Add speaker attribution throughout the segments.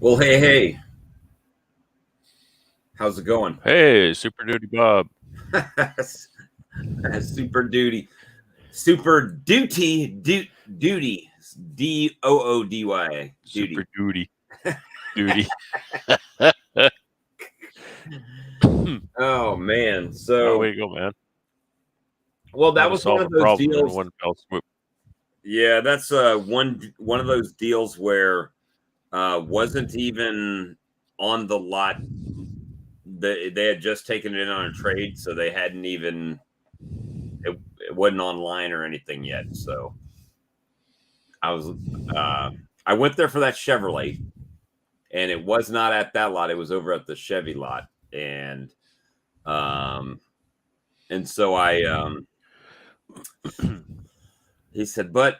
Speaker 1: Well, hey, how's it going?
Speaker 2: Hey, Super Duty Bob.
Speaker 1: Super duty, duty, duty.
Speaker 2: Super Duty. Duty.
Speaker 1: Oh man,
Speaker 2: Oh,
Speaker 1: so
Speaker 2: way to go, man.
Speaker 1: well,
Speaker 2: How
Speaker 1: that
Speaker 2: to
Speaker 1: was one
Speaker 2: solve
Speaker 1: of
Speaker 2: a
Speaker 1: those
Speaker 2: problem in
Speaker 1: deals.
Speaker 2: one fell swoop.
Speaker 1: Yeah, that's one of those deals where wasn't even on the lot. They had just taken it in on a trade, so they hadn't even it wasn't online or anything yet. So I was I went there for that Chevrolet, and it was not at that lot. It was over at the Chevy lot, um, and so he said, "But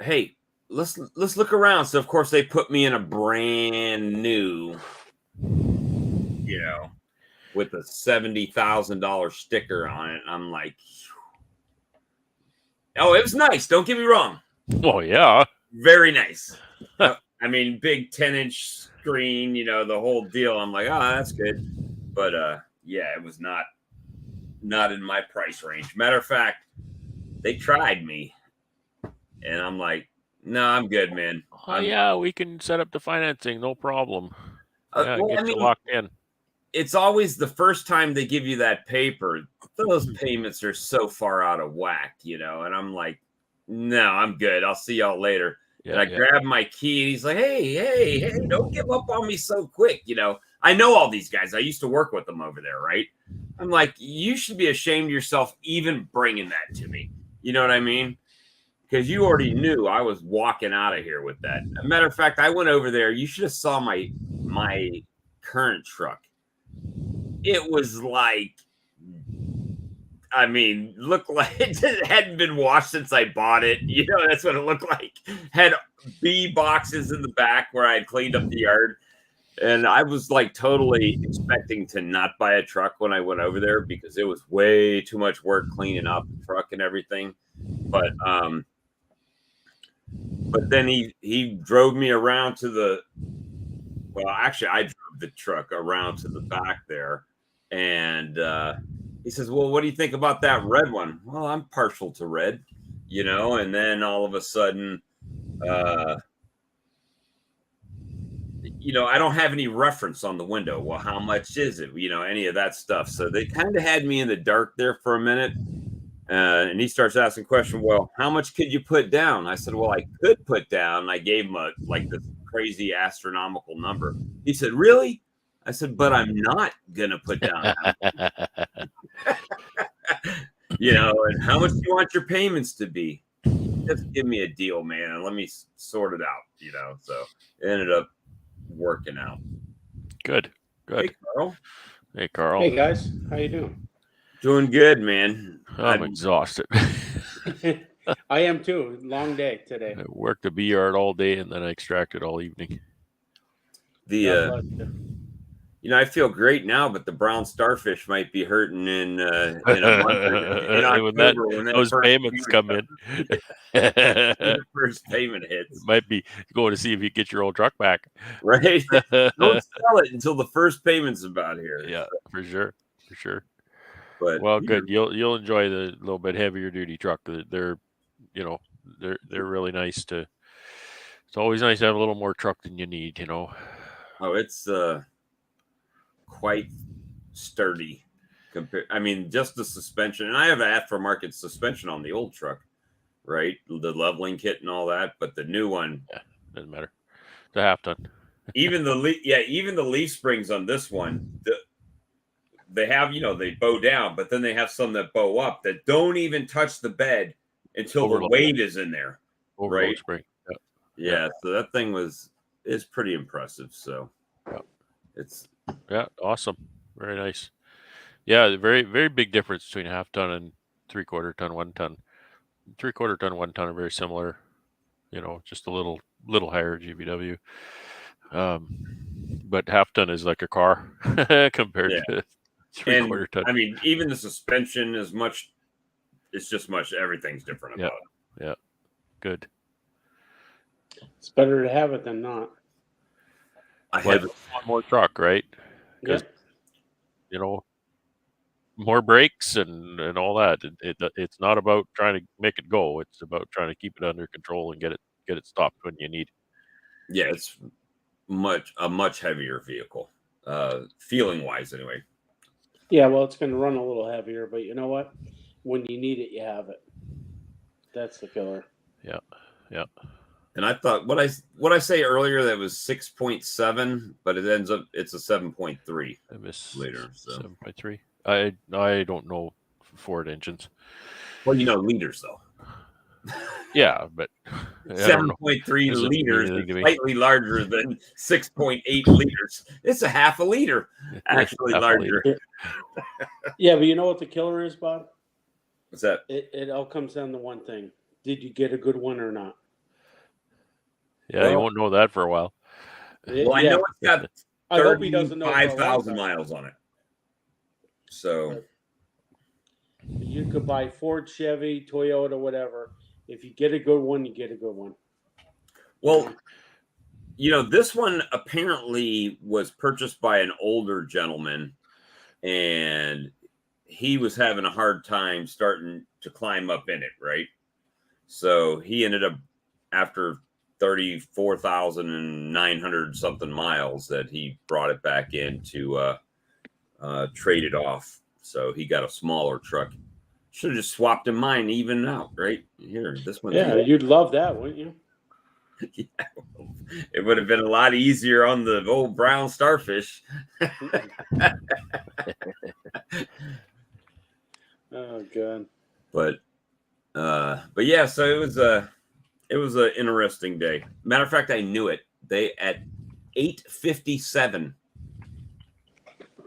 Speaker 1: hey, let's look around." So of course they put me in a brand new, with a $70,000 sticker on it. And I'm like, oh, it was nice. Don't get me wrong,
Speaker 2: Oh, yeah.
Speaker 1: very nice. I mean, big 10-inch screen, the whole deal. I'm like, oh, that's good. But yeah, it was not in my price range. Matter of fact, they tried me, and I'm like, no, I'm good, man.
Speaker 2: Oh, yeah, we can set up the financing. No problem. Yeah,
Speaker 1: Well,
Speaker 2: get
Speaker 1: I
Speaker 2: you
Speaker 1: mean,
Speaker 2: locked in.
Speaker 1: it's always the first time they give you that paper. Those payments are so far out of whack, and I'm like, no, I'm good. I'll see y'all later. And
Speaker 2: Yeah,
Speaker 1: I
Speaker 2: yeah.
Speaker 1: grab my key, and he's like, hey, don't give up on me so quick. I know all these guys. I used to work with them over there, right? I'm like, you should be ashamed of yourself even bringing that to me. You know what I mean? Because you already knew I was walking out of here with that. As a matter of fact, I went over there. You should have saw my current truck. It was like, I mean, looked like it hadn't been washed since I bought it. That's what it looked like. Had B boxes in the back where I had cleaned up the yard. And I was like totally expecting to not buy a truck when I went over there because it was way too much work cleaning up the truck and everything. But then he drove me around actually I drove the truck around to the back there, and he says, well, what do you think about that red one? Well, I'm partial to red, and then all of a sudden, I don't have any reference on the window. Well, how much is it? Any of that stuff. So they kind of had me in the dark there for a minute. And he starts asking question, well, how much could you put down? I said, well, I could put down. And I gave him this crazy astronomical number. He said, really? I said, but I'm not going to put down that. And how much do you want your payments to be? Just give me a deal, man, and let me sort it out, so it ended up working out.
Speaker 2: Good.
Speaker 1: Hey, Carl.
Speaker 2: Hey, Carl.
Speaker 3: Hey, guys. How you doing?
Speaker 1: Doing good, man.
Speaker 2: I'm exhausted.
Speaker 3: I am too. Long day today.
Speaker 2: I worked the bee yard all day, and then I extracted all evening.
Speaker 1: I feel great now, but the brown starfish might be hurting in a month in October when
Speaker 2: those payments come in.
Speaker 1: The first payment hits.
Speaker 2: It might be going to see if you get your old truck back.
Speaker 1: Right? Don't sell it until the first payment's about here.
Speaker 2: Yeah, for sure.
Speaker 1: But
Speaker 2: well, good. You'll enjoy the little bit heavier duty truck. They're really nice to. It's always nice to have a little more truck than you need.
Speaker 1: Oh, it's quite sturdy. Just the suspension, and I have an aftermarket suspension on the old truck, right? The leveling kit and all that, but the new one,
Speaker 2: doesn't matter. It's a half ton.
Speaker 1: even the leaf springs on this one, they have, they bow down, but then they have some that bow up that don't even touch the bed until the weight is in there.
Speaker 2: Overload spring.
Speaker 1: Yeah. So that thing is pretty impressive. So it's
Speaker 2: awesome. Very nice. Yeah, very, very big difference between a half ton and 3/4 ton, 1 ton. 3/4 ton, 1 ton are very similar. Just a little higher GVW. But half ton is like a car compared to 3/4 ton.
Speaker 1: Even the suspension is much. It's just much. Everything's different about it.
Speaker 2: Yeah, good.
Speaker 3: It's better to have it than not.
Speaker 1: I
Speaker 2: But
Speaker 1: have.
Speaker 2: one more truck, right? Because
Speaker 3: Yep.
Speaker 2: you know, more brakes and all that. It's not about trying to make it go. It's about trying to keep it under control and get it stopped when you need.
Speaker 1: Yeah, it's a much heavier vehicle, feeling wise, anyway.
Speaker 3: Yeah, well, it's going to run a little heavier, but you know what? When you need it, you have it. That's the killer.
Speaker 2: Yeah, yeah.
Speaker 1: And I thought what I say earlier that was 6.7, but it ends up it's a 7.3
Speaker 2: I miss
Speaker 1: later. So
Speaker 2: 7.3. I don't know Ford engines.
Speaker 1: well, liters though.
Speaker 2: Yeah, but I don't know.
Speaker 1: 7.3
Speaker 2: Doesn't mean
Speaker 1: liters
Speaker 2: anything
Speaker 1: is
Speaker 2: to me.
Speaker 1: slightly larger than 6.8 liters. It's a half a liter, actually
Speaker 2: Half a
Speaker 1: larger.
Speaker 2: liter.
Speaker 3: Yeah, but you know what the killer is, Bob?
Speaker 1: What's that?
Speaker 3: It all comes down to one thing. Did you get a good one or not?
Speaker 2: Yeah, you
Speaker 1: Well-
Speaker 2: won't know that for a while.
Speaker 1: Well, I
Speaker 3: Yeah.
Speaker 1: know it's got
Speaker 3: I hope he doesn't know for a long
Speaker 1: 35,000
Speaker 3: time.
Speaker 1: miles on it. So
Speaker 3: You could buy Ford, Chevy, Toyota, whatever. If you get a good one, you get a good one.
Speaker 1: well, this one apparently was purchased by an older gentleman, and he was having a hard time starting to climb up in it, right? So he ended up, after 34,900 something miles, that he brought it back in to trade it off. So he got a smaller truck. Should have just swapped in mine, even out, right? Here, this one.
Speaker 3: Yeah, you'd love that, wouldn't you?
Speaker 1: Yeah, it would have been a lot easier on the old brown starfish.
Speaker 3: Oh, God.
Speaker 1: But yeah, so it was an interesting day. Matter of fact, I knew it. They at 8:57,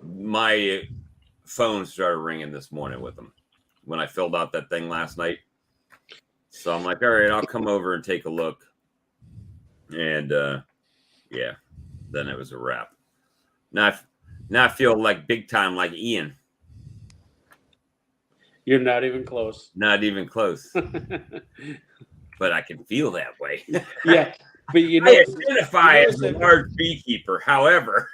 Speaker 1: my phone started ringing this morning with them when I filled out that thing last night. So I'm like, all right, I'll come over and take a look. And yeah, then it was a wrap. Now I feel like big time, like Ian.
Speaker 3: You're not even close.
Speaker 1: Not even close, but I can feel that way.
Speaker 3: Yeah, but
Speaker 1: I identify as a large beekeeper. However,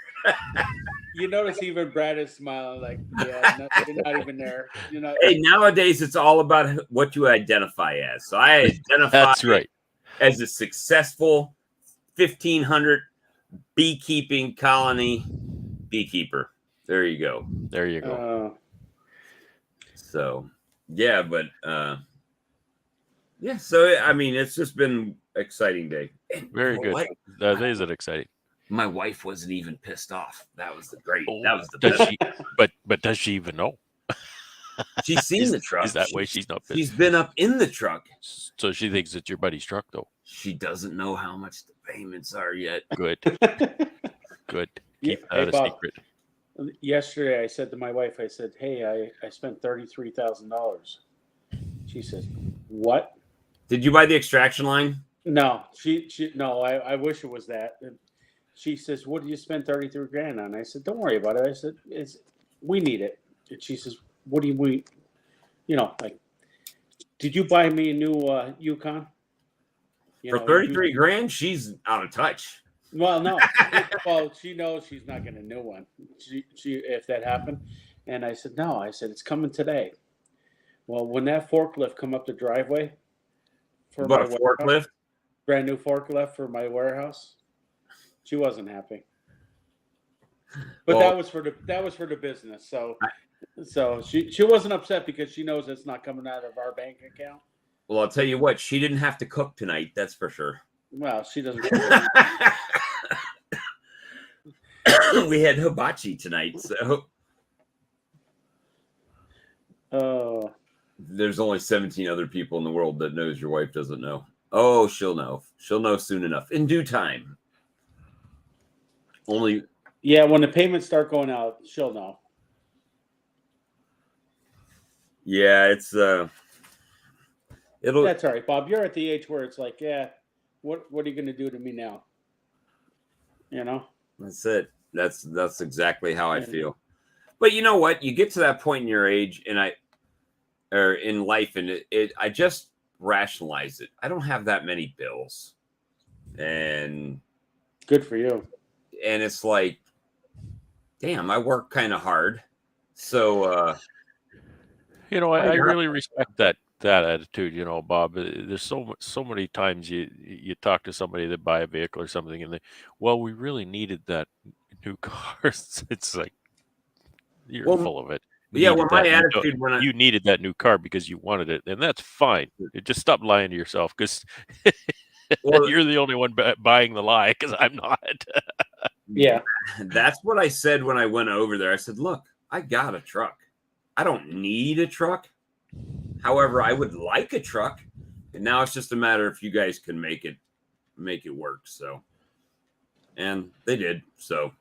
Speaker 3: you notice even Brad is smiling like, yeah, you're not even there. You're not.
Speaker 1: hey, nowadays it's all about what you identify as. So I identify
Speaker 2: That's right.
Speaker 1: as a successful 1,500 beekeeping colony beekeeper. There you go.
Speaker 2: There you go.
Speaker 1: So yeah, but yeah. So I mean, it's just been exciting day. And
Speaker 2: Very good.
Speaker 1: what?
Speaker 2: That is it exciting.
Speaker 1: My wife wasn't even pissed off. That was the great.
Speaker 2: Oh,
Speaker 1: That was the
Speaker 2: does
Speaker 1: best.
Speaker 2: she? But does she even know?
Speaker 1: She's seen the truck.
Speaker 2: Is that way she's not pissed?
Speaker 1: She's been up in the truck.
Speaker 2: So she thinks it's your buddy's truck, though.
Speaker 1: She doesn't know how much the payments are yet.
Speaker 2: Good. Good.
Speaker 3: Yeah,
Speaker 2: Keep
Speaker 3: hey,
Speaker 2: that a
Speaker 3: Bob.
Speaker 2: secret.
Speaker 3: Yesterday, I said to my wife, I said, hey, I spent $33,000. She says, what?
Speaker 1: Did you buy the extraction line?
Speaker 3: No, no, I wish it was that. And she says, what did you spend 33 grand on? I said, don't worry about it. I said, we need it. And she says, what do you mean? Like, did you buy me a new Yukon?
Speaker 1: For 33 grand, she's out of touch.
Speaker 3: Well, no. Well, she knows she's not getting a new one. She if that happened, and I said no. I said it's coming today. Well, when that forklift come up the driveway for
Speaker 1: What,
Speaker 3: my
Speaker 1: a forklift?
Speaker 3: warehouse, brand new forklift for my warehouse, she wasn't happy. But
Speaker 1: Well,
Speaker 3: that was for the business. So she wasn't upset because she knows it's not coming out of our bank account.
Speaker 1: Well, I'll tell you what, she didn't have to cook tonight. That's for sure.
Speaker 3: Well, she doesn't.
Speaker 1: We had hibachi tonight, so there's only 17 other people in the world that knows your wife doesn't know. Oh, she'll know. She'll know soon enough, in due time. Only.
Speaker 3: Yeah, when the payments start going out, she'll know.
Speaker 1: Yeah, it's it'll.
Speaker 3: That's all right, Bob. You're at the age where it's like, yeah, what are you going to do to me now?
Speaker 1: That's it. That's exactly how I feel. But you know what? You get to that point in your age, or in life, and I just rationalize it. I don't have that many bills, and
Speaker 3: good for you.
Speaker 1: and it's like, damn, I work kind of hard. So,
Speaker 2: You know, I really respect that attitude. You know, Bob. There's so many times you talk to somebody that buy a vehicle or something, and well, we really needed that new car. It's like you're full of it.
Speaker 1: Yeah, well, my
Speaker 2: You
Speaker 1: attitude when
Speaker 2: you needed that new car because you wanted it, and that's fine. Just stop lying to yourself, because you're the only one buying the lie, because I'm not.
Speaker 3: Yeah.
Speaker 1: That's what I said when I went over there. I said, look, I got a truck. I don't need a truck. However, I would like a truck. And now it's just a matter if you guys can make it work. So, and they did. So,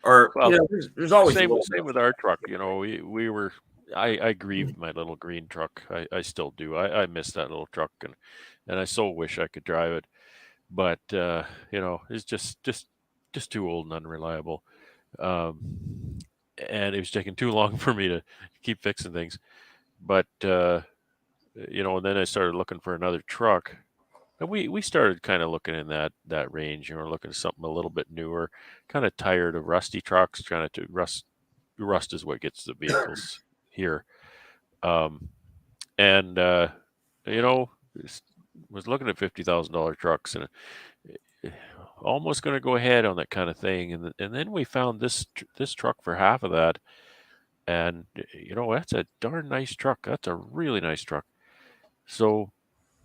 Speaker 1: or,
Speaker 2: well,
Speaker 1: you know, there's always
Speaker 2: same with our truck. You know, we were, I grieved my little green truck. I still do. I miss that little truck, and I so wish I could drive it. But, you know, it's just too old and unreliable. And it was taking too long for me to keep fixing things. But, you know, and then I started looking for another truck. And we started kind of looking in that range. You know, looking at something a little bit newer. Kind of tired of rusty trucks. Trying to rust is what gets the vehicles here. And you know, was looking at $50,000 trucks, and almost going to go ahead on that kind of thing. And then we found this truck for half of that. And you know, that's a darn nice truck. That's a really nice truck. So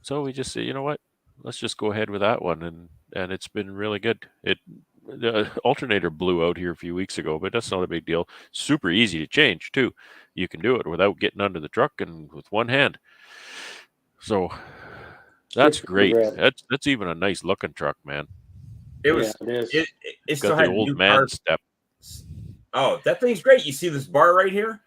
Speaker 2: we just said, you know what? Let's just go ahead with that one, and it's been really good. The alternator blew out here a few weeks ago, but that's not a big deal. Super easy to change too. You can do it without getting under the truck and with one hand. So that's great. That's even a nice looking truck, man.
Speaker 1: It was.
Speaker 3: Yeah, it is.
Speaker 1: It still had
Speaker 2: the old
Speaker 1: new
Speaker 2: man step.
Speaker 1: Oh, that thing's great. You see this bar right here?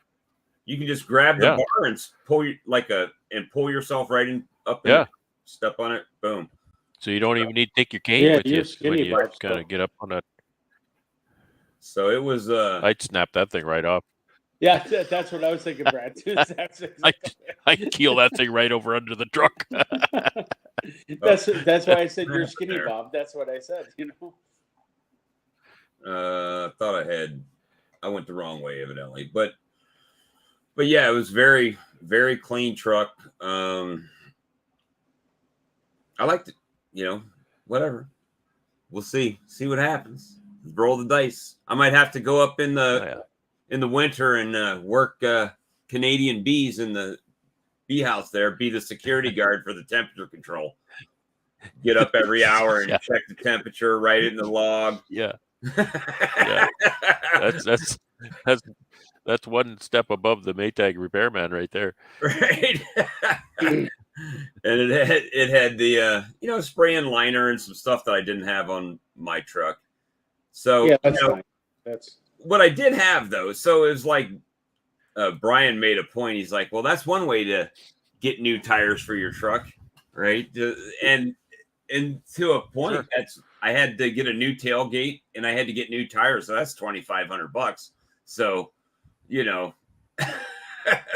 Speaker 1: You can just grab the bar and pull yourself right in up. And step on it. Boom.
Speaker 2: So you don't even need to take your cane with you when you kind of get up on that.
Speaker 1: So it was.
Speaker 2: I'd snap that thing right off.
Speaker 3: Yeah, that's what I was thinking, Brad.
Speaker 2: I keel that thing right over under the truck.
Speaker 3: That's why I said you're skinny, Bob. That's what I said. You know.
Speaker 1: Thought I went the wrong way evidently, but yeah, it was very, very clean truck. I liked it. You know, whatever. We'll see what happens. Roll the dice. I might have to go up in the winter and work Canadian bees in the bee house there, be the security guard for the temperature control. Get up every hour and check the temperature, write it in the log.
Speaker 2: Yeah. That's one step above the Maytag repairman right there.
Speaker 1: Right. And it had the you know, spray and liner and some stuff that I didn't have on my truck. So
Speaker 3: yeah, that's fine. That's
Speaker 1: what I did have though. So it was like Brian made a point. He's like, well, that's one way to get new tires for your truck, right? And to a point, I had to get a new tailgate and I had to get new tires. So that's $2,500. So, you know,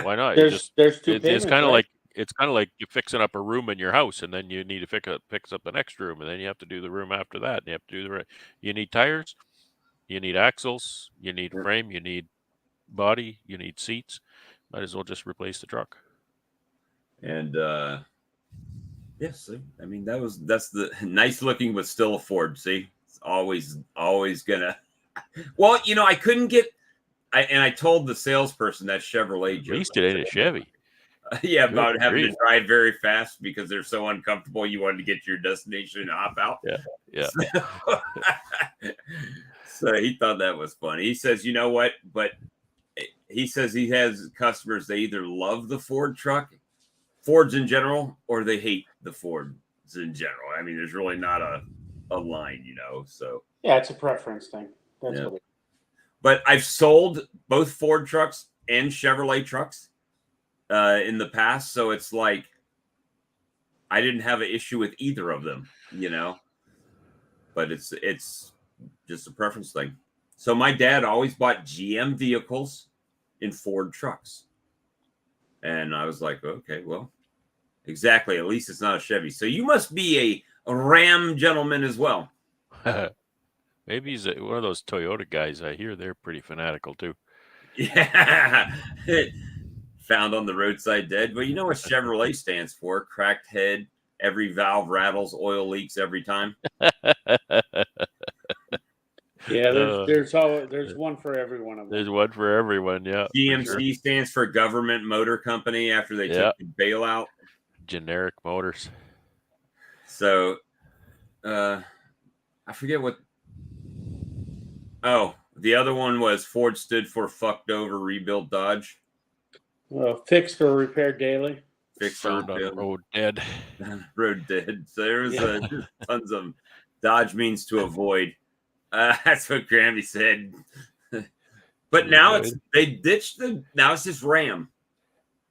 Speaker 2: why not?
Speaker 3: There's two.
Speaker 2: It's kind of like you're fixing up a room in your house, and then you need to fix up the next room, and then you have to do the room after that. And you have to do you need tires, you need axles, you need frame, you need body, you need seats. Might as well just replace the truck.
Speaker 1: And yes, I mean that's the nice looking but still a Ford. See, it's always gonna. Well, you know, I couldn't get. I told the salesperson that Chevrolet.
Speaker 2: At least it ain't a Chevy.
Speaker 1: Yeah, about having to drive very fast because they're so uncomfortable. You wanted to get to your destination and hop out.
Speaker 2: Yeah.
Speaker 1: So he thought that was funny. He says, you know what? But he says he has customers. They either love the Ford truck, Fords in general, or they hate the Fords in general. I mean, there's really not a line, you know. So
Speaker 3: yeah, it's a preference thing. That's what.
Speaker 1: But I've sold both Ford trucks and Chevrolet trucks in the past, so it's like I didn't have an issue with either of them, you know. But it's just a preference thing. So my dad always bought GM vehicles in Ford trucks, and I was like, okay, well, exactly. At least it's not a Chevy. So you must be a Ram gentleman as well.
Speaker 2: Maybe he's one of those Toyota guys. I hear they're pretty fanatical too.
Speaker 1: Yeah. Found on the roadside dead. But you know what Chevrolet stands for? Cracked head, every valve rattles, oil leaks every time.
Speaker 3: Yeah,
Speaker 2: Uh,
Speaker 3: there's one for every one of
Speaker 2: There's
Speaker 3: them.
Speaker 2: one for everyone. Yeah. For
Speaker 1: GMC
Speaker 2: sure.
Speaker 1: stands for Government Motor Company after they
Speaker 2: Yeah.
Speaker 1: took the bailout.
Speaker 2: Generic motors.
Speaker 1: So I forget what. Oh, the other one was Ford stood for fucked over rebuilt Dodge.
Speaker 3: Fixed or repaired daily.
Speaker 1: Fixed
Speaker 2: Found on the road dead.
Speaker 1: road dead. So there was tons of Dodge means to avoid. That's what Grammy said. But now they ditched now it's just Ram.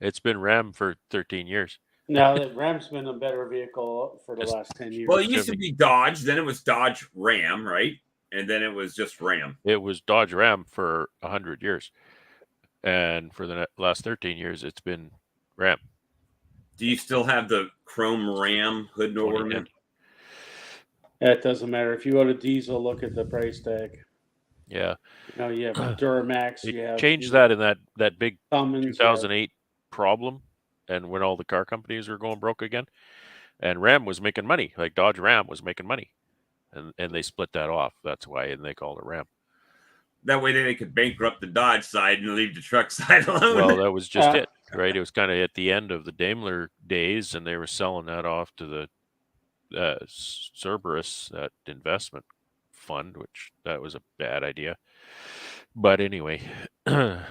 Speaker 2: It's been Ram for 13 years.
Speaker 3: Now that Ram's been a better vehicle for the last 10 years.
Speaker 1: Well, it used to be Dodge, then it was Dodge Ram, right? And then it was just Ram.
Speaker 2: It was Dodge Ram for 100 years. And for the last 13 years, it's been Ram.
Speaker 1: Do you still have the chrome Ram hood ornament?
Speaker 3: That doesn't matter. If you go to diesel, look at the price tag.
Speaker 2: Yeah.
Speaker 3: You have Duramax.
Speaker 2: They
Speaker 3: you have
Speaker 2: changed that in that big
Speaker 3: Cummins,
Speaker 2: 2008 problem, and when all the car companies were going broke again, and Ram was making money, like Dodge Ram was making money, and they split that off. That's why, and they called it Ram.
Speaker 1: That way they could bankrupt the Dodge side and leave the truck side alone.
Speaker 2: Well, that was just it, right? It was kind of at the end of the Daimler days, and they were selling that off to the Cerberus, that investment fund, which that was a bad idea. But anyway,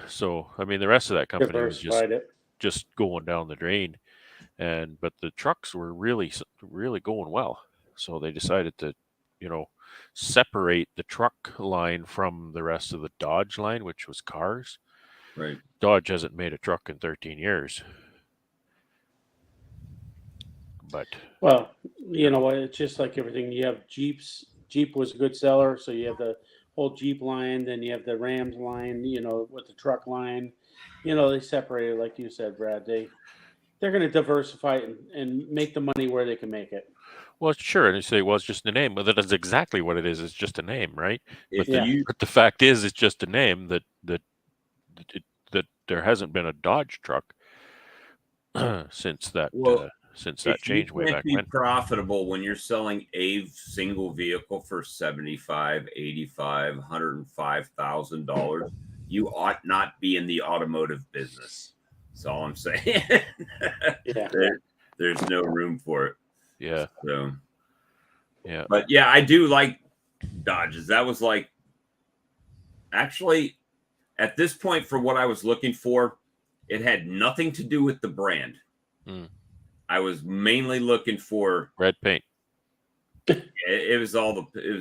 Speaker 2: so I mean, the rest of that company was just going down the drain, but the trucks were really going well. So they decided to, separate the truck line from the rest of the Dodge line, which was cars.
Speaker 1: Right.
Speaker 2: Dodge hasn't made a truck in 13 years. But
Speaker 3: it's just like everything. You have Jeeps. Jeep was a good seller, so you have the whole Jeep line. Then you have the Rams line. With the truck line. They separated, like you said, Brad. They're going to diversify and make the money where they can make it.
Speaker 2: Well, sure, and you say, well, it's just a name. Well, that is exactly what it is. It's just a name, right? But the fact is, it's just a name that there hasn't been a Dodge truck since that. Since that change way back when.
Speaker 1: You can't be profitable when you're selling a single vehicle for $75,000, $85,000, $105,000. You ought not be in the automotive business. That's all I'm saying. There's no room for it.
Speaker 2: Yeah.
Speaker 1: So.
Speaker 2: Yeah.
Speaker 1: But yeah, I do like Dodges. That was like, actually, at this point, for what I was looking for, it had nothing to do with the brand.
Speaker 2: Mm.
Speaker 1: I was mainly looking for
Speaker 2: red paint.
Speaker 1: It was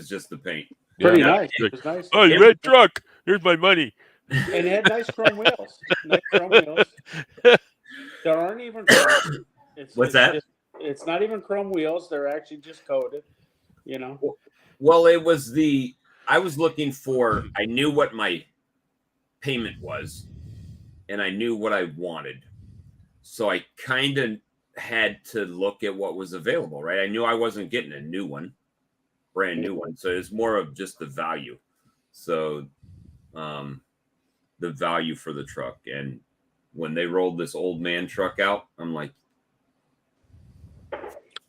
Speaker 1: just the paint.
Speaker 3: Pretty nice. It was nice.
Speaker 2: Oh, red truck. Here's my money.
Speaker 3: And it had nice chrome wheels. There aren't even chrome.
Speaker 1: What's that?
Speaker 3: It's not even chrome wheels. They're actually just coated.
Speaker 1: Well, it was I was looking for. I knew what my payment was, and I knew what I wanted. So I kind of had to look at what was available, right? I knew I wasn't getting a new one, brand new one. So it's more of just the value. So the value for the truck. And when they rolled this old man truck out, I'm like,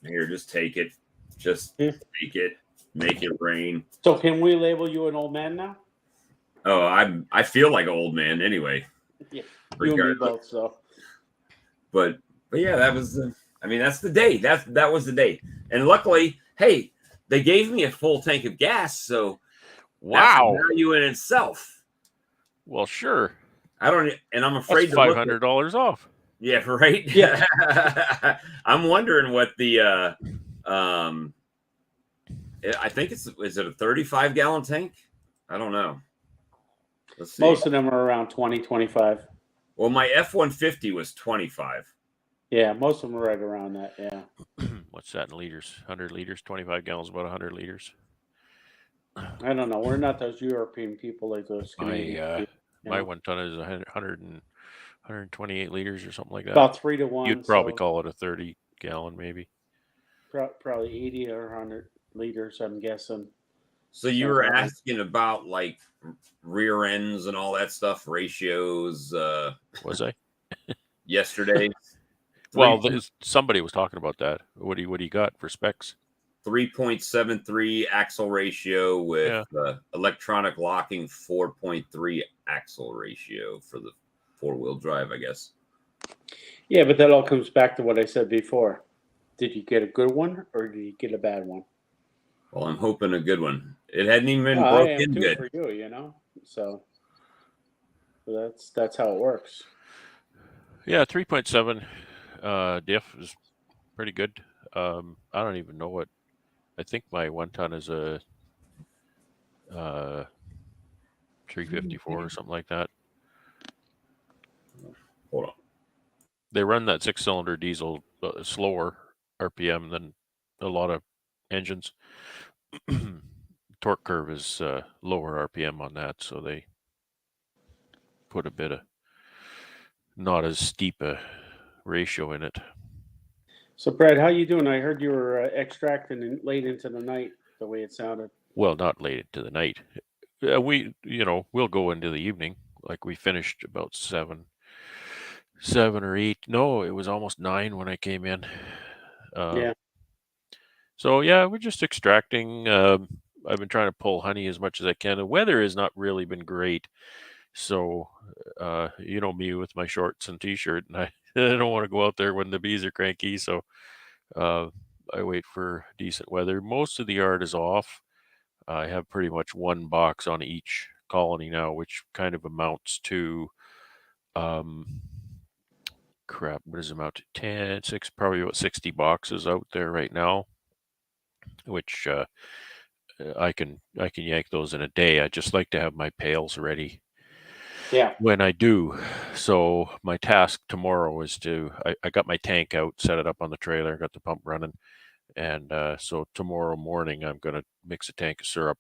Speaker 1: here, just take it. Just take it. Make it rain.
Speaker 3: So can we label you an old man now?
Speaker 1: Oh, I feel like an old man anyway.
Speaker 3: Yeah, you and me both, so.
Speaker 1: But yeah, that's the day. That was the day. And luckily, hey, they gave me a full tank of gas, so
Speaker 2: wow,
Speaker 1: that's a value in itself.
Speaker 2: Well, sure.
Speaker 1: I'm afraid
Speaker 2: that's $500 off.
Speaker 1: Yeah, right.
Speaker 3: Yeah.
Speaker 1: I'm wondering what the I think is it a 35-gallon tank? I don't know. Let's see.
Speaker 3: Most of them are around 20, 25.
Speaker 1: Well, my F-150 was 25.
Speaker 3: Yeah, most of them are right around that, yeah.
Speaker 2: What's that in liters? 100 liters, 25 gallons, about 100 liters.
Speaker 3: I don't know. We're not those European people like those Canadian people.
Speaker 2: My 1 ton is 128 liters or something like that.
Speaker 3: About 3 to 1.
Speaker 2: You'd probably call it a 30-gallon, maybe.
Speaker 3: Probably 80 or 100 liters, I'm guessing.
Speaker 1: So you were asking about like rear ends and all that stuff, ratios.
Speaker 2: Was I?
Speaker 1: Yesterday.
Speaker 2: Well, somebody was talking about that. What do you got for specs?
Speaker 1: 3.73 axle ratio with electronic locking, 4.3 axle ratio for the 4-wheel drive, I guess.
Speaker 3: Yeah, but that all comes back to what I said before. Did you get a good one or did you get a bad one?
Speaker 1: Well, I'm hoping a good one. It hadn't even been
Speaker 3: I
Speaker 1: broke
Speaker 3: am
Speaker 1: in
Speaker 3: too
Speaker 1: good.
Speaker 3: for you, you know. So that's how it works.
Speaker 2: Yeah, 3.7 diff is pretty good. I don't even know what. I think my 1-ton is a 354 or something like that.
Speaker 1: Hold on.
Speaker 2: They run that 6-cylinder diesel slower RPM than a lot of engines. Torque curve is lower RPM on that, so they put a bit of not as steep a ratio in it.
Speaker 3: So Brad, how you doing? I heard you were extracting late into the night. The way it sounded.
Speaker 2: Well, not late into the night. We'll go into the evening. Like we finished about 7 or 8. No, it was almost 9 when I came in.
Speaker 3: Yeah.
Speaker 2: So yeah, we're just extracting. I've been trying to pull honey as much as I can. The weather has not really been great, so you know me with my shorts and t-shirt, and I don't want to go out there when the bees are cranky. So I wait for decent weather. Most of the yard is off. I have pretty much one box on each colony now, which kind of amounts to crap. What does it amount to? 10, 6, probably about 60 boxes out there right now, which I can yank those in a day. I just like to have my pails ready.
Speaker 3: Yeah.
Speaker 2: When I do. So my task tomorrow is I got my tank out, set it up on the trailer, got the pump running, and so tomorrow morning I'm gonna mix a tank of syrup,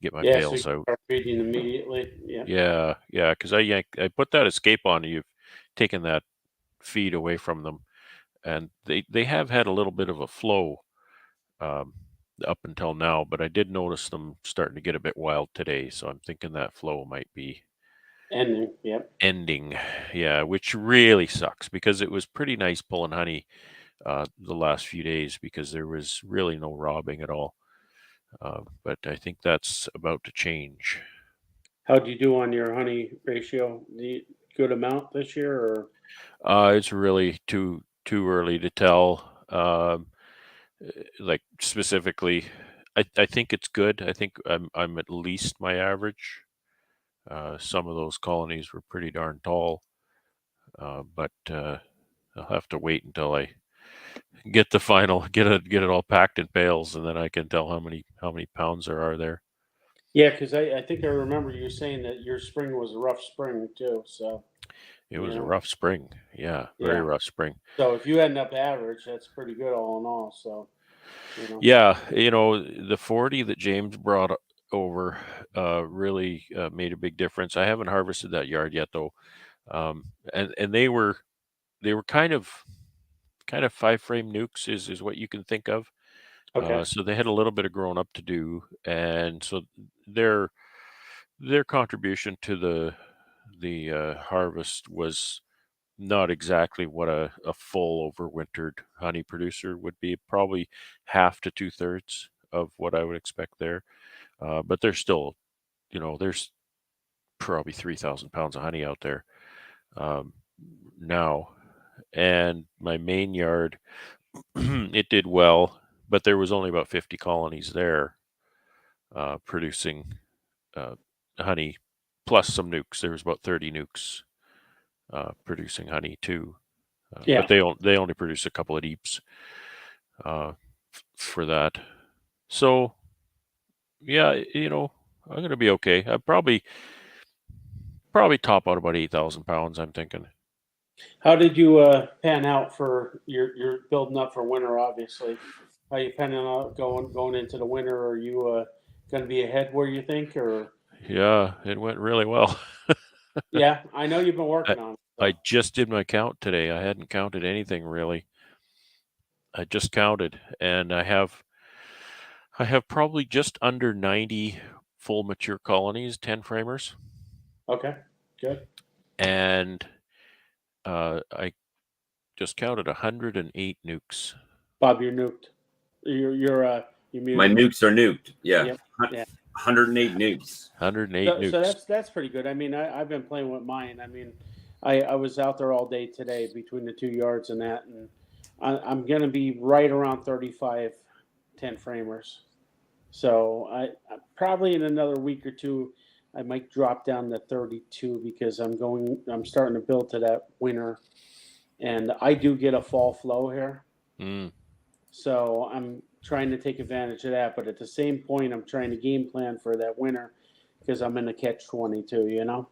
Speaker 2: get my
Speaker 3: Yeah. So you
Speaker 2: pails out.
Speaker 3: start feeding immediately. Yeah.
Speaker 2: Yeah, because I put that escape on. You've taken that feed away from them, and they have had a little bit of a flow um, up until now, but I did notice them starting to get a bit wild today. So I'm thinking that flow might be
Speaker 3: Ending. Yep.
Speaker 2: ending. Yeah, which really sucks because it was pretty nice pulling honey the last few days because there was really no robbing at all. But I think that's about to change.
Speaker 3: How'd you do on your honey ratio? The good amount this year, or
Speaker 2: It's really too early to tell. Like specifically, I think it's good. I think I'm at least my average. Some of those colonies were pretty darn tall, but I'll have to wait until I get the final get it all packed in pails, and then I can tell how many pounds there are there.
Speaker 3: yeah? Because I think I remember you saying that your spring was a rough spring too. So
Speaker 2: It
Speaker 3: you
Speaker 2: was a
Speaker 3: know,
Speaker 2: rough spring. Yeah, very
Speaker 3: yeah.
Speaker 2: rough spring.
Speaker 3: So if you end up average, that's pretty good all in all. So
Speaker 2: Yeah, the 40 that James brought over really made a big difference. I haven't harvested that yard yet though, and they were kind of 5-frame nukes is what you can think of.
Speaker 3: Okay.
Speaker 2: So they had a little bit of growing up to do, and so their contribution to the harvest was not exactly what a full overwintered honey producer would be. Probably half to 2/3 of what I would expect there. But there's still, there's probably 3,000 pounds of honey out there um, now. And my main yard, it did well, but there was only about 50 colonies there producing honey, plus some nukes. There was about 30 nukes producing honey too.
Speaker 3: Yeah.
Speaker 2: But they only produce a couple of deeps for that. So yeah, I'm going to be okay. I probably top out about 8,000 pounds. I'm thinking.
Speaker 3: How did you pan out for you're building up for winter? Obviously, how you panning out going into the winter? Are you going to be ahead where you think, or
Speaker 2: Yeah, it went really well.
Speaker 3: yeah? I know you've been working on it.
Speaker 2: I
Speaker 3: So.
Speaker 2: just did my count today. I hadn't counted anything really. I just counted, and I have I have probably just under 90 full mature colonies, 10 framers,
Speaker 3: Okay, good.
Speaker 2: and I just counted 108 nukes.
Speaker 3: Bob, you're nuked. You're
Speaker 1: My
Speaker 3: muted.
Speaker 1: nukes are nuked. Yeah.
Speaker 3: Yep. Yeah.
Speaker 1: 108 nukes.
Speaker 2: 108
Speaker 3: So,
Speaker 2: nukes.
Speaker 3: so that's pretty good. I mean, I've been playing with mine. I mean, I was out there all day today between the 2 yards and that, and I'm going to be right around 35 10 framers. So I probably in another week or two, I might drop down to 32 because I'm starting to build to that winter, and I do get a fall flow here.
Speaker 2: Mm.
Speaker 3: So I'm trying to take advantage of that, but at the same point, I'm trying to game plan for that winter because I'm in the catch-22, you know.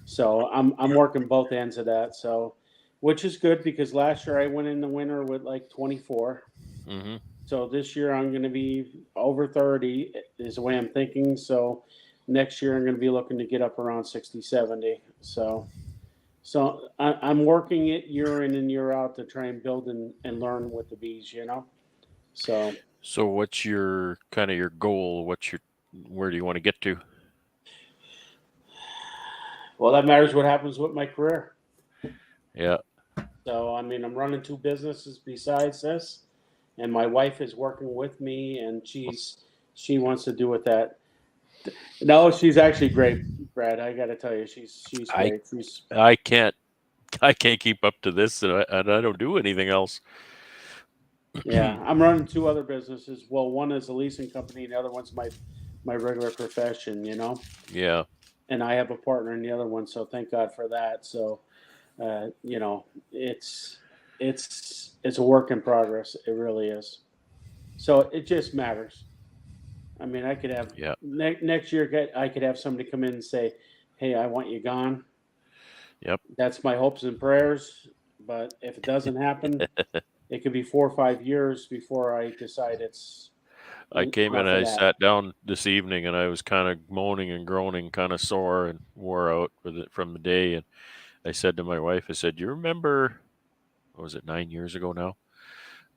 Speaker 3: So I'm working both ends of that. So, which is good because last year I went in the winter with like 24.
Speaker 2: Hmm.
Speaker 3: So this year I'm going to be over 30 is the way I'm thinking. So next year I'm going to be looking to get up around 60, 70. So I'm working it year in and year out to try and build and learn with the bees, you know.
Speaker 2: So what's your kind of your goal? Where do you want to get to?
Speaker 3: Well, that matters what happens with my career.
Speaker 2: Yeah.
Speaker 3: So I mean, I'm running 2 businesses besides this, and my wife is working with me, and she wants to do with that. No, she's actually great, Brad. I got to tell you, she's
Speaker 2: I
Speaker 3: great.
Speaker 2: I can't keep up to this, and I don't do anything else.
Speaker 3: Yeah, I'm running 2 other businesses. Well, one is a leasing company, and the other one's my regular profession, you know.
Speaker 2: Yeah.
Speaker 3: And I have a partner in the other one, so thank God for that. So, you know, it's a work in progress. It really is. So it just matters. I mean, I could have
Speaker 2: Yeah.
Speaker 3: next year. I could have somebody come in and say, "Hey, I want you gone."
Speaker 2: Yep.
Speaker 3: That's my hopes and prayers. But if it doesn't happen, it could be 4 or 5 years before I decide it's
Speaker 2: I came in
Speaker 3: enough
Speaker 2: and
Speaker 3: of
Speaker 2: I
Speaker 3: that.
Speaker 2: sat down this evening, and I was kind of moaning and groaning, kind of sore and wore out from the day. And I said to my wife, I said, "You remember, what was it, 9 years ago now?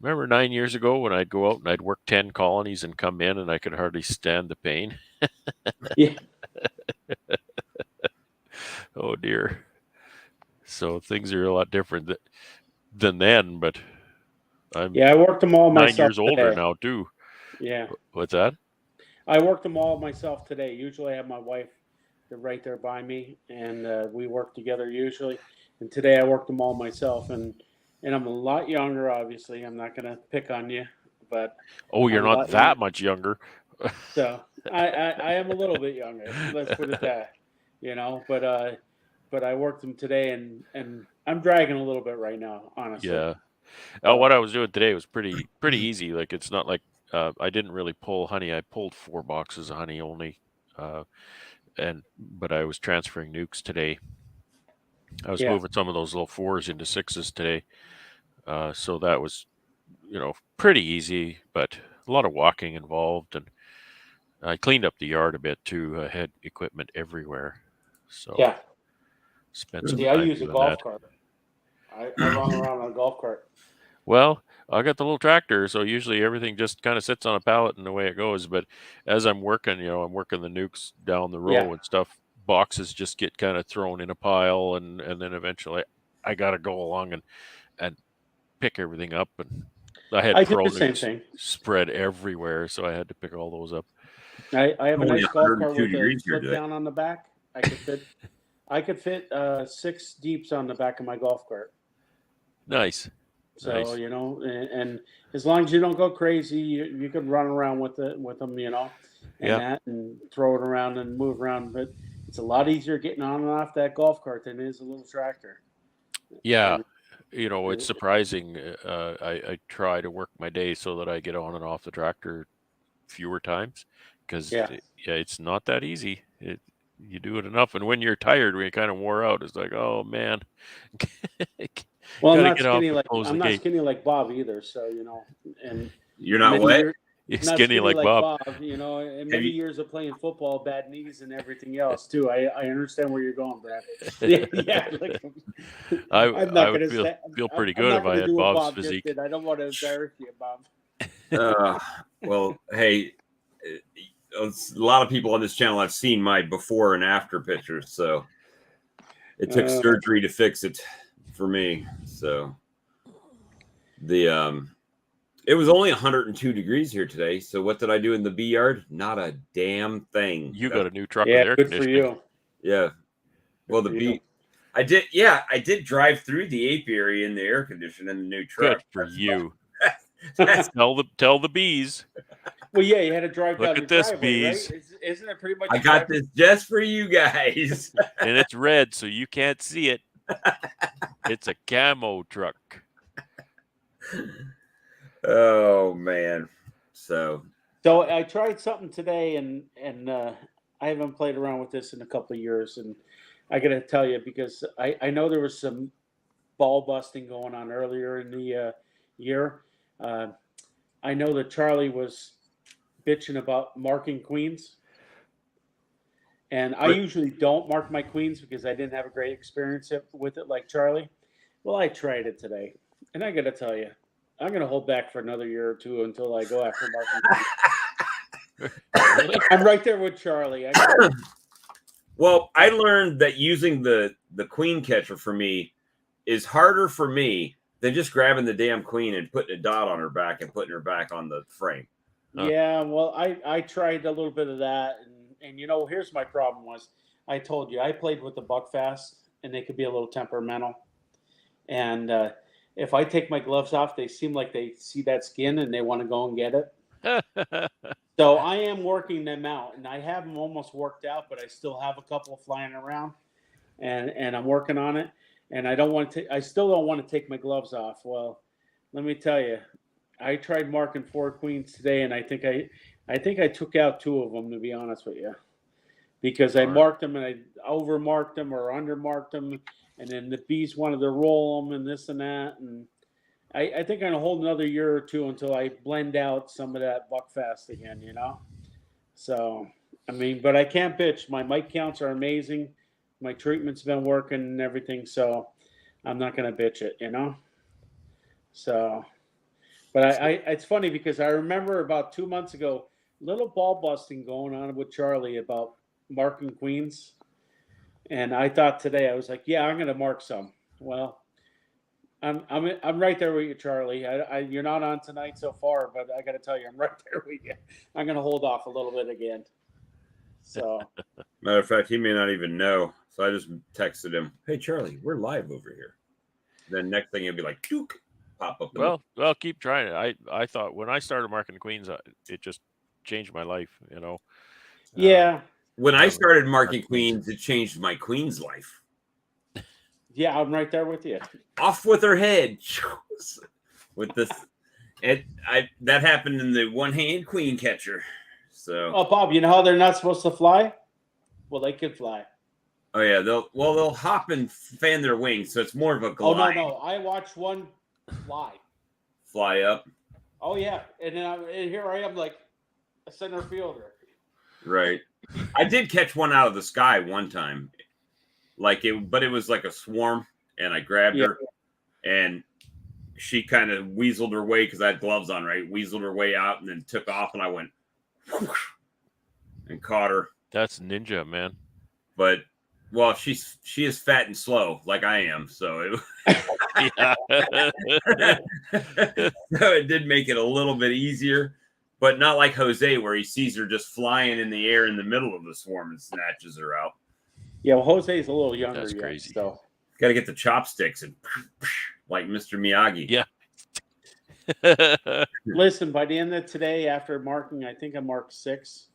Speaker 2: Remember 9 years ago when I'd go out and I'd work 10 colonies and come in and I could hardly stand the pain?"
Speaker 3: Yeah.
Speaker 2: Oh dear. So things are a lot different than then, but I'm
Speaker 3: Yeah, I worked them all
Speaker 2: 9
Speaker 3: myself
Speaker 2: years older
Speaker 3: today.
Speaker 2: now too.
Speaker 3: Yeah.
Speaker 2: What's that?
Speaker 3: I work them all myself today. Usually I have my wife right there by me, and we work together usually. And today I worked them all myself, and I'm a lot younger. Obviously, I'm not going to pick on you, but
Speaker 2: Oh, you're
Speaker 3: I'm a
Speaker 2: not
Speaker 3: lot younger.
Speaker 2: that much younger.
Speaker 3: So I am a little bit younger. Let's put it that, you know. But I worked them today, and I'm dragging a little bit right now, honestly.
Speaker 2: Yeah. Oh, what I was doing today was pretty easy. Like, it's not like I didn't really pull honey. I pulled 4 boxes of honey only, but I was transferring nukes today. I was
Speaker 3: Yeah.
Speaker 2: moving some of those little 4s into 6s today, so that was, pretty easy, but a lot of walking involved, and I cleaned up the yard a bit too. I had equipment everywhere, so
Speaker 3: Yeah.
Speaker 2: spent some
Speaker 3: See, I
Speaker 2: time
Speaker 3: use a
Speaker 2: doing that.
Speaker 3: golf cart. I run around on a golf cart.
Speaker 2: Well, I got the little tractor, so usually everything just kind of sits on a pallet and away it goes. But as I'm working, I'm working the nukes down the
Speaker 3: Yeah.
Speaker 2: row and stuff. Boxes just get kind of thrown in a pile, and then eventually I got to go along and pick everything up. And I had
Speaker 3: I do
Speaker 2: pro
Speaker 3: the same
Speaker 2: nukes
Speaker 3: thing.
Speaker 2: spread everywhere, so I had to pick all those up.
Speaker 3: I have a
Speaker 1: Only
Speaker 3: nice golf cart
Speaker 1: 102
Speaker 3: with a
Speaker 1: degrees here
Speaker 3: flip
Speaker 1: today.
Speaker 3: down on the back. I could fit 6 deeps on the back of my golf cart.
Speaker 2: Nice.
Speaker 3: So
Speaker 2: Nice.
Speaker 3: and as long as you don't go crazy, you could run around with them, and
Speaker 2: Yeah.
Speaker 3: that, and throw it around and move around. But it's a lot easier getting on and off that golf cart than it is a little tractor.
Speaker 2: Yeah.
Speaker 3: And
Speaker 2: It's surprising. I try to work my day so that I get on and off the tractor fewer times, because
Speaker 3: yeah,
Speaker 2: it's not that easy. You do it enough, and when you're tired, when you're kind of wore out, it's like, oh man,
Speaker 3: well,
Speaker 2: gotta get off and close
Speaker 3: I'm
Speaker 2: the
Speaker 3: not
Speaker 2: gate.
Speaker 3: skinny like Bob either. So and
Speaker 1: You're not
Speaker 3: many
Speaker 1: what?
Speaker 3: years.
Speaker 2: You're
Speaker 3: Not
Speaker 2: skinny like Bob.
Speaker 3: and
Speaker 1: Have
Speaker 3: many
Speaker 1: you-
Speaker 3: years of playing football, bad knees, and everything else too. I understand where you're going, Brad. Yeah. Like, I'm not
Speaker 2: I would
Speaker 3: gonna
Speaker 2: feel pretty
Speaker 3: I'm
Speaker 2: good
Speaker 3: not
Speaker 2: if I
Speaker 3: gonna
Speaker 2: had
Speaker 3: do what
Speaker 2: Bob's
Speaker 3: Bob just
Speaker 2: physique.
Speaker 3: did. I don't want to embarrass you, Bob.
Speaker 1: Well, hey, a lot of people on this channel have seen my before and after pictures, so it took surgery to fix it for me. So it was only 102 degrees here today. So what did I do in the bee yard? Not a damn thing.
Speaker 2: You got a new truck with
Speaker 3: Yeah,
Speaker 2: air
Speaker 3: good for
Speaker 2: conditioning.
Speaker 3: you.
Speaker 1: Yeah. Well, the bee. I did. Yeah, I did drive through the apiary in the air conditioner in the new truck.
Speaker 2: Good for you.
Speaker 1: That's
Speaker 2: Tell the bees.
Speaker 3: Well, yeah, you had to drive
Speaker 2: Look
Speaker 3: down your
Speaker 2: at this,
Speaker 3: driveway,
Speaker 2: bees.
Speaker 3: right? Isn't it pretty much?
Speaker 1: I got this just for you guys.
Speaker 2: And it's red, so you can't see it. It's a camo truck.
Speaker 1: Oh man. So
Speaker 3: I tried something today, and I haven't played around with this in a couple of years, and I got to tell you, because I know there was some ball busting going on earlier in the year. I know that Charlie was bitching about marking queens, and I usually don't mark my queens because I didn't have a great experience with it like Charlie. Well, I tried it today, and I got to tell you, I'm going to hold back for another year or two until I go after marking queens. I'm right there with Charlie.
Speaker 1: well, I learned that using the queen catcher for me is harder for me than just grabbing the damn queen and putting a dot on her back and putting her back on the frame.
Speaker 3: Yeah, well, I tried a little bit of that, and here's my problem was, I told you I played with the buckfast, and they could be a little temperamental, and if I take my gloves off, they seem like they see that skin and they want to go and get it. So I am working them out, and I have them almost worked out, but I still have a couple flying around, and I'm working on it. And I still don't want to take my gloves off. Well, let me tell you, I tried marking 4 queens today, and I think I took out 2 of them, to be honest with you, because I marked them and I overmarked them or undermarked them, and then the bees wanted to roll them and this and that, and I think I'm gonna hold another year or two until I blend out some of that buckfast again, So, I mean, but I can't bitch. My mite counts are amazing. My treatment's been working and everything, so I'm not gonna bitch it, So, but it's funny because I remember about 2 months ago, little ball busting going on with Charlie about marking queens, and I thought today I was like, yeah, I'm gonna mark some. Well, I'm right there with you, Charlie. You're not on tonight so far, but I got to tell you, I'm right there with you. I'm going to hold off a little bit again. So,
Speaker 1: matter of fact, he may not even know. So I just texted him, "Hey, Charlie, we're live over here." Then next thing he'll be like, "Dook," pop up.
Speaker 2: Well, keep trying it. I thought when I started marking queens, it just changed my life.
Speaker 3: Yeah.
Speaker 1: When I started marking queens, it changed my queen's life.
Speaker 3: Yeah, I'm right there with you.
Speaker 1: Off with her head. With this, that happened in the one-hand queen catcher. So.
Speaker 3: Oh, Bob, you know how they're not supposed to fly? Well, they could fly.
Speaker 1: Oh yeah, they'll hop and fan their wings, so it's more of a glide.
Speaker 3: Oh no, I watched one
Speaker 1: fly up.
Speaker 3: Oh yeah, and then here I am like a center fielder.
Speaker 1: Right. I did catch one out of the sky one time, but it was like a swarm, and I grabbed her, and she kind of weaseled her way because I had gloves on, right? Weaseled her way out, and then took off, and I went whoosh, and caught her.
Speaker 2: That's ninja, man.
Speaker 1: But well, she is fat and slow like I am, so it did make it a little bit easier. But not like Jose, where he sees her just flying in the air in the middle of the swarm and snatches her out.
Speaker 3: Yeah, well, Jose's a little younger.
Speaker 2: That's crazy.
Speaker 3: So
Speaker 1: got to get the chopsticks and like Mr. Miyagi.
Speaker 2: Yeah.
Speaker 3: Listen, by the end of today, after marking, I think I marked 6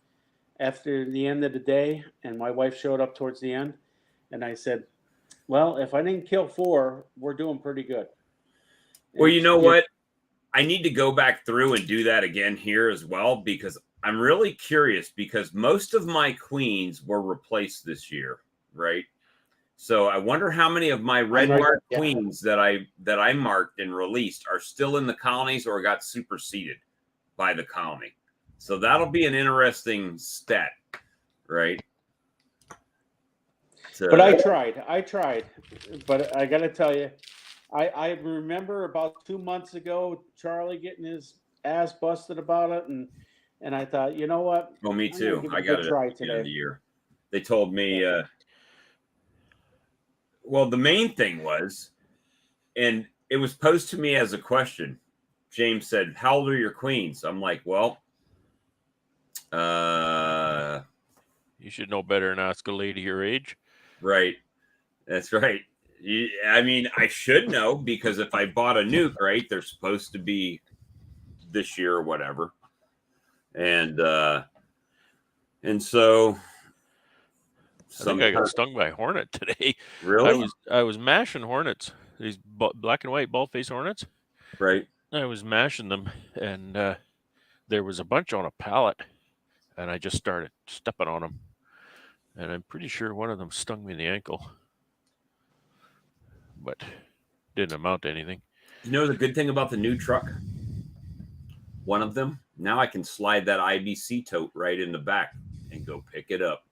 Speaker 3: after the end of the day, and my wife showed up towards the end, and I said, well, if I didn't kill 4, we're doing pretty good.
Speaker 1: Well, you know what? I need to go back through and do that again here as well, because I'm really curious, because most of my queens were replaced this year, right? So I wonder how many of my red marked queens that I marked and released are still in the colonies or got superseded by the colony. So that'll be an interesting stat, right? So,
Speaker 3: but I tried, but I got to tell you, I remember about 2 months ago, Charlie getting his ass busted about it, And I thought, you know what?
Speaker 1: Well, me
Speaker 3: I'm gonna
Speaker 1: too.
Speaker 3: give
Speaker 1: I
Speaker 3: a
Speaker 1: got
Speaker 3: good
Speaker 1: it
Speaker 3: try
Speaker 1: at the end of the
Speaker 3: today.
Speaker 1: year. They told me,
Speaker 3: Yeah.
Speaker 1: well, the main thing was, and it was posed to me as a question. James said, "How old are your queens?" I'm like, well,
Speaker 2: You should know better than ask a lady your age.
Speaker 1: right. That's right. I mean, I should know because if I bought a nuke, right, they're supposed to be this year or whatever. And so
Speaker 2: I think I got stung by a hornet today.
Speaker 1: Really?
Speaker 2: I was mashing hornets, these black and white bald face hornets.
Speaker 1: Right.
Speaker 2: I was mashing them, and there was a bunch on a pallet, and I just started stepping on them, and I'm pretty sure one of them stung me in the ankle, but didn't amount to anything.
Speaker 1: You know the good thing about the new truck? One of them, now I can slide that IBC tote right in the back and go pick it up.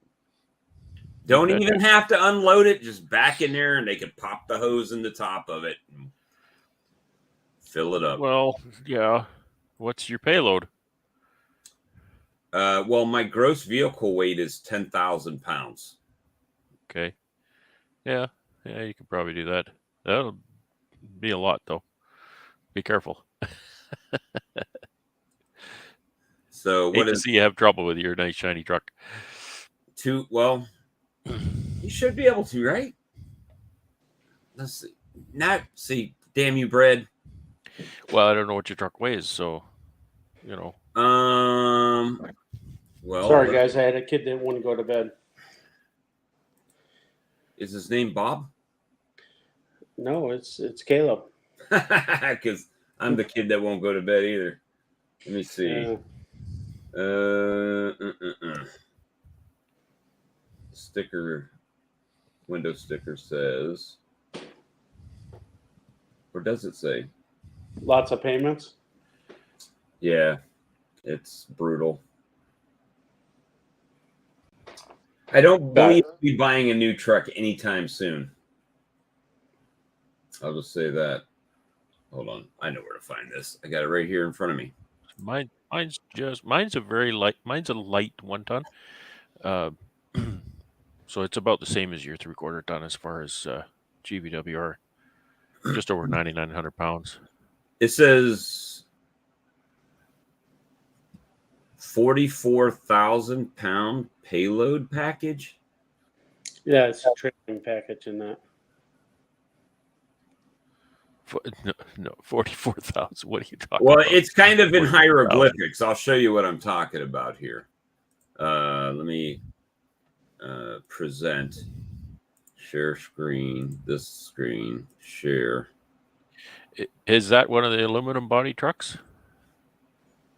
Speaker 1: Don't even have to unload it, just back in there, and they can pop the hose in the top of it and fill it up.
Speaker 2: Well, yeah. What's your payload?
Speaker 1: Well, my gross vehicle weight is 10,000 pounds.
Speaker 2: Okay. Yeah, you could probably do that. That'll be a lot, though. Be careful.
Speaker 1: So what is?
Speaker 2: See you have trouble with your nice shiny truck.
Speaker 1: Well, you should be able to, right? Let's see. See, damn you, bread.
Speaker 2: Well, I don't know what your truck weighs, so you know.
Speaker 1: Well,
Speaker 3: sorry guys, I had a kid that wouldn't go to bed.
Speaker 1: Is his name Bob?
Speaker 3: No, it's Caleb.
Speaker 1: Because I'm the kid that won't go to bed either. Let me see. Sticker, window sticker says, or does it say?
Speaker 3: Lots of payments.
Speaker 1: Yeah, it's brutal. I don't believe I'll be buying a new truck anytime soon. I'll just say that. Hold on, I know where to find this. I got it right here in front of me.
Speaker 2: Mine's a very light. Mine's a light 1 ton. So it's about the same as your 3/4 ton as far as GVWR. Just over 9,900 pounds.
Speaker 1: It says 44,000 pound payload package.
Speaker 3: Yeah, it's a training package in that.
Speaker 2: No, 44,000. What are you talking
Speaker 1: well,
Speaker 2: about?
Speaker 1: Well, it's kind of in hieroglyphics. I'll show you what I'm talking about here. Let me present, share screen, this screen, share.
Speaker 2: Is that one of the aluminum body trucks?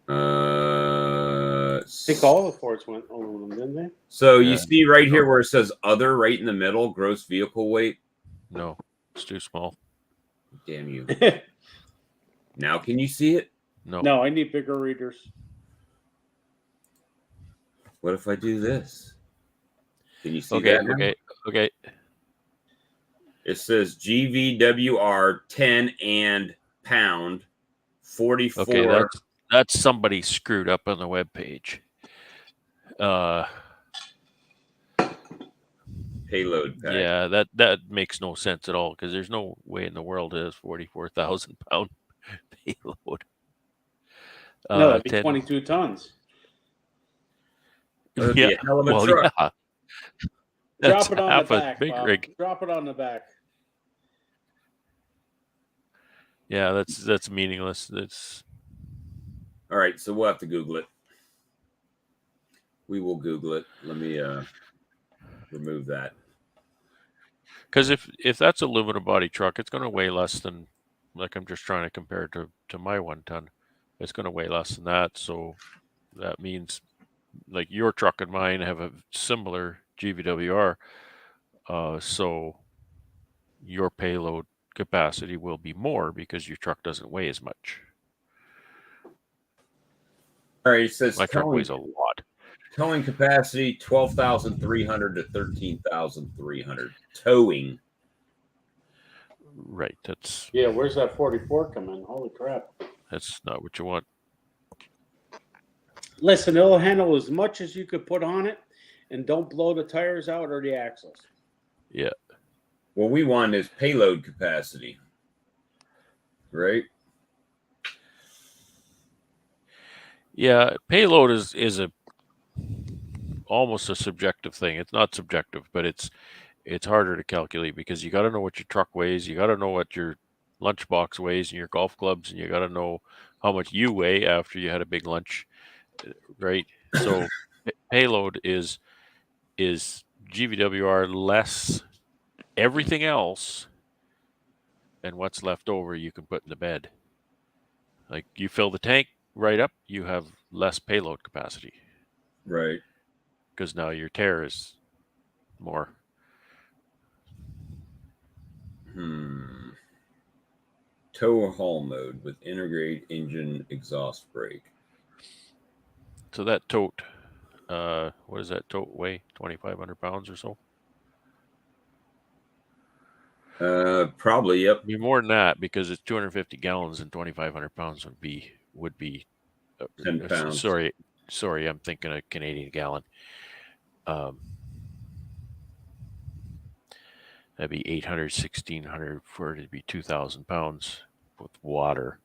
Speaker 3: I think all the Fords went aluminum, didn't they?
Speaker 1: So you see right here where it says other, right in the middle, gross vehicle weight?
Speaker 2: No, it's too small.
Speaker 1: Damn you. Now can you see it?
Speaker 3: No, I need bigger readers.
Speaker 1: What if I do this? Can you see that now?
Speaker 2: Okay.
Speaker 1: It says GVWR 10 and pound 44.
Speaker 2: Okay, that's somebody screwed up on the webpage.
Speaker 1: Payload pack.
Speaker 2: Yeah, that makes no sense at all because there's no way in the world it is 44,000 pound payload.
Speaker 3: No, that'd be 22 tons.
Speaker 1: That'd be a hell of a truck.
Speaker 2: Yeah.
Speaker 3: Drop it on the back,
Speaker 2: big
Speaker 3: Bob.
Speaker 2: rig.
Speaker 3: Drop it on the back.
Speaker 2: Yeah, that's meaningless. That's
Speaker 1: all right. So we'll have to Google it. We will Google it. Let me remove that.
Speaker 2: Because if that's a aluminum body truck, it's going to weigh less than, like I'm just trying to compare it to my 1 ton. It's going to weigh less than that. So that means like your truck and mine have a similar GVWR. So your payload capacity will be more because your truck doesn't weigh as much.
Speaker 1: All right, it says
Speaker 2: my truck weighs a lot.
Speaker 1: Towing capacity 12,300 to 13,300. Towing.
Speaker 2: Right. That's
Speaker 3: where's that 44 come in? Holy crap!
Speaker 2: That's not what you want.
Speaker 3: Listen, it'll handle as much as you could put on it, and don't blow the tires out or the axles.
Speaker 2: Yeah.
Speaker 1: What we want is payload capacity, right?
Speaker 2: Yeah, payload is a almost a subjective thing. It's not subjective, but it's harder to calculate because you got to know what your truck weighs, you got to know what your lunchbox weighs and your golf clubs, and you got to know how much you weigh after you had a big lunch, right? So payload is GVWR less everything else, and what's left over you can put in the bed. Like you fill the tank right up, you have less payload capacity.
Speaker 1: Right.
Speaker 2: Because now your tear is more.
Speaker 1: Tow haul mode with integrate engine exhaust brake.
Speaker 2: So that tote, what does that tote weigh? 2,500 pounds or so?
Speaker 1: Probably, yep.
Speaker 2: It'd be more than that because it's 250 gallons and 2,500 pounds would be
Speaker 1: 10 pounds.
Speaker 2: Sorry, I'm thinking a Canadian gallon. That'd be 800, 1,600 for it to be 2,000 pounds with water,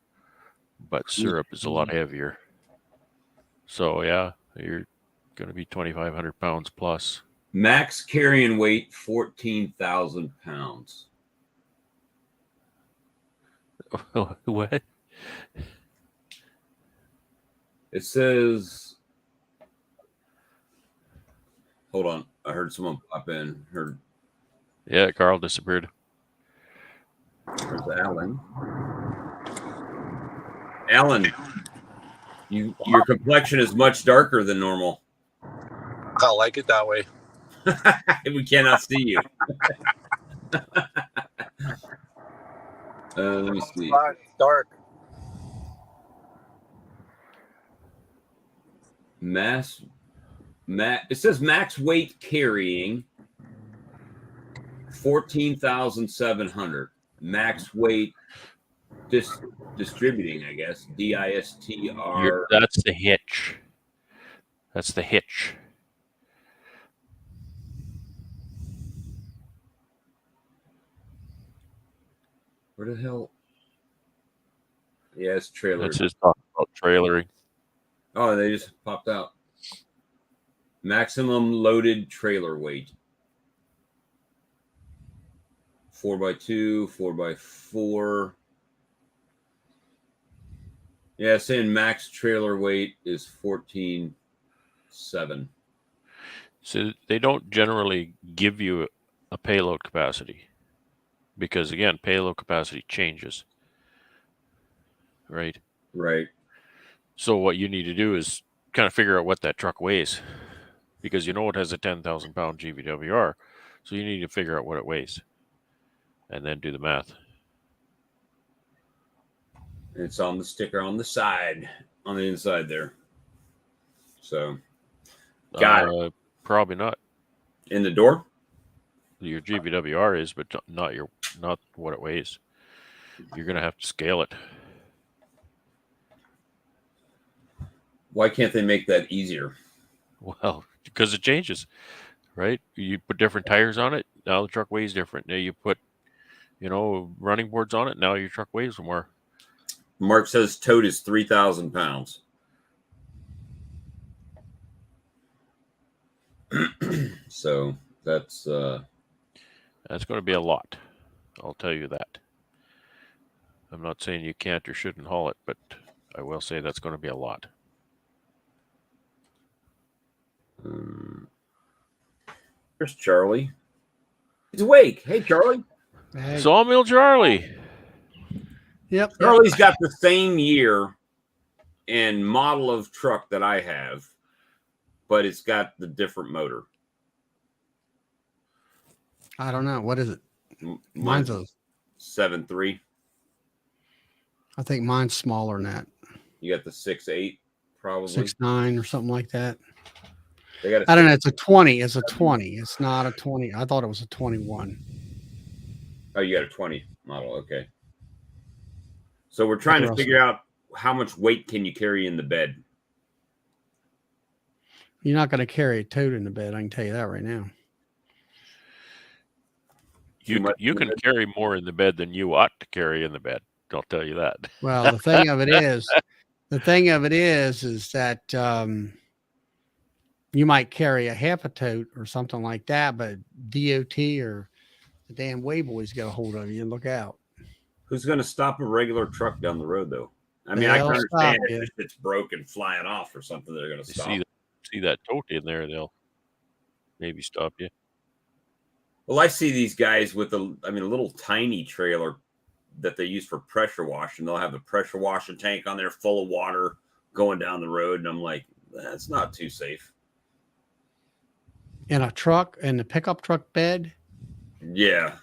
Speaker 2: but syrup is a lot heavier. So yeah, you're going to be 2,500 pounds plus.
Speaker 1: Max carrying weight 14,000 pounds.
Speaker 2: What?
Speaker 1: It says, hold on, I heard someone pop in.
Speaker 2: Yeah, Carl disappeared.
Speaker 1: There's Alan. Alan, your complexion is much darker than normal.
Speaker 4: I like it that way.
Speaker 1: We cannot see you. Let me see.
Speaker 4: It's dark.
Speaker 1: It says max weight carrying 14,700. Max weight distributing, I guess. DISTR.
Speaker 2: That's the hitch. That's the hitch.
Speaker 1: Where the hell? Yeah, it's trailer.
Speaker 2: That's just talking about trailering.
Speaker 1: Oh, they just popped out. Maximum loaded trailer weight. 4x2, 4x4. Yeah, saying max trailer weight is 14,700.
Speaker 2: So they don't generally give you a payload capacity because, again, payload capacity changes. Right?
Speaker 1: Right.
Speaker 2: So what you need to do is kind of figure out what that truck weighs because you know it has a 10,000 pound GVWR. So you need to figure out what it weighs and then do the math.
Speaker 1: It's on the sticker on the side, on the inside there. So, got it.
Speaker 2: Probably not.
Speaker 1: In the door?
Speaker 2: Your GVWR is, but not what it weighs. You're going to have to scale it.
Speaker 1: Why can't they make that easier?
Speaker 2: Well, because it changes, right? You put different tires on it. Now the truck weighs different. Now you put, running boards on it. Now your truck weighs more.
Speaker 1: Mark says tote is 3,000 pounds. So that's
Speaker 2: going to be a lot. I'll tell you that. I'm not saying you can't or shouldn't haul it, but I will say that's going to be a lot.
Speaker 1: There's Charlie. He's awake. Hey, Charlie.
Speaker 5: Hey.
Speaker 2: Sawmill Charlie.
Speaker 5: Yep.
Speaker 1: Charlie's got the same year and model of truck that I have, but it's got the different motor.
Speaker 5: I don't know. What is it? Mine's a
Speaker 1: 7.3.
Speaker 5: I think mine's smaller than that.
Speaker 1: You got the 6.8, probably
Speaker 5: 6.9 or something like that.
Speaker 1: They got.
Speaker 5: I don't know. It's a 20. It's a 20. It's not a 20. I thought it was a 21.
Speaker 1: Oh, you got a 20 model. Okay. So we're trying to figure out how much weight can you carry in the bed.
Speaker 5: You're not going to carry a tote in the bed. I can tell you that right now.
Speaker 2: You can carry more in the bed than you ought to carry in the bed. I'll tell you that.
Speaker 5: Well, the thing of it is that you might carry a half a tote or something like that, but DOT or the damn way boys get a hold of you and look out.
Speaker 1: Who's going to stop a regular truck down the road, though? I mean, I can
Speaker 5: They'll stop
Speaker 1: understand
Speaker 5: you.
Speaker 1: if it's broken flying off or something, they're going to
Speaker 2: You
Speaker 1: stop.
Speaker 2: see that tote in there, they'll maybe stop you.
Speaker 1: Well, I see these guys with a little tiny trailer that they use for pressure washing. They'll have the pressure washing tank on there full of water going down the road. And I'm like, that's not too safe.
Speaker 5: In a truck, in the pickup truck bed.
Speaker 1: Yeah.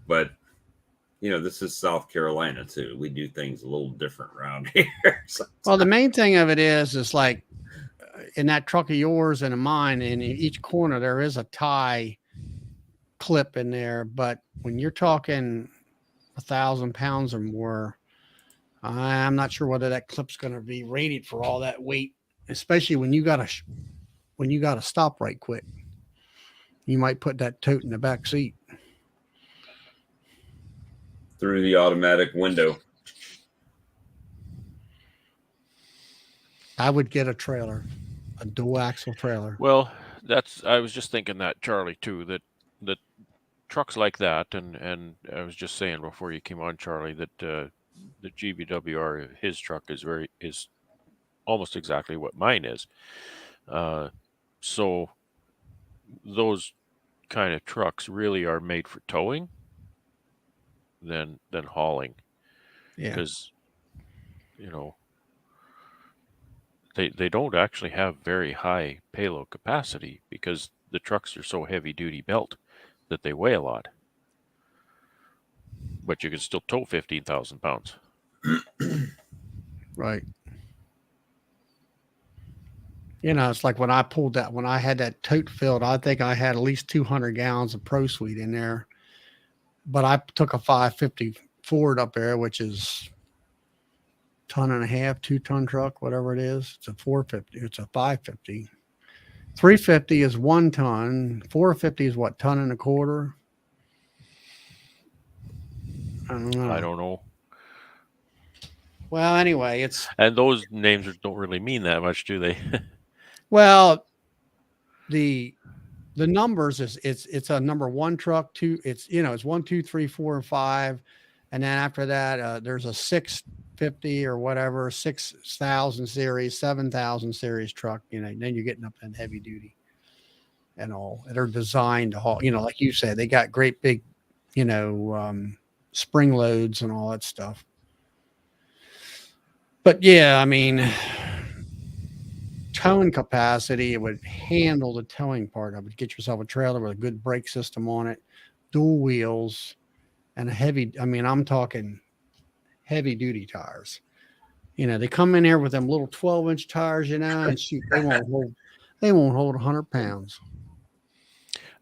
Speaker 1: But, this is South Carolina, too. We do things a little different around here. So
Speaker 5: Well, the main thing of it is like in that truck of yours and in mine, in each corner, there is a tie clip in there. But when you're talking 1,000 pounds or more, I'm not sure whether that clip's going to be rated for all that weight, especially when you got to stop right quick. You might put that tote in the back seat.
Speaker 1: through the automatic window.
Speaker 5: I would get a trailer, a dual axle trailer.
Speaker 2: Well, I was just thinking that, Charlie, too, that trucks like that, and I was just saying before you came on, Charlie, that the GVWR, his truck is almost exactly what mine is. So those kind of trucks really are made for towing than hauling.
Speaker 5: Yeah.
Speaker 2: Because, they don't actually have very high payload capacity because the trucks are so heavy duty built that they weigh a lot. But you can still tow 15,000 pounds.
Speaker 5: Right. It's like when I had that tote filled, I think I had at least 200 gallons of Pro Sweet in there. But I took a 550 Ford up there, which is 1.5 tons, 2-ton truck, whatever it is. It's a 450. It's a 550. 350 is 1 ton. 450 is what, 1.25 tons? I don't know. Well, anyway,
Speaker 2: and those names don't really mean that much, do they?
Speaker 5: Well, the numbers is it's a number 1 truck, 2. It's 1, 2, 3, 4, and 5, and then after that, there's a 650 or whatever, 6,000 series, 7,000 series truck. Then you're getting up in heavy duty and all. They're designed to haul. Like you said, they got great big, spring loads and all that stuff. But yeah, I mean, towing capacity, it would handle the towing part of it. Get yourself a trailer with a good brake system on it, dual wheels, and I'm talking heavy duty tires. They come in here with them little 12-inch tires, and shoot, they won't hold 100 pounds.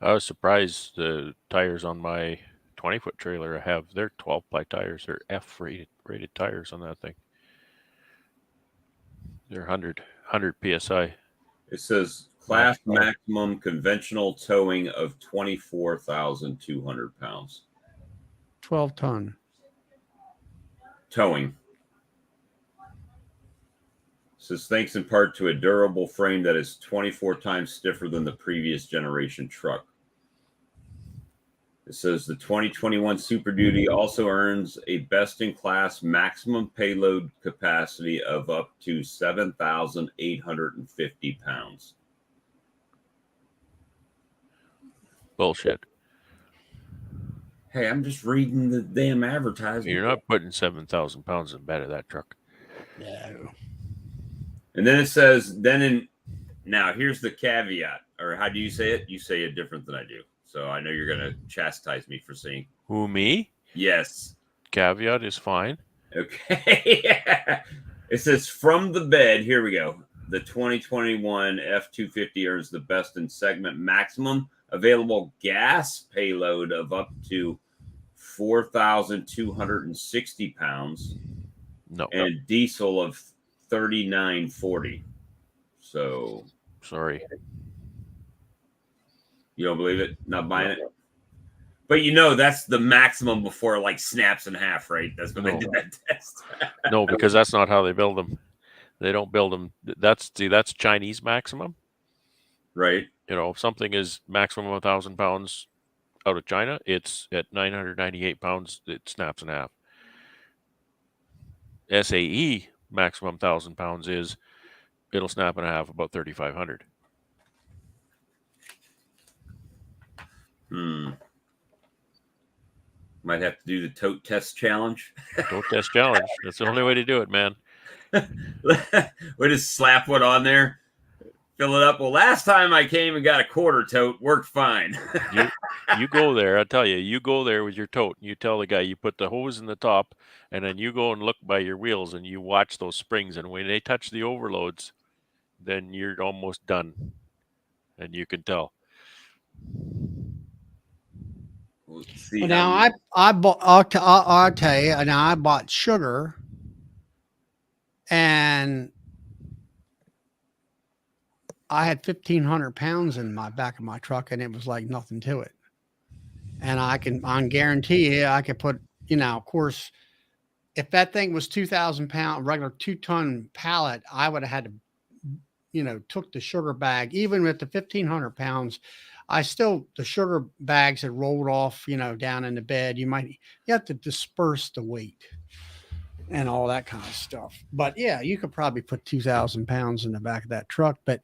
Speaker 2: I was surprised the tires on my 20-foot trailer they're 12-ply tires. They're F rated tires on that thing. They're 100 PSI.
Speaker 1: It says class maximum conventional towing of 24,200 pounds.
Speaker 5: 12-ton.
Speaker 1: Towing. It says thanks in part to a durable frame that is 24 times stiffer than the previous generation truck. It says the 2021 Super Duty also earns a best-in-class maximum payload capacity of up to 7,850 pounds.
Speaker 2: Bullshit.
Speaker 1: Hey, I'm just reading the damn advertisement.
Speaker 2: You're not putting 7,000 pounds in the bed of that truck.
Speaker 5: No.
Speaker 1: And then it says, now here's the caveat, or how do you say it? You say it different than I do. So I know you're going to chastise me for saying.
Speaker 2: Who, me?
Speaker 1: Yes.
Speaker 2: Caveat is fine.
Speaker 1: Okay. It says from the bed, here we go. The 2021 F-250 earns the best in segment maximum available gas payload of up to 4,260 pounds.
Speaker 2: No.
Speaker 1: And diesel of 3,940. So
Speaker 2: Sorry.
Speaker 1: you don't believe it? Not buying it? But you know that's the maximum before it like snaps in half, right? That's when they
Speaker 2: No.
Speaker 1: did that test.
Speaker 2: No, because that's not how they build them. They don't build them. That's Chinese maximum.
Speaker 1: Right.
Speaker 2: You know, if something is maximum 1,000 pounds out of China, it's at 998 pounds, it snaps in half. SAE maximum 1,000 pounds is it'll snap in half about 3,500.
Speaker 1: Might have to do the tote test challenge.
Speaker 2: Tote test challenge. That's the only way to do it, man.
Speaker 1: We just slap one on there, fill it up. Well, last time I came and got a quarter tote, worked fine.
Speaker 2: You go there, I tell you, you go there with your tote and you tell the guy you put the hose in the top and then you go and look by your wheels and you watch those springs, and when they touch the overloads, then you're almost done. And you can tell.
Speaker 1: We'll see.
Speaker 5: Well, now I bought. I'll tell you. Now I bought sugar, and I had 1,500 pounds in my back of my truck, and it was like nothing to it. And I guarantee you, I could put. You know, of course, if that thing was 2,000 pound, regular 2-ton pallet, I would have had to, you know, took the sugar bag, even with the 1,500 pounds. The sugar bags had rolled off, you know, down in the bed. You have to disperse the weight and all that kind of stuff. But yeah, you could probably put 2,000 pounds in the back of that truck. But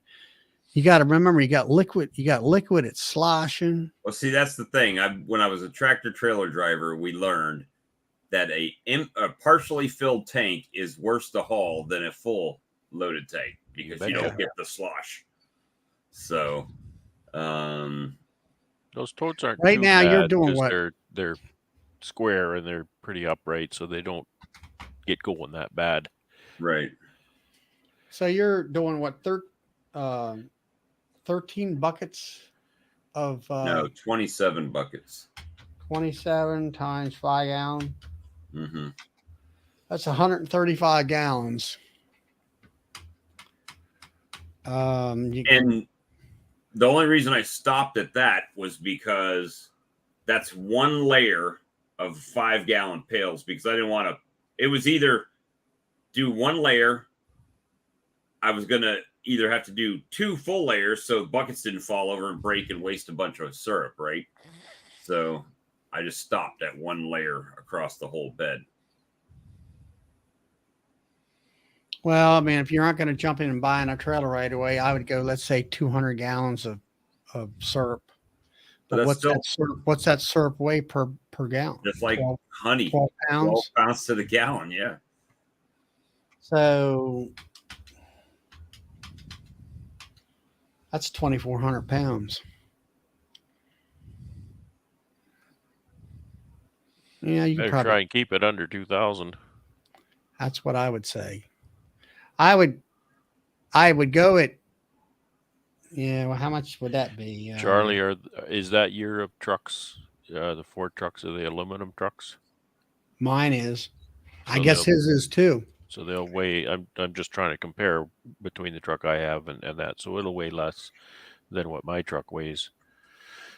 Speaker 5: you got to remember, you got liquid, it's sloshing.
Speaker 1: Well, see, that's the thing. When I was a tractor trailer driver, we learned that a partially filled tank is worse to haul than a full loaded tank because you don't get the slosh. So,
Speaker 2: those totes aren't
Speaker 5: right
Speaker 2: too
Speaker 5: now.
Speaker 2: bad
Speaker 5: You're doing what?
Speaker 2: They're square and they're pretty upright, so they don't get going that bad.
Speaker 1: Right.
Speaker 5: So you're doing what? 13 buckets of
Speaker 1: No, 27 buckets.
Speaker 5: 27 times 5 gallon.
Speaker 1: Mm-hmm.
Speaker 5: That's 135 gallons.
Speaker 1: And the only reason I stopped at that was because that's one layer of 5 gallon pails, because I didn't want to. It was either do one layer. I was going to either have to do 2 full layers so buckets didn't fall over and break and waste a bunch of syrup, right? So I just stopped at one layer across the whole bed.
Speaker 5: Well, I mean, if you're not going to jump in and buy a trailer right away, I would go, let's say 200 gallons of syrup. But what's that syrup weigh per gallon?
Speaker 1: Just like
Speaker 5: 12,
Speaker 1: honey.
Speaker 5: 12 pounds.
Speaker 1: 12 pounds to the gallon, yeah.
Speaker 5: So that's 2,400 pounds. Yeah, you
Speaker 2: better
Speaker 5: probably
Speaker 2: try and keep it under 2,000.
Speaker 5: That's what I would say. I would go at, yeah. Well, how much would that be,
Speaker 2: Charlie? Is that year of trucks? The Ford trucks are the aluminum trucks.
Speaker 5: Mine is.
Speaker 2: So
Speaker 5: I guess his is too.
Speaker 2: So they'll weigh. I'm just trying to compare between the truck I have and that. So it'll weigh less than what my truck weighs.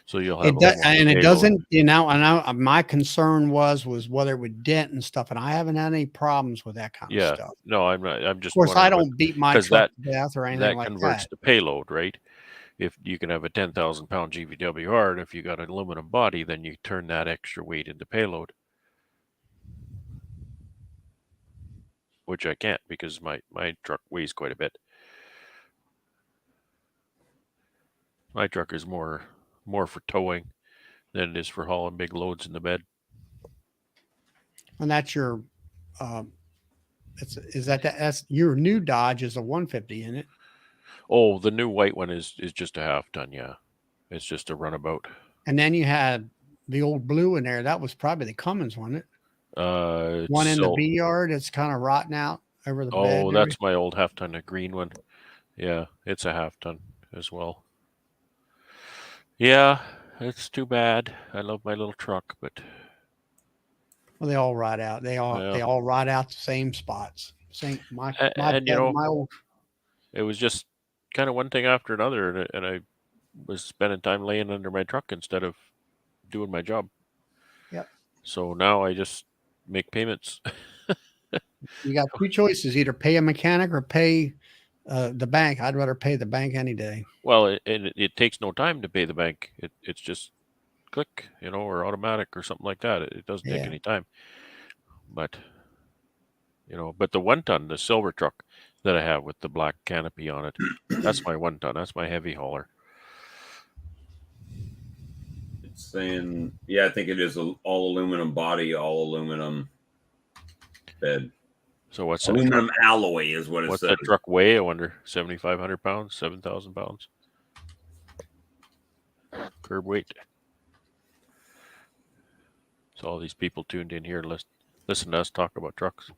Speaker 2: So you'll have
Speaker 5: it doesn't. You know, I know my concern was whether it would dent and stuff, and I haven't had any problems with that kind of stuff.
Speaker 2: No, I'm not. I'm just.
Speaker 5: Of course, I don't beat my truck to death or anything like that. That
Speaker 2: converts to payload, right? If you can have a 10,000 pound GVWR, and if you got an aluminum body, then you turn that extra weight into payload. Which I can't because my truck weighs quite a bit. My truck is more for towing than it is for hauling big loads in the bed.
Speaker 5: And that's your, that's your new Dodge is a 150, isn't it?
Speaker 2: Oh, the new white one is just a half ton. Yeah, it's just a runabout.
Speaker 5: And then you had the old blue in there. That was probably the Cummins, wasn't it? One in the B yard. It's kind of rotting out over the bed.
Speaker 2: Oh, that's my old half ton, a green one. Yeah, it's a half ton as well. Yeah, it's too bad. I love my little truck, but
Speaker 5: well, they all rot out. They all rot out the same spots. Same my
Speaker 2: and
Speaker 5: old.
Speaker 2: it was just kind of one thing after another, and I was spending time laying under my truck instead of doing my job.
Speaker 5: Yep.
Speaker 2: So now I just make payments.
Speaker 5: You got two choices: either pay a mechanic or pay the bank. I'd rather pay the bank any day.
Speaker 2: Well, it takes no time to pay the bank. It's just click, or automatic or something like that. It doesn't take
Speaker 5: Yeah.
Speaker 2: any time. But but the 1 ton, the silver truck that I have with the black canopy on it, that's my 1 ton. That's my heavy hauler.
Speaker 1: It's saying, yeah, I think it is all aluminum body, all aluminum bed.
Speaker 2: So what's
Speaker 1: Aluminum alloy is what it
Speaker 2: what's
Speaker 1: says.
Speaker 2: that truck weigh? I wonder. 7,500 pounds, 7,000 pounds. Curb weight. So all these people tuned in here to listen to us talk about trucks.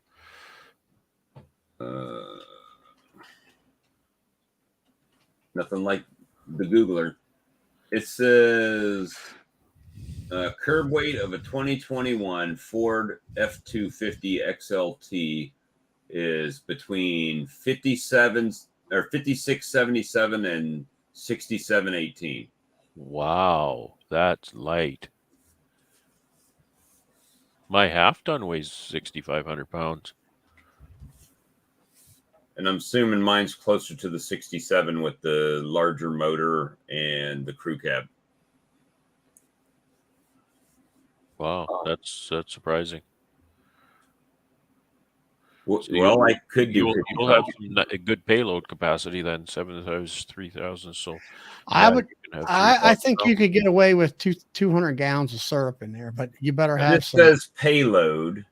Speaker 1: Nothing like the Googler. It says curb weight of a 2021 Ford F-250 XLT is between 5677 and 6718.
Speaker 2: Wow, that's light. My half ton weighs 6,500 pounds.
Speaker 1: And I'm assuming mine's closer to the 67 with the larger motor and the crew cab.
Speaker 2: Wow, that's surprising.
Speaker 1: Well, I could do.
Speaker 2: You'll have a good payload capacity then. 3,000. So
Speaker 5: I think you could get away with 200 gallons of syrup in there, but you better have some.
Speaker 1: It says payload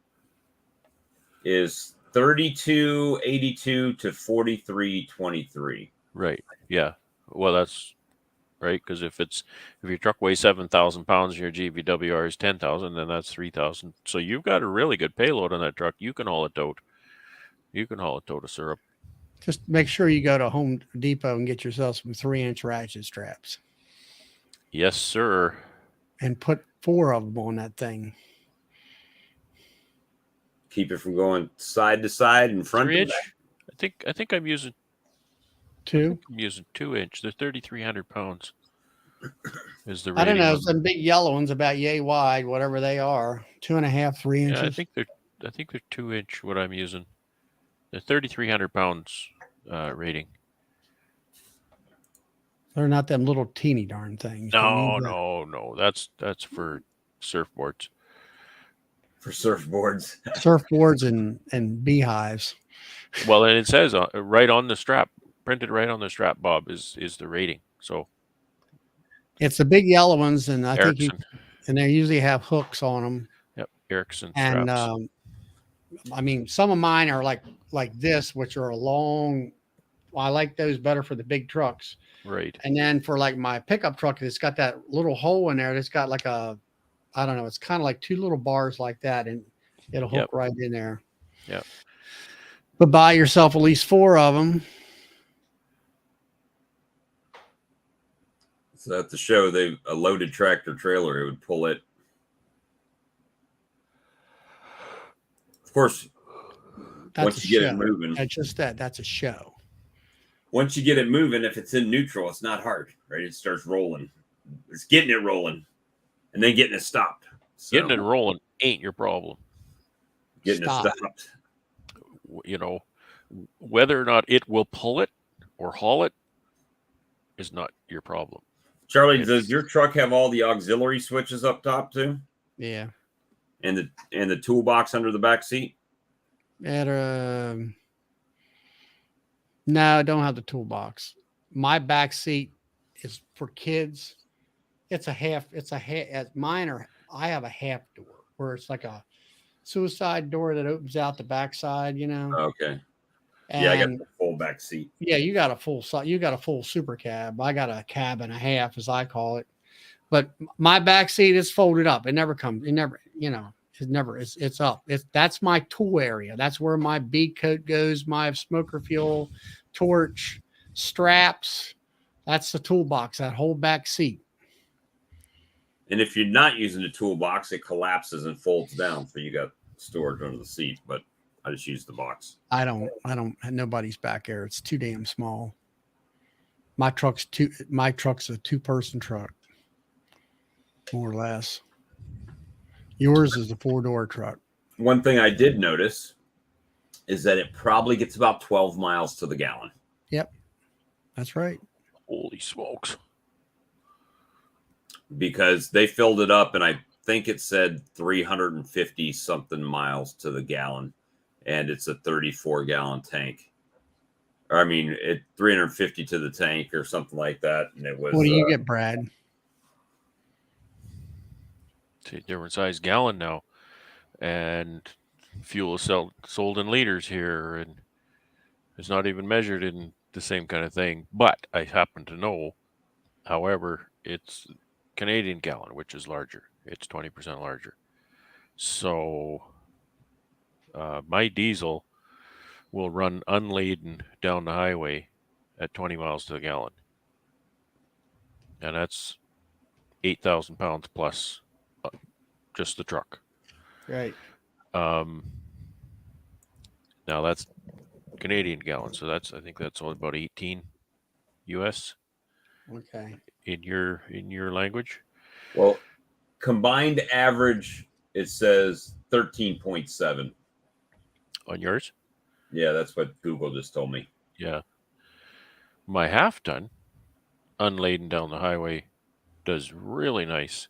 Speaker 1: is 3282 to 4323.
Speaker 2: Right. Yeah. Well, that's right, because if your truck weighs 7,000 pounds and your GVWR is 10,000, then that's 3,000. So you've got a really good payload on that truck. You can haul a tote. You can haul a tote of syrup.
Speaker 5: Just make sure you go to Home Depot and get yourself some 3-inch ratchet straps.
Speaker 2: Yes, sir.
Speaker 5: And put 4 of them on that thing.
Speaker 1: Keep it from going side to side and front to back.
Speaker 2: I think I'm using
Speaker 5: 2.
Speaker 2: I'm using 2-inch. They're 3,300 pounds. Is the
Speaker 5: I don't know.
Speaker 2: rating
Speaker 5: Some big yellow ones about yay wide, whatever they are. 2.5, 3 inches.
Speaker 2: Yeah, I think they're 2-inch. What I'm using. They're 3,300 pounds rating.
Speaker 5: They're not them little teeny darn things.
Speaker 2: No. That's for surfboards.
Speaker 1: For surfboards.
Speaker 5: Surfboards and beehives.
Speaker 2: Well, and it says right on the strap, printed right on the strap, Bob, is the rating. So
Speaker 5: it's the big yellow ones, and I
Speaker 2: Erickson.
Speaker 5: think and they usually have hooks on them.
Speaker 2: Yep, Erickson straps.
Speaker 5: And I mean, some of mine are like this, which are a long. Well, I like those better for the big trucks.
Speaker 2: Right.
Speaker 5: And then for like my pickup truck, it's got that little hole in there. That's got like I don't know. It's kind of like 2 little bars like that, and it'll hook right in there.
Speaker 2: Yeah.
Speaker 5: But buy yourself at least 4 of them.
Speaker 1: So at the show, a loaded tractor trailer, it would pull it. Of course, once you get it moving.
Speaker 5: That's just that. That's a show.
Speaker 1: Once you get it moving, if it's in neutral, it's not hard, right? It starts rolling. It's getting it rolling and then getting it stopped. So,
Speaker 2: getting it rolling ain't your problem.
Speaker 1: Getting it stopped.
Speaker 2: Whether or not it will pull it or haul it is not your problem.
Speaker 1: Charlie, does your truck have all the auxiliary switches up top too?
Speaker 5: Yeah.
Speaker 1: And the toolbox under the back seat?
Speaker 5: No, I don't have the toolbox. My back seat is for kids. It's a half. I have a half door where it's like a suicide door that opens out the backside,
Speaker 1: Okay.
Speaker 5: And
Speaker 1: I got the full back seat.
Speaker 5: Yeah, you got a full super cab. I got a cab and a half, as I call it. But my back seat is folded up. It's up. That's my tool area. That's where my bead coat goes, my smoker fuel, torch, straps. That's the toolbox, that whole back seat.
Speaker 1: And if you're not using the toolbox, it collapses and folds down. So you got storage under the seat, but I just use the box.
Speaker 5: I don't nobody's back there. It's too damn small. My truck's a 2-person truck, more or less. Yours is a 4-door truck.
Speaker 1: One thing I did notice is that it probably gets about 12 miles to the gallon.
Speaker 5: Yep, that's right.
Speaker 2: Holy smokes.
Speaker 1: Because they filled it up, and I think it said 350 something miles to the gallon, and it's a 34-gallon tank. Or, I mean, 350 to the tank or something like that. And it was.
Speaker 5: What do you get, Brad?
Speaker 2: It's a different size gallon now, and fuel is sold in liters here, and it's not even measured in the same kind of thing. But I happen to know, however, it's Canadian gallon, which is larger. It's 20% larger. So my diesel will run unladen down the highway at 20 miles to the gallon. And that's 8,000 pounds plus just the truck.
Speaker 5: Right.
Speaker 2: Now that's Canadian gallon. So I think that's only about 18 US
Speaker 5: Okay.
Speaker 2: in your language.
Speaker 1: Well, combined average, it says 13.7.
Speaker 2: On yours?
Speaker 1: Yeah, that's what Google just told me.
Speaker 2: Yeah. My half ton unladen down the highway does really nice.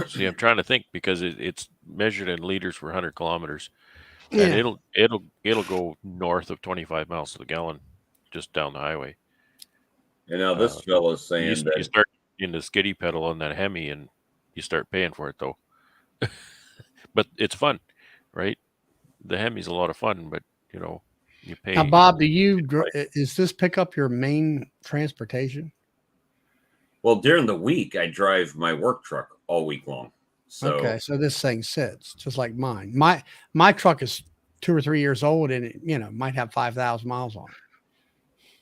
Speaker 2: See, I'm trying to think because it's measured in liters per 100 kilometers, and
Speaker 5: Yeah.
Speaker 2: it'll go north of 25 miles to the gallon just down the highway.
Speaker 1: And now this fellow's saying
Speaker 2: You
Speaker 1: that
Speaker 2: start in the skiddy pedal on that Hemi, and you start paying for it though. But it's fun, right? The Hemi's a lot of fun, but you pay.
Speaker 5: Now, Bob, is this pickup your main transportation?
Speaker 1: well, during the week, I drive my work truck all week long. So
Speaker 5: Okay, so this thing sits just like mine. My truck is 2 or 3 years old, and it might have 5,000 miles on it.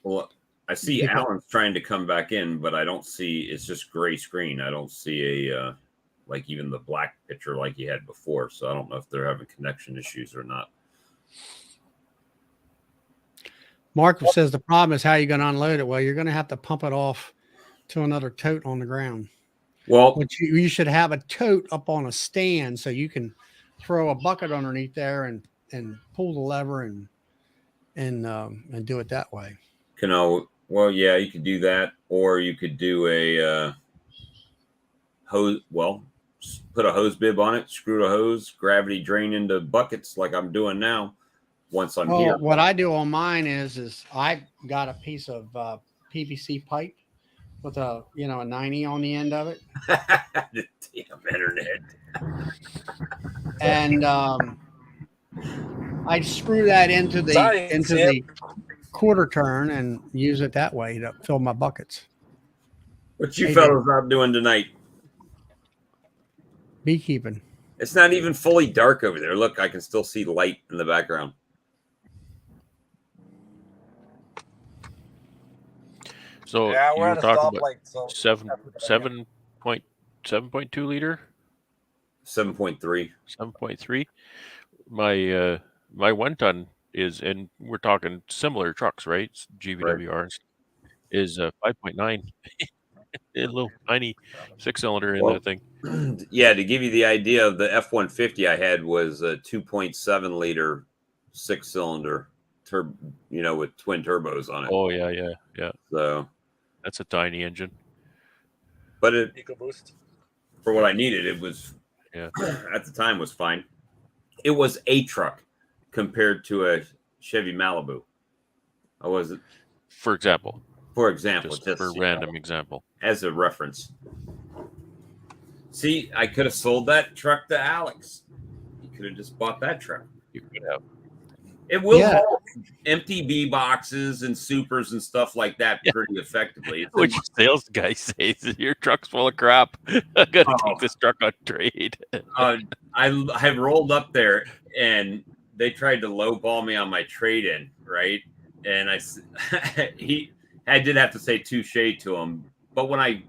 Speaker 1: well, I see Alan's trying to come back in, but I don't see. It's just gray screen. I don't see a like even the black picture like he had before. So I don't know if they're having connection issues or not.
Speaker 5: Mark says the problem is how you're going to unload it. Well, you're going to have to pump it off to another tote on the ground.
Speaker 1: Well,
Speaker 5: But you should have a tote up on a stand so you can throw a bucket underneath there and pull the lever and do it that way.
Speaker 1: Well, yeah, you could do that, or you could do a hose. Well, put a hose bib on it, screw a hose, gravity drain into buckets like I'm doing now. Once I'm here,
Speaker 5: what I do on mine is I got a piece of PVC pipe with a 90 on the end of it.
Speaker 1: Damn internet.
Speaker 5: And I screw that into the quarter turn and use it that way to fill my buckets.
Speaker 1: What you fellas out doing tonight?
Speaker 5: Beekeeping.
Speaker 1: It's not even fully dark over there. Look, I can still see light in the background.
Speaker 2: So
Speaker 4: Yeah,
Speaker 2: you
Speaker 4: we're
Speaker 2: were
Speaker 4: at a
Speaker 2: talking about
Speaker 4: stoplight. So
Speaker 2: 7.2 liter,
Speaker 1: 7.3.
Speaker 2: 7.3. My 1 ton is, and we're talking similar trucks, right? GVWRs is 5.9. A little tiny 6-cylinder in that thing.
Speaker 1: Yeah, to give you the idea, of the F-150 I had was a 2.7 liter 6-cylinder with twin turbos on it.
Speaker 2: Oh yeah.
Speaker 1: So
Speaker 2: that's a tiny engine.
Speaker 1: But it
Speaker 4: EcoBoost.
Speaker 1: For what I needed, it was at the time was fine. It was a truck compared to a Chevy Malibu. I wasn't.
Speaker 2: For example,
Speaker 1: just
Speaker 2: for random example,
Speaker 1: as a reference. See, I could have sold that truck to Alex. He could have just bought that truck.
Speaker 2: You could have.
Speaker 1: It will haul empty B boxes and supers and stuff like that pretty effectively.
Speaker 2: Which sales guy says your truck's full of crap. I gotta take this truck on trade.
Speaker 1: I rolled up there and they tried to lowball me on my trade-in, right? And I did have to say touche to him. But when I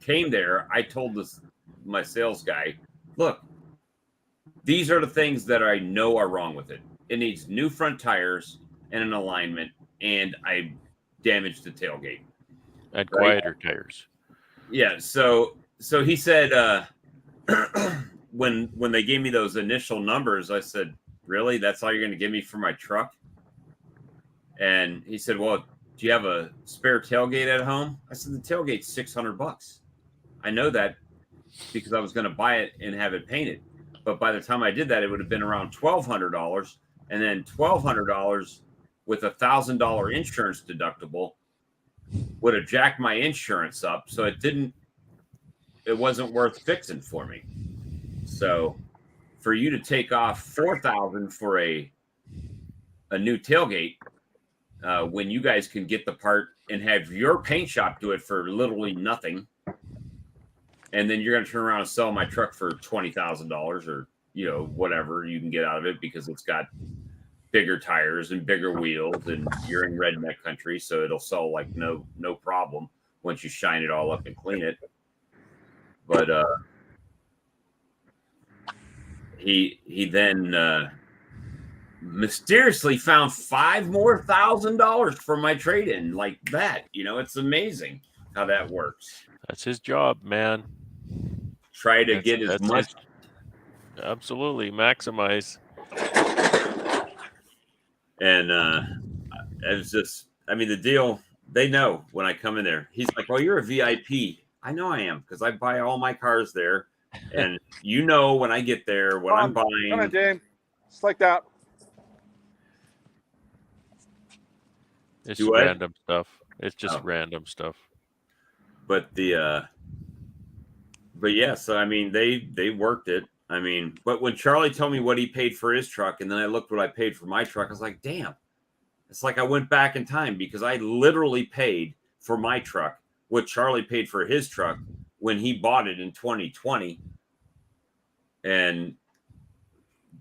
Speaker 1: came there, I told my sales guy, look, these are the things that I know are wrong with it. It needs new front tires, and an alignment, and I damaged the tailgate.
Speaker 2: And quieter tires.
Speaker 1: Yeah, so he said when they gave me those initial numbers, I said, "Really? That's all you're going to give me for my truck?" And he said, "Well, do you have a spare tailgate at home?" I said, "The tailgate's $600. I know that because I was going to buy it and have it painted. But by the time I did that, it would have been around $1,200, and then $1,200 with $1,000 insurance deductible would have jacked my insurance up. So it wasn't worth fixing for me. So for you to take off $4,000 for a new tailgate, when you guys can get the part and have your paint shop do it for literally nothing, and then you're going to turn around and sell my truck for $20,000 or, whatever you can get out of it because it's got bigger tires and bigger wheels, and you're in redneck country, so it'll sell like no problem once you shine it all up and clean it. But he then mysteriously found $5,000 more for my trade-in like that. It's amazing how that works.
Speaker 2: That's his job, man.
Speaker 1: Try to get as much.
Speaker 2: Absolutely maximize.
Speaker 1: And it's just, the deal, they know when I come in there. He's like, "Well, you're a VIP." I know I am because I buy all my cars there. And when I get there, what I'm buying.
Speaker 6: Come on, Dane. It's like that.
Speaker 2: It's random stuff. It's just random stuff.
Speaker 1: But but yeah, so they worked it. But when Charlie told me what he paid for his truck, and then I looked what I paid for my truck, I was like, damn, it's like I went back in time because I literally paid for my truck what Charlie paid for his truck when he bought it in 2020. But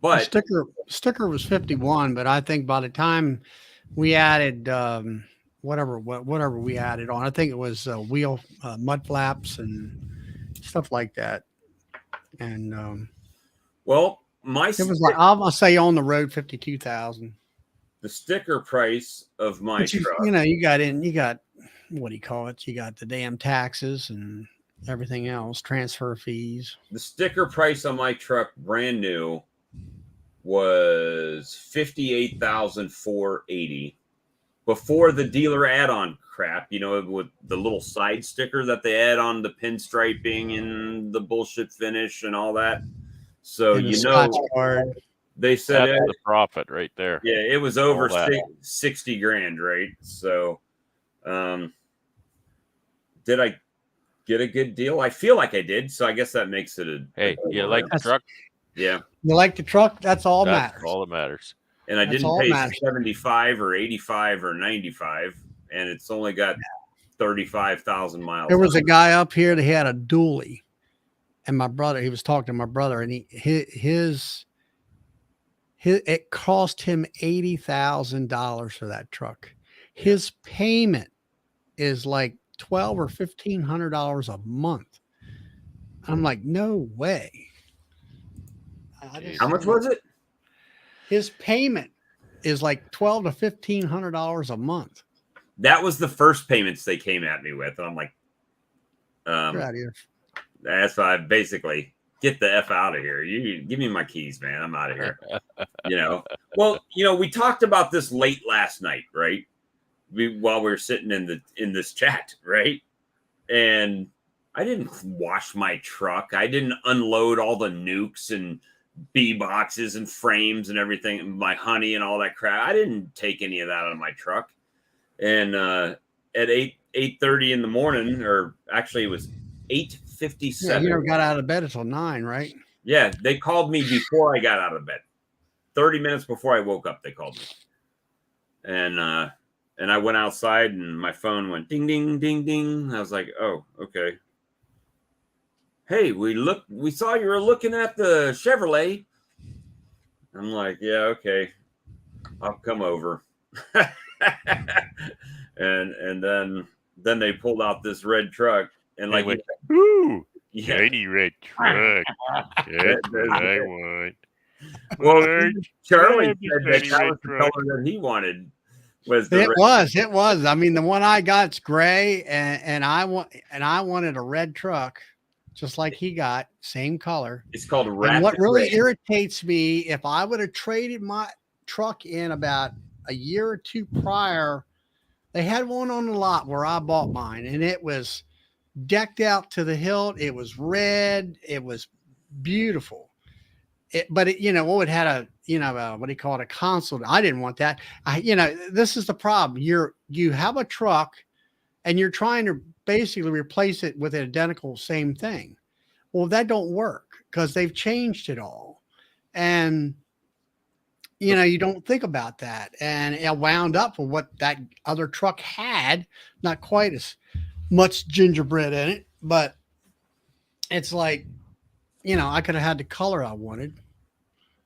Speaker 5: the sticker was 51, but I think by the time we added whatever we added on, I think it was wheel mud flaps and stuff like that. And
Speaker 1: well,
Speaker 5: it was like, I'm gonna say on the road 52,000.
Speaker 1: The sticker price of my truck.
Speaker 5: You got what do you call it? You got the damn taxes and everything else, transfer fees.
Speaker 1: The sticker price on my truck, brand new, was $58,480 before the dealer add-on crap. With the little side sticker that they add on the pinstriping and the bullshit finish and all that. So they said
Speaker 2: that's the profit right there.
Speaker 1: Yeah, it was over $60,000, right? So, did I get a good deal? I feel like I did. So I guess that makes it a.
Speaker 2: Hey, you like the truck?
Speaker 1: Yeah.
Speaker 5: You like the truck? That's all matters.
Speaker 2: All that matters.
Speaker 1: And I didn't pay 75 or 85 or 95, and it's only got 35,000 miles.
Speaker 5: There was a guy up here that had a dually, and he was talking to my brother, and it cost him $80,000 for that truck. His payment is like $1,200 or $1,500 a month. I'm like, no way.
Speaker 1: How much was it?
Speaker 5: His payment is like $1,200 to $1,500 a month.
Speaker 1: That was the first payments they came at me with, and I'm like,
Speaker 5: Get out of here.
Speaker 1: That's why I basically get the F out of here. You give me my keys, man. I'm out of here. Well, we talked about this late last night, right? While we were sitting in this chat, right? And I didn't wash my truck. I didn't unload all the nukes and B boxes and frames and everything, my honey and all that crap. I didn't take any of that out of my truck. And at 8:30 in the morning, or actually it was 8:57.
Speaker 5: Yeah, you never got out of bed until 9, right?
Speaker 1: Yeah, they called me before I got out of bed. 30 minutes before I woke up, they called me. And I went outside and my phone went ding, ding, ding, ding. I was like, oh, okay. Hey, we saw you were looking at the Chevrolet. I'm like, yeah, okay. I'll come over. and then they pulled out this red truck and like,
Speaker 2: ooh, shiny red truck. That's what I want.
Speaker 1: Well, Charlie said that was the color that he wanted. Was the
Speaker 5: It
Speaker 1: red-
Speaker 5: was. I mean, the one I got's gray, and I wanted a red truck, just like he got, same color.
Speaker 1: It's called
Speaker 5: And
Speaker 1: Rapid
Speaker 5: what really
Speaker 1: Red.
Speaker 5: irritates me, if I would have traded my truck in about a year or two prior, they had one on the lot where I bought mine, and it was decked out to the hilt. It was red. It was beautiful. But it had a, what do you call it? A console. I didn't want that. This is the problem. You have a truck and you're trying to basically replace it with an identical same thing. Well, that don't work because they've changed it all. And, you don't think about that. And it wound up with what that other truck had, not quite as much gingerbread in it, but it's like, I could have had the color I wanted.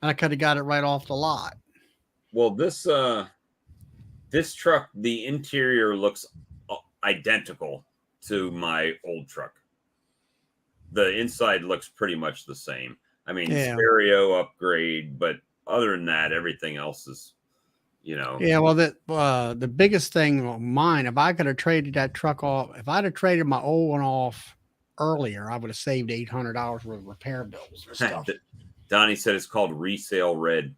Speaker 5: And I could have got it right off the lot.
Speaker 1: Well, this truck, the interior looks identical to my old truck. The inside looks pretty much the same. I mean, stereo upgrade, but other than that, everything else is,
Speaker 5: Yeah, well, the biggest thing on mine, if I could have traded that truck off, if I'd have traded my old one off earlier, I would have saved $800 worth of repair bills and stuff.
Speaker 1: Donnie said it's called Resale Red.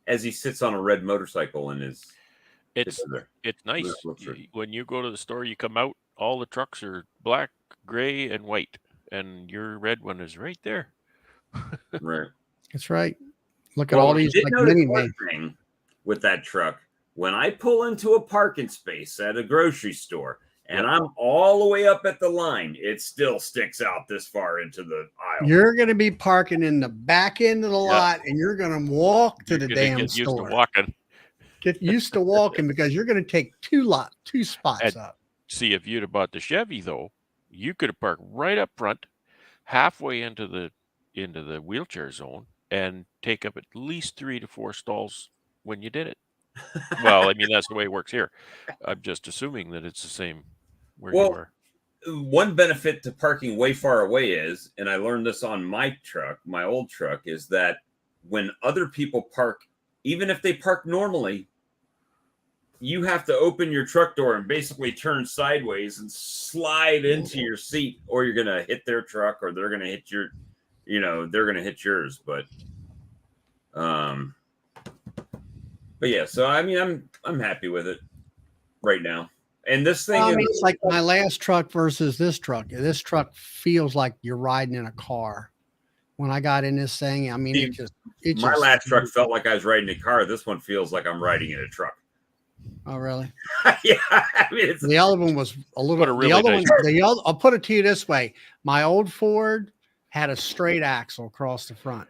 Speaker 1: As he sits on a red motorcycle in his.
Speaker 2: It's nice. When you go to the store, you come out, all the trucks are black, gray, and white, and your red one is right there.
Speaker 1: Right.
Speaker 5: That's right. Look at all these like mini
Speaker 1: thing with that truck. When I pull into a parking space at a grocery store and I'm all the way up at the line, it still sticks out this far into the aisle.
Speaker 5: You're going to be parking in the back end of the lot, and you're going to walk to the damn store.
Speaker 2: Used to walking.
Speaker 5: Get used to walking because you're going to take two spots up.
Speaker 2: See, if you'd have bought the Chevy, though, you could have parked right up front, halfway into the wheelchair zone, and take up at least 3 to 4 stalls when you did it. Well, I mean, that's the way it works here. I'm just assuming that it's the same where you are.
Speaker 1: One benefit to parking way far away is, and I learned this on my old truck, is that when other people park, even if they park normally, you have to open your truck door and basically turn sideways and slide into your seat, or you're going to hit their truck, or they're going to hit they're going to hit yours. But yeah, so I mean, I'm happy with it right now. And this thing,
Speaker 5: it's like my last truck versus this truck. This truck feels like you're riding in a car. When I got in this thing, I mean,
Speaker 1: my last truck felt like I was riding a car. This one feels like I'm riding in a truck.
Speaker 5: Oh, really?
Speaker 1: Yeah. I mean,
Speaker 5: the other one was a little. I'll put it to you this way: my old Ford had a straight axle across the front,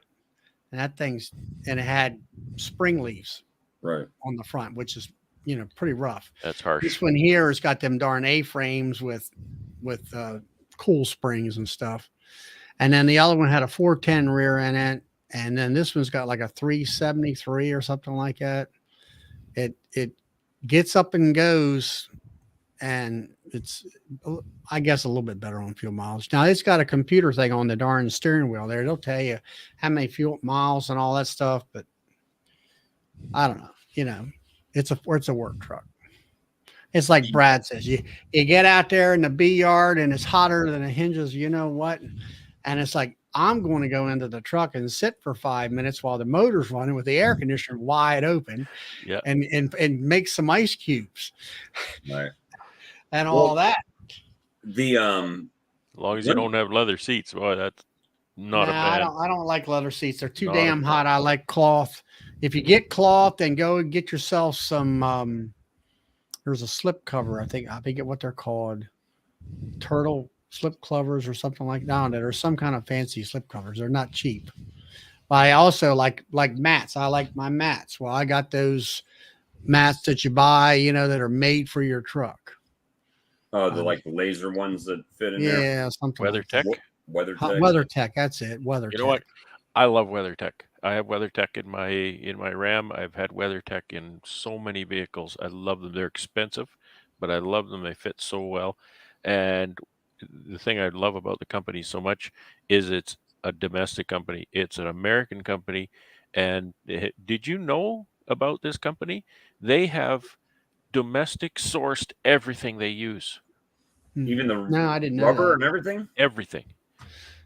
Speaker 5: and it had spring leaves
Speaker 1: right
Speaker 5: on the front, which is pretty rough.
Speaker 2: That's harsh.
Speaker 5: This one here has got them darn A-frames with cool springs and stuff. And then the other one had a 410 rear in it. And then this one's got like a 373 or something like that. It gets up and goes, and it's, I guess, a little bit better on fuel miles. Now it's got a computer thing on the darn steering wheel there. It'll tell you how many fuel miles and all that stuff, but I don't know. It's a work truck. It's like Brad says, you get out there in the B yard and it's hotter than the hinges, you know what? And it's like, I'm going to go into the truck and sit for 5 minutes while the motor's running with the air conditioner wide open, and make some ice cubes,
Speaker 1: right?
Speaker 5: And all that.
Speaker 2: As long as you don't have leather seats, boy, that's not a bad.
Speaker 5: I don't like leather seats. They're too damn hot. I like cloth. If you get cloth, then go and get yourself some. There's a slip cover. I think what they're called, turtle slip covers or something like that. There's some kind of fancy slip covers. They're not cheap. But I also like mats. I like my mats. Well, I got those mats that you buy, that are made for your truck.
Speaker 1: Oh, the like laser ones that fit in there.
Speaker 5: Yeah, something.
Speaker 2: WeatherTech.
Speaker 5: WeatherTech. That's it. WeatherTech.
Speaker 2: You know what? I love WeatherTech. I have WeatherTech in my Ram. I've had WeatherTech in so many vehicles. I love them. They're expensive, but I love them. They fit so well. And the thing I love about the company so much is it's a domestic company. It's an American company. And did you know about this company, they have domestic sourced everything they use.
Speaker 1: Even the
Speaker 5: No, I didn't know
Speaker 1: rubber
Speaker 5: that.
Speaker 1: and everything.
Speaker 2: Everything.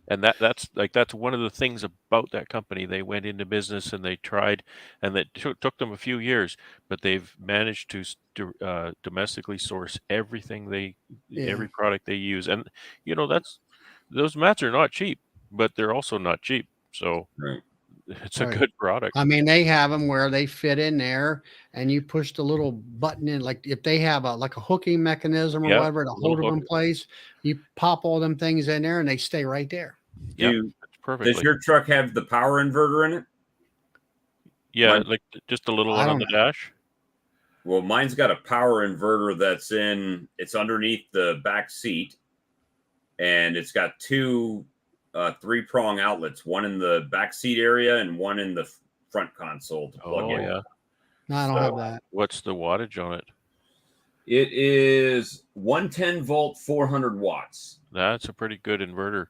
Speaker 2: And that's one of the things about that company. They went into business and they tried, and it took them a few years, but they've managed to domestically source everything every product they use. And those mats are not cheap, but they're also not cheap. So
Speaker 1: Right.
Speaker 2: it's a good product.
Speaker 5: I mean, they have them where they fit in there, and you push the little button in. Like if they have a hooking mechanism or
Speaker 2: Yeah,
Speaker 5: whatever to hold them in place, you pop all them things in there, and they stay right there.
Speaker 2: Yeah,
Speaker 1: Does
Speaker 2: perfectly.
Speaker 1: your truck have the power inverter in it?
Speaker 2: Yeah,
Speaker 1: Mine-
Speaker 2: like just a little
Speaker 5: I
Speaker 2: one on
Speaker 5: don't
Speaker 2: the dash.
Speaker 1: Well, mine's got a power inverter it's underneath the back seat, and it's got two 3-prong outlets, one in the back seat area and one in the front console to plug in.
Speaker 2: Yeah.
Speaker 5: No, I don't have that.
Speaker 2: What's the wattage on it?
Speaker 1: It is 110 volt, 400 watts.
Speaker 2: That's a pretty good inverter.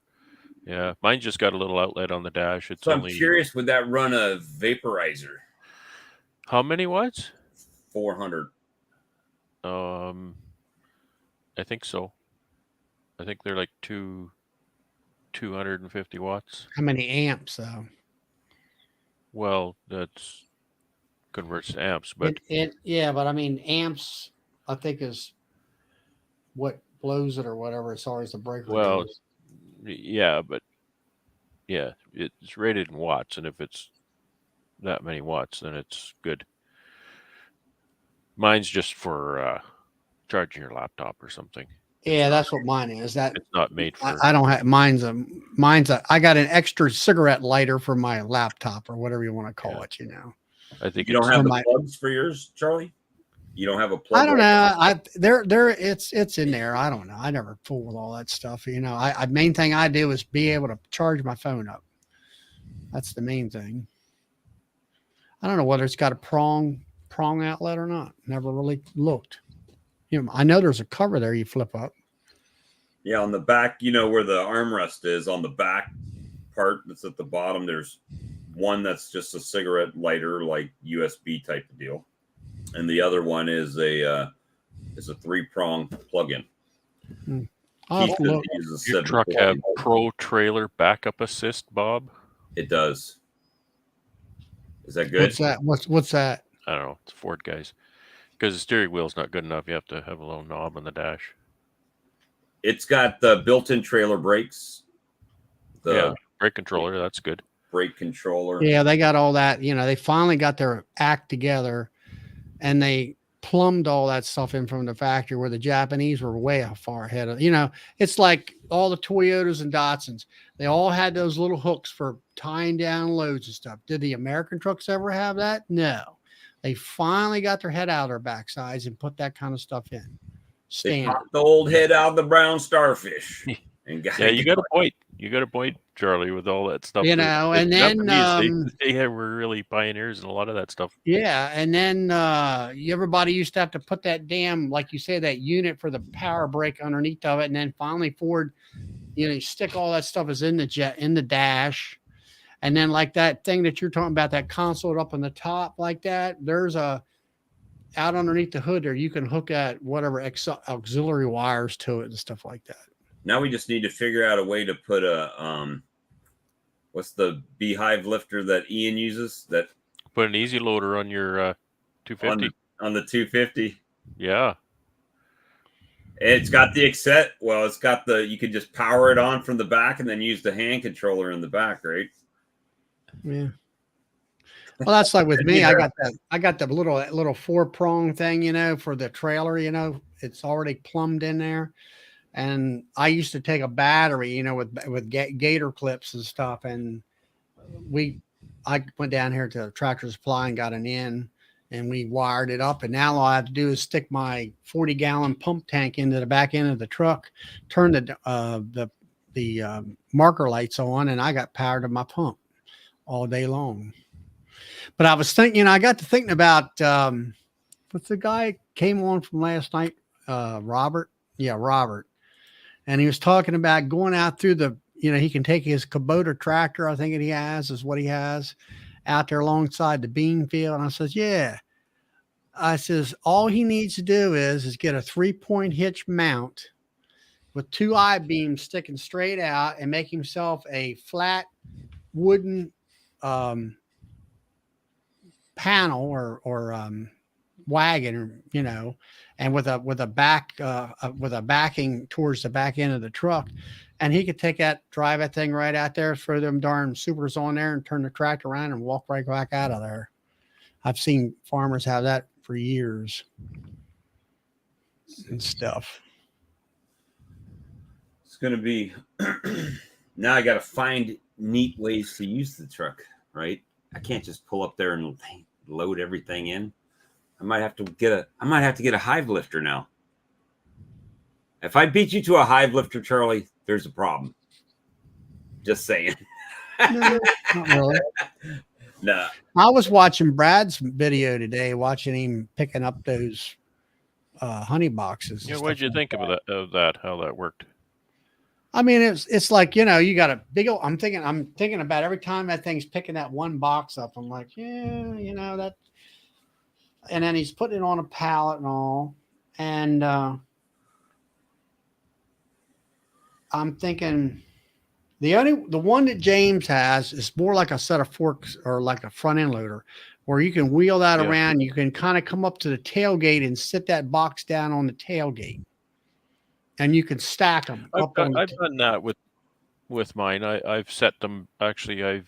Speaker 2: Yeah, mine just got a little outlet on the dash. It's
Speaker 1: So I'm
Speaker 2: only
Speaker 1: curious, would that run a vaporizer?
Speaker 2: how many watts?
Speaker 1: 400.
Speaker 2: I think so. I think they're like 250 watts.
Speaker 5: How many amps though?
Speaker 2: Well, that's converts to amps, but
Speaker 5: Yeah, but I mean amps. I think is what blows it or whatever as far as the breaker goes.
Speaker 2: yeah, but yeah, it's rated in watts, and if it's that many watts, then it's good. Mine's just for charging your laptop or something.
Speaker 5: Yeah, that's what mine is. That
Speaker 2: It's not made for.
Speaker 5: I don't have mine's a I got an extra cigarette lighter for my laptop or whatever you want to call it,
Speaker 2: I think
Speaker 1: You don't have
Speaker 5: for
Speaker 1: the
Speaker 5: my-
Speaker 1: plugs for yours, Charlie? You don't have a plug?
Speaker 5: I don't know. There it's in there. I don't know. I never fool with all that stuff. I main thing I do is be able to charge my phone up. That's the main thing. I don't know whether it's got a prong outlet or not. Never really looked. I know there's a cover there you flip up.
Speaker 1: Yeah, on the back, where the armrest is, on the back part that's at the bottom, there's one that's just a cigarette lighter, like USB type of deal. And the other one is a 3-prong plug-in.
Speaker 5: I'll have to look.
Speaker 2: Your truck have Pro Trailer Backup Assist, Bob?
Speaker 1: It does. Is that good?
Speaker 5: What's that? What's that?
Speaker 2: I don't know. It's Ford guys. Because the steering wheel's not good enough. You have to have a little knob on the dash.
Speaker 1: It's got the built-in trailer brakes.
Speaker 2: Yeah, brake controller. That's good.
Speaker 1: Brake controller.
Speaker 5: Yeah, they got all that. They finally got their act together, and they plumbed all that stuff in from the factory where the Japanese were way far ahead of. It's like all the Toyotas and Datsuns. They all had those little hooks for tying down loads and stuff. Did the American trucks ever have that? No. They finally got their head out of their backsides and put that kind of stuff in.
Speaker 1: They popped the old head out of the brown starfish. And
Speaker 2: you got a point. You got a point, Charlie, with all that stuff.
Speaker 5: And then
Speaker 2: they were really pioneers in a lot of that stuff.
Speaker 5: Yeah, and then everybody used to have to put that damn, like you say, that unit for the power brake underneath of it, and then finally Ford, you stick all that stuff is in the dash, and then like that thing that you're talking about, that console up on the top like that. There's out underneath the hood there, you can hook at whatever auxiliary wires to it and stuff like that.
Speaker 1: Now we just need to figure out a way to put a what's the Beehive lifter that Ian uses? That
Speaker 2: put an easy loader on your 250
Speaker 1: on the 250.
Speaker 2: Yeah,
Speaker 1: it's got the accept. Well, it's got you could just power it on from the back and then use the hand controller in the back, right?
Speaker 5: Yeah. Well, that's like with me. I got the little 4-prong thing, for the trailer. It's already plumbed in there. And I used to take a battery, with gator clips and stuff. And I went down here to Tractor Supply and got an in, and we wired it up. And now all I have to do is stick my 40-gallon pump tank into the back end of the truck, turn the marker lights on, and I got power to my pump all day long. But I was thinking, I got to thinking about what's the guy came on from last night, Robert. Yeah, Robert. And he was talking about going out through he can take his Kubota tractor, I think he has, is what he has. out there alongside the bean field? And I says, yeah. I says, all he needs to do is get a 3-point hitch mount with 2 I-beams sticking straight out and make himself a flat wooden panel or wagon, you know, and with a backing towards the back end of the truck, and he could drive that thing right out there, throw them darn supers on there, and turn the tractor around and walk right back out of there. I've seen farmers have that for years and stuff.
Speaker 1: It's going to be now I got to find neat ways to use the truck, right? I can't just pull up there and load everything in. I might have to get a Hive lifter now. If I beat you to a Hive lifter, Charlie, there's a problem. Just saying.
Speaker 5: No, not really.
Speaker 1: No.
Speaker 5: I was watching Brad's video today, watching him picking up those honey boxes.
Speaker 2: Yeah, what did you think of that? How that worked?
Speaker 5: I mean, it's like, you know, you got a big old. I'm thinking about every time that thing's picking that one box up. I'm like, yeah, you know that. And then he's putting it on a pallet and all, and I'm thinking. The one that James has is more like a set of forks or like a front end loader where you can wheel that around. You can kind of come up to the tailgate and sit that box down on the tailgate, and you can stack them.
Speaker 2: I've done that with mine. I've set them. Actually,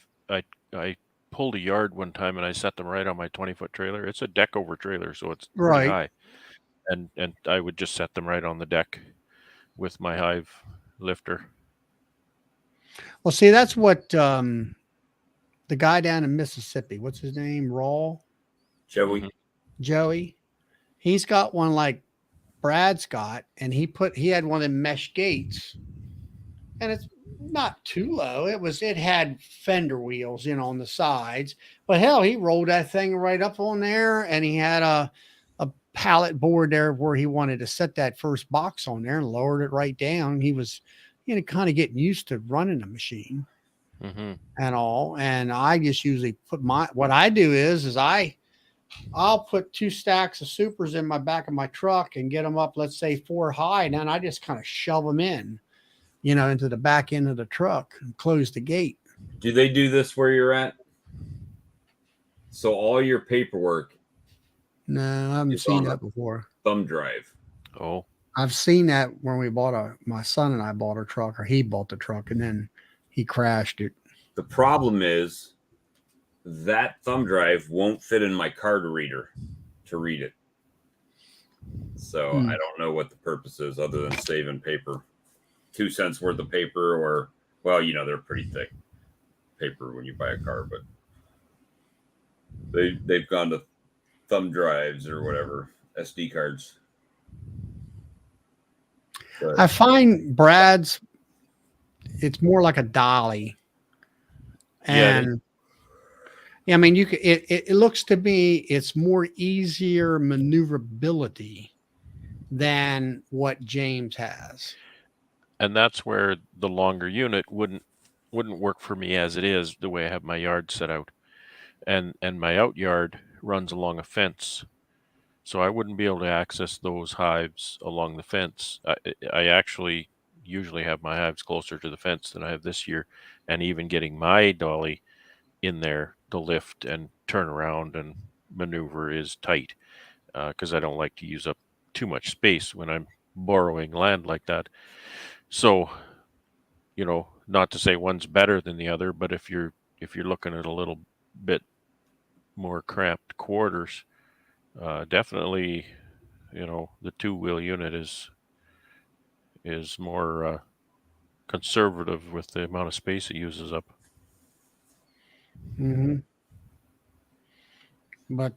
Speaker 2: I pulled a yard one time and I set them right on my 20-foot trailer. It's a deck over trailer, so it's pretty high, and I would just set them right on the deck with my Hive lifter.
Speaker 5: Well, see, that's what the guy down in Mississippi, what's his name?
Speaker 1: Joey.
Speaker 5: Joey. He's got one like Brad's got, and he had one of them mesh gates, and it's not too low. It had fender wheels, you know, on the sides, but hell, he rolled that thing right up on there, and he had a pallet board there where he wanted to set that first box on there and lowered it right down. He was, you know, kind of getting used to running the machine and all. And I just usually what I do is I'll put 2 stacks of supers in my back of my truck and get them up, let's say 4 high. And then I just kind of shove them in, you know, into the back end of the truck and close the gate.
Speaker 1: Do they do this where you're at? So all your paperwork.
Speaker 5: No, I haven't seen that before.
Speaker 1: Thumb drive.
Speaker 2: Oh.
Speaker 5: I've seen that when my son and I bought a truck, or he bought the truck, and then he crashed it.
Speaker 1: The problem is that thumb drive won't fit in my card reader to read it. So I don't know what the purpose is other than saving paper. 2 cents worth of paper, or, well, you know, they're pretty thick paper when you buy a car, but they've gone to thumb drives or whatever, SD cards. But
Speaker 5: I find Brad's, it's more like a dolly. And yeah, I mean, it looks to me, it's more easier maneuverability than what James has.
Speaker 2: And that's where the longer unit wouldn't work for me as it is, the way I have my yard set out. And my out yard runs along a fence. So I wouldn't be able to access those hives along the fence. I actually usually have my hives closer to the fence than I have this year. And even getting my dolly in there to lift and turn around and maneuver is tight, because I don't like to use up too much space when I'm borrowing land like that. So, you know, not to say one's better than the other, but if you're looking at a little bit more cramped quarters, definitely, you know, the 2-wheel unit is more conservative with the amount of space it uses up.
Speaker 5: But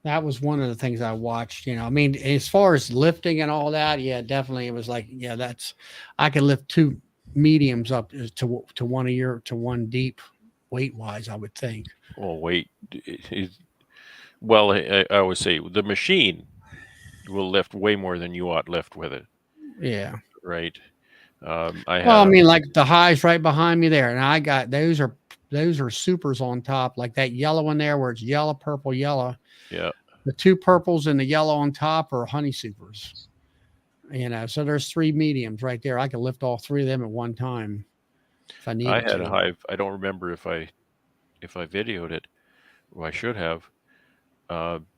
Speaker 5: that was one of the things I watched, you know. I mean, as far as lifting and all that, yeah, definitely. It was like, yeah, I could lift 2 mediums up to one deep weight wise, I would think.
Speaker 2: Well, weight. Well, I always say the machine will lift way more than you ought lift with it.
Speaker 5: Yeah.
Speaker 2: Right.
Speaker 5: I mean, like the Hive's right behind me there, and I got those are those are supers on top, like that yellow in there where it's yellow, purple, yellow.
Speaker 2: Yeah.
Speaker 5: The two purples and the yellow on top are honey supers. So there's 3 mediums right there. I could lift all 3 of them at one time if I needed
Speaker 2: I had
Speaker 5: to.
Speaker 2: a hive. I don't remember if I videoed it. Well, I should have.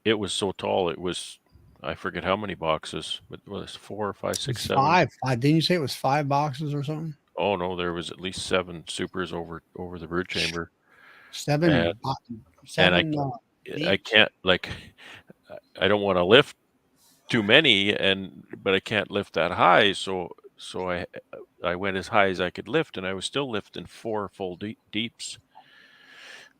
Speaker 2: It was so tall. It was, I forget how many boxes, but it was 4, 5, 6, 7.
Speaker 5: 5. Didn't you say it was 5 boxes or something?
Speaker 2: Oh no, there was at least 7 supers over the brood chamber.
Speaker 5: 7.
Speaker 2: And-
Speaker 5: 7.
Speaker 2: I can't, like, I don't want to lift too many, but I can't lift that high. So I went as high as I could lift, and I was still lifting 4 full deeps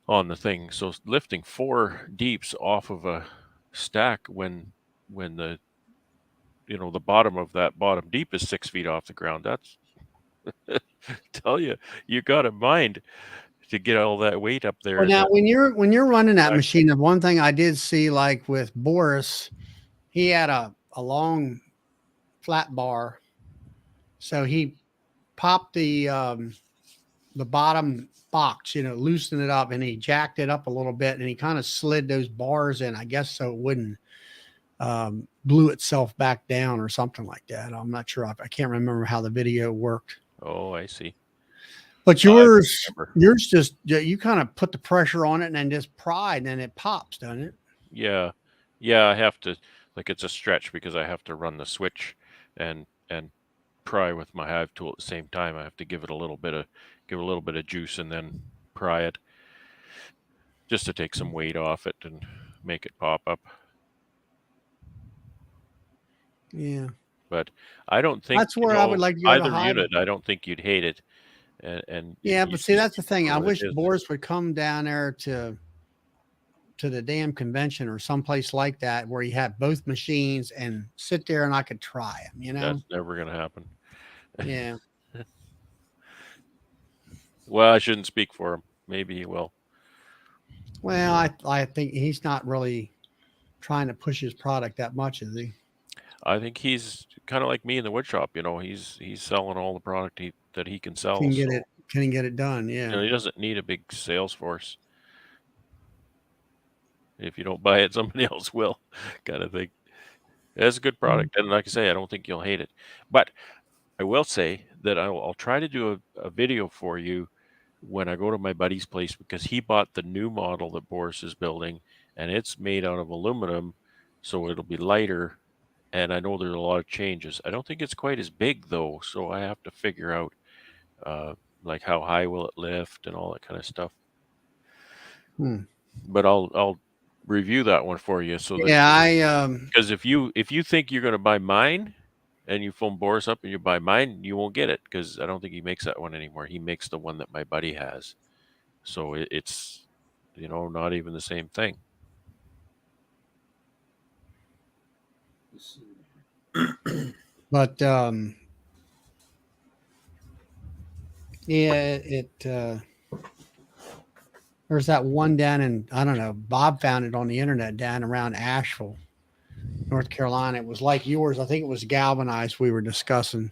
Speaker 2: on the thing. So lifting 4 deeps off of a stack when the the bottom of that bottom deep is 6 feet off the ground. That's tell you got to mind to get all that weight up there.
Speaker 5: Well, now when you're running that
Speaker 2: Exactly.
Speaker 5: machine, the one thing I did see, like with Boris, he had a long flat bar, so he popped the bottom box, loosened it up, and he jacked it up a little bit, and he kind of slid those bars in, I guess, so it wouldn't blew itself back down or something like that. I'm not sure. I can't remember how the video worked.
Speaker 2: Oh, I see.
Speaker 5: But
Speaker 2: I don't
Speaker 5: yours
Speaker 2: remember.
Speaker 5: just, you kind of put the pressure on it and then just pry, and then it pops, doesn't it?
Speaker 2: Yeah. I have to, like, it's a stretch because I have to run the switch and pry with my hive tool at the same time. I have to give a little bit of juice and then pry it, just to take some weight off it and make it pop up.
Speaker 5: Yeah.
Speaker 2: But I don't think
Speaker 5: That's where I would like to go to
Speaker 2: either
Speaker 5: Hive.
Speaker 2: unit. I don't think you'd hate it. And
Speaker 5: Yeah,
Speaker 2: you
Speaker 5: but see, that's the thing.
Speaker 2: for
Speaker 5: I
Speaker 2: what
Speaker 5: wish
Speaker 2: it is.
Speaker 5: Boris would come down there to the damn convention or someplace like that where you have both machines and sit there and I could try them,
Speaker 2: That's never going to happen.
Speaker 5: Yeah.
Speaker 2: Well, I shouldn't speak for him. Maybe he will.
Speaker 5: Well, I think he's not really trying to push his product that much, is he?
Speaker 2: I think he's kind of like me in the wood shop. He's selling all the product that he can sell.
Speaker 5: Can
Speaker 2: so,
Speaker 5: he get it done? Yeah.
Speaker 2: he doesn't need a big sales force. If you don't buy it, somebody else will, kind of thing. It's a good product, and like I say, I don't think you'll hate it. But I will say that I'll try to do a video for you when I go to my buddy's place, because he bought the new model that Boris is building, and it's made out of aluminum, so it'll be lighter. And I know there's a lot of changes. I don't think it's quite as big though, so I have to figure out like how high will it lift and all that kind of stuff. But I'll review that one for you. So that, because if you think you're going to buy mine and you phone Boris up and you buy mine, you won't get it, because I don't think he makes that one anymore. He makes the one that my buddy has, so it's not even the same thing.
Speaker 5: But there's that one down in, I don't know, Bob found it on the internet down around Asheville, North Carolina. It was like yours. I think it was galvanized we were discussing.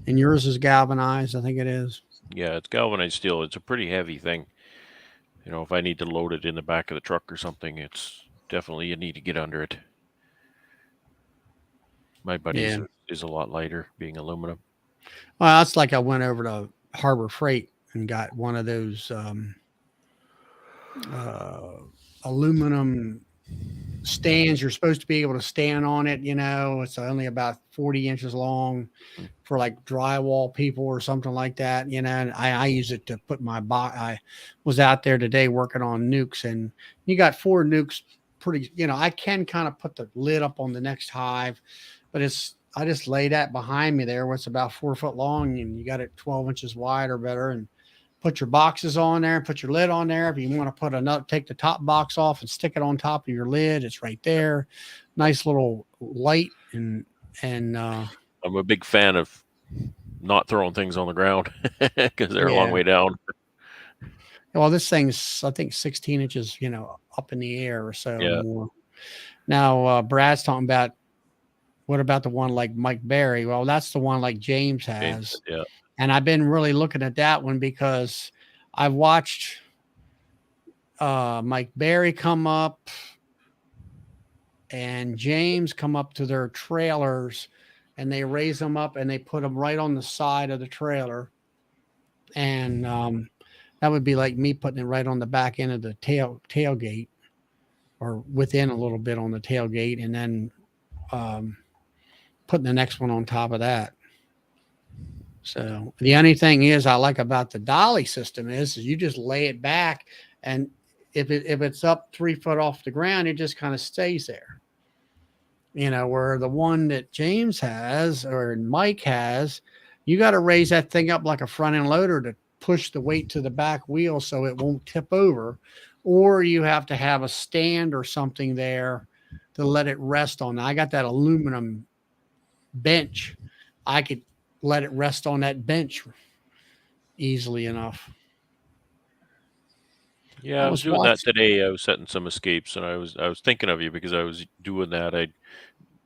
Speaker 5: And yours is galvanized, I think it is.
Speaker 2: Yeah, it's galvanized steel. It's a pretty heavy thing. If I need to load it in the back of the truck or something, it's definitely, you need to get under it. My buddy's is a lot lighter, being aluminum.
Speaker 5: Well, that's like I went over to Harbor Freight and got one of those aluminum stands. You're supposed to be able to stand on it. It's only about 40 inches long for like drywall people or something like that. And I use it to put my box. I was out there today working on nukes, and you got 4 nukes pretty, I can kind of put the lid up on the next hive, but I just lay that behind me there where it's about 4 foot long, and you got it 12 inches wide or better, and put your boxes on there and put your lid on there. If you want to take the top box off and stick it on top of your lid, it's right there. Nice little light. And
Speaker 2: I'm a big fan of not throwing things on the ground because they're a long way down.
Speaker 5: Well, this thing's, I think, 16 inches, up in the air or so.
Speaker 2: Yeah.
Speaker 5: More. Now, Brad's talking about, what about the one like Mike Berry? Well, that's the one like James has.
Speaker 2: Yeah.
Speaker 5: And I've been really looking at that one because I've watched Mike Barry come up and James come up to their trailers and they raise them up and they put them right on the side of the trailer. And that would be like me putting it right on the back end of the tailgate or within a little bit on the tailgate, and then putting the next one on top of that. So the only thing is I like about the dolly system is you just lay it back, and if it's up 3 foot off the ground, it just kind of stays there. You know, where the one that James has or Mike has, you got to raise that thing up like a front end loader to push the weight to the back wheel so it won't tip over, or you have to have a stand or something there to let it rest on. I got that aluminum bench. I could let it rest on that bench easily enough.
Speaker 2: Yeah, I was doing that today. I was setting some escapes, and I was thinking of you because I was doing that.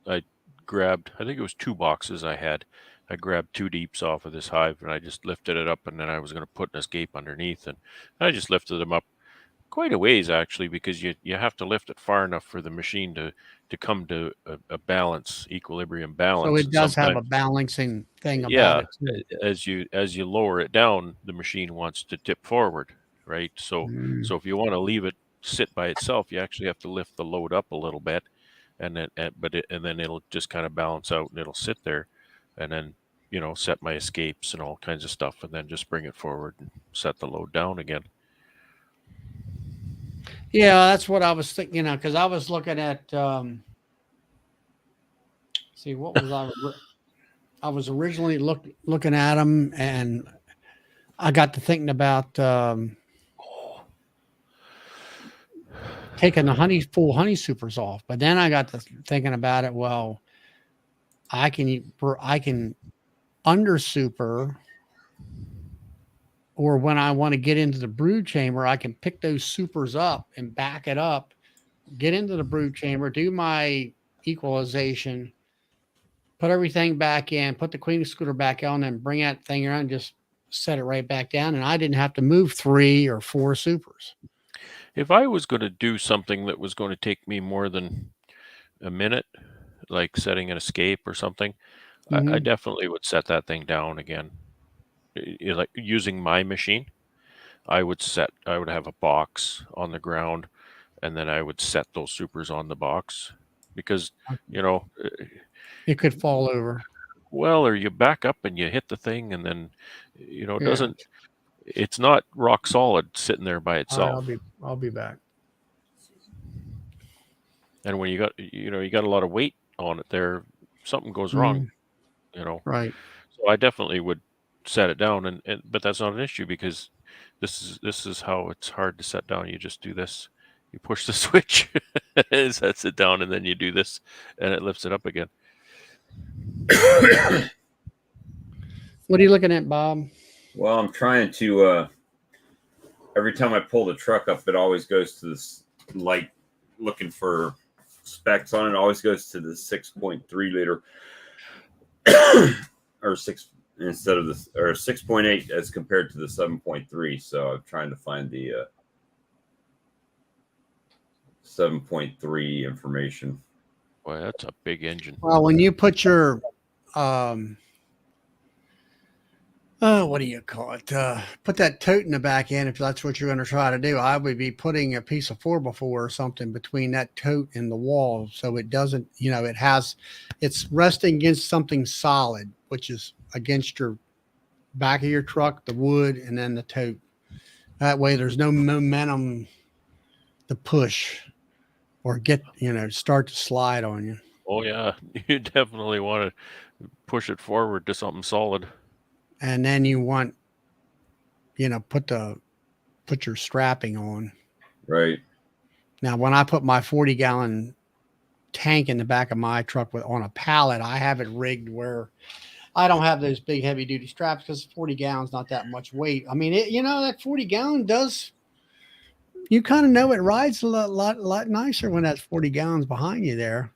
Speaker 2: I grabbed, I think it was 2 boxes I had. I grabbed 2 deeps off of this hive, and I just lifted it up, and then I was going to put an escape underneath, and I just lifted them up quite a ways actually, because you have to lift it far enough for the machine to come to a balance, equilibrium balance.
Speaker 5: So it does have a balancing thing about
Speaker 2: Yeah,
Speaker 5: it too.
Speaker 2: as you lower it down, the machine wants to tip forward, right? So if you want to leave it sit by itself, you actually have to lift the load up a little bit, and then and then it'll just kind of balance out and it'll sit there, and then set my escapes and all kinds of stuff, and then just bring it forward and set the load down again.
Speaker 5: Yeah, that's what I was thinking, because I was looking at, see, what was I was originally looking at them, and I got to thinking about taking the full honey supers off. But then I got to thinking about it. Well, I can under super, or when I want to get into the brood chamber, I can pick those supers up and back it up, get into the brood chamber, do my equalization, put everything back in, put the queen scooter back on, and bring that thing around, and just set it right back down. And I didn't have to move 3 or 4 supers.
Speaker 2: If I was going to do something that was going to take me more than a minute, like setting an escape or something, I definitely would set that thing down again. Like using my machine, I would have a box on the ground, and then I would set those supers on the box, because
Speaker 5: it could fall over.
Speaker 2: Well, or you back up and you hit the thing, and then it doesn't. It's not rock solid sitting there by itself.
Speaker 5: I'll be back.
Speaker 2: And when you got a lot of weight on it there, something goes wrong.
Speaker 5: Right.
Speaker 2: So I definitely would set it down, but that's not an issue, because this is how it's hard to set down. You just do this. You push the switch, it sets it down, and then you do this, and it lifts it up again.
Speaker 5: What are you looking at, Bob?
Speaker 1: Well, I'm trying to. Every time I pull the truck up, it always goes to this light, looking for specs on it. Always goes to the 6.3 liter, or 6 instead of the, or 6.8 as compared to the 7.3. So I'm trying to find the 7.3 information.
Speaker 2: Boy, that's a big engine.
Speaker 5: Well, when you put your what do you call it? Put that tote in the back end, if that's what you're going to try to do. I would be putting a piece of 4x4 or something between that tote and the wall, so it doesn't, it's resting against something solid, which is against your back of your truck, the wood, and then the tote. That way there's no momentum to push or get, start to slide on you.
Speaker 2: Oh yeah, you definitely want to push it forward to something solid.
Speaker 5: And then you want, put your strapping on.
Speaker 1: Right.
Speaker 5: Now, when I put my 40-gallon tank in the back of my truck on a pallet, I have it rigged where I don't have those big heavy duty straps, because 40 gallons not that much weight. I mean, that 40 gallon does, you kind of know it rides a lot nicer when that's 40 gallons behind you there.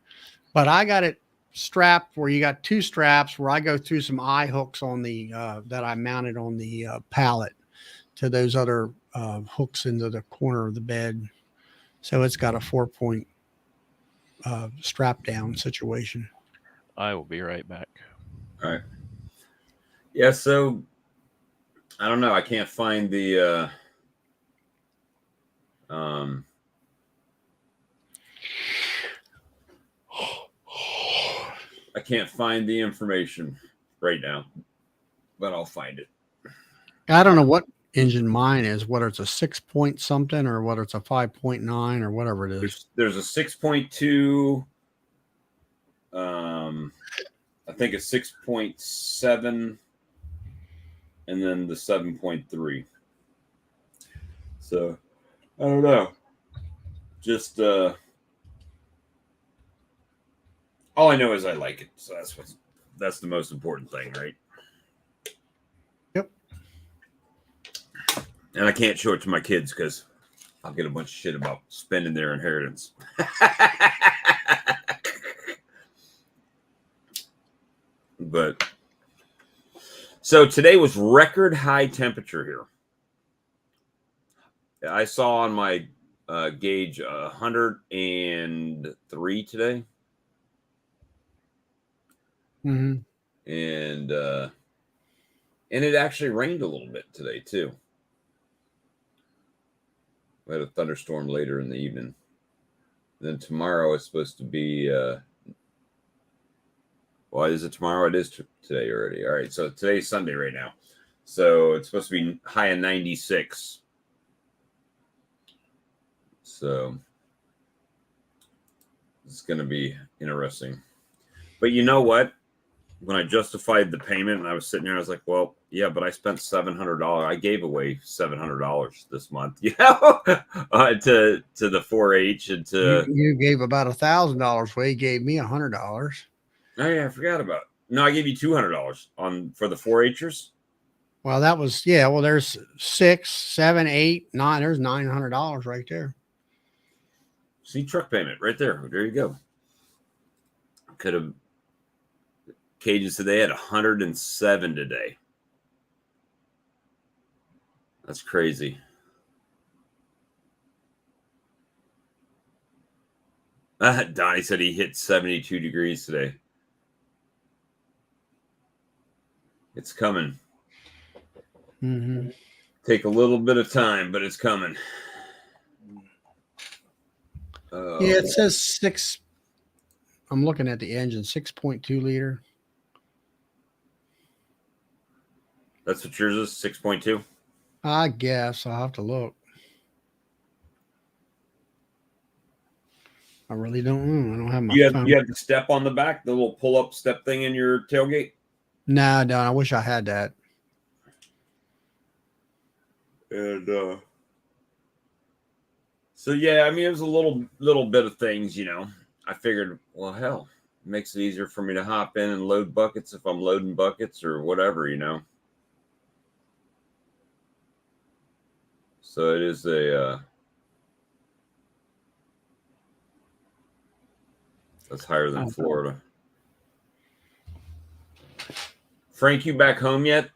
Speaker 5: But I got it strapped where you got 2 straps where I go through some eye hooks on the that I mounted on the pallet, to those other hooks into the corner of the bed. So it's got a 4-point strap down situation.
Speaker 2: I will be right back.
Speaker 1: All right. Yeah, so I don't know. I can't find the I can't find the information right now, but I'll find it.
Speaker 5: I don't know what engine mine is, whether it's a 6-point something or whether it's a 5.9 or whatever it is.
Speaker 1: There's a 6.2, I think a 6.7, and then the 7.3. So I don't know. Just all I know is I like it. So that's the most important thing, right?
Speaker 5: Yep.
Speaker 1: And I can't show it to my kids because I'll get a bunch of shit about spending their inheritance. But so today was record high temperature here. I saw on my gauge 103 today.
Speaker 5: Mm-hmm.
Speaker 1: And it actually rained a little bit today too. We had a thunderstorm later in the evening. Then tomorrow is supposed to be well, is it tomorrow? It is today already. All right, so today's Sunday right now. So it's supposed to be high of 96. So it's going to be interesting. But you know what? When I justified the payment and I was sitting there, I was like, well, yeah, but I spent $700. I gave away $700 this month, you know, to the 4-H and to.
Speaker 5: You gave about $1,000 away. You gave me $100.
Speaker 1: Oh yeah, I forgot about it. No, I gave you $200 for the 4-Hers.
Speaker 5: Well, that was well. There's 6, 7, 8, 9. There's $900 right there.
Speaker 1: See, truck payment right there. There you go. Could have. Cages today at 107 today. That's crazy. Donnie said he hit 72 degrees today. It's coming.
Speaker 5: Mm-hmm.
Speaker 1: Take a little bit of time, but it's coming.
Speaker 5: Yeah, it says 6. I'm looking at the engine, 6.2 liter.
Speaker 1: That's what yours is, 6.2?
Speaker 5: I guess I'll have to look. I really don't know. I don't have my phone.
Speaker 1: You have the step on the back, the little pull-up step thing in your tailgate?
Speaker 5: No, no, I wish I had that.
Speaker 1: And so yeah, I mean, it was a little bit of things, you know. I figured, well, hell, it makes it easier for me to hop in and load buckets if I'm loading buckets or whatever, you know. So it is a that's higher than Florida. Frank, you back home yet?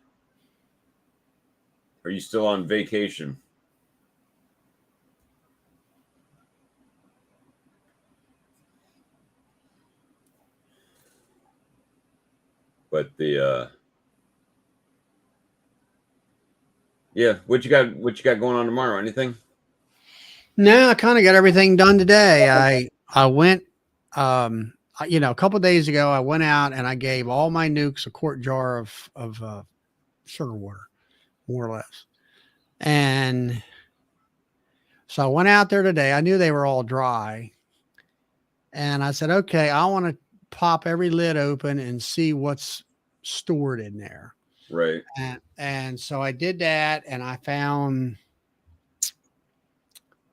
Speaker 1: Are you still on vacation? But the yeah, what you got going on tomorrow? Anything?
Speaker 5: No, I kind of got everything done today. I went a couple of days ago I went out and I gave all my nukes a quart jar of sugar water, more or less. And so I went out there today. I knew they were all dry. And I said, okay, I want to pop every lid open and see what's stored in there.
Speaker 1: Right.
Speaker 5: And so I did that, and I found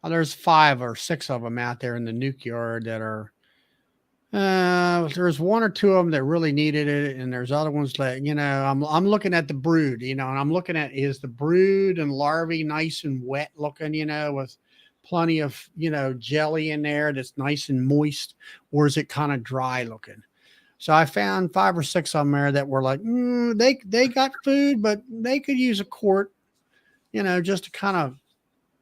Speaker 5: there's 5 or 6 of them out there in the nuke yard that are there's 1 or 2 of them that really needed it, and there's other ones that, you know, I'm looking at the brood, you know, and I'm looking at, is the brood and larvae nice and wet looking, you know, with plenty of, you know, jelly in there that's nice and moist, or is it kind of dry looking? So I found 5 or 6 of them there that were like, they got food, but they could use a quart, just to kind of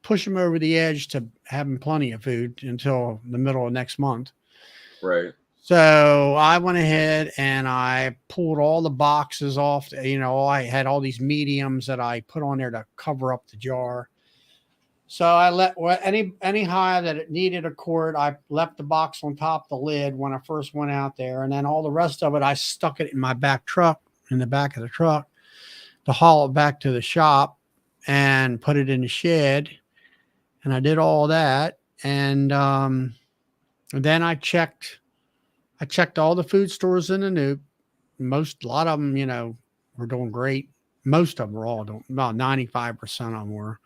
Speaker 5: push them over the edge to having plenty of food until the middle of next month.
Speaker 1: Right.
Speaker 5: So I went ahead and I pulled all the boxes off. I had all these mediums that I put on there to cover up the jar. So I let any hive that it needed a quart, I left the box on top of the lid when I first went out there, and then all the rest of it, I stuck it in my back truck, in the back of the truck, to haul it back to the shop and put it in the shed. And I did all that, and then I checked all the food stores in the Nuke. A lot of them, were doing great. Most of them were all doing, about 95% of them were.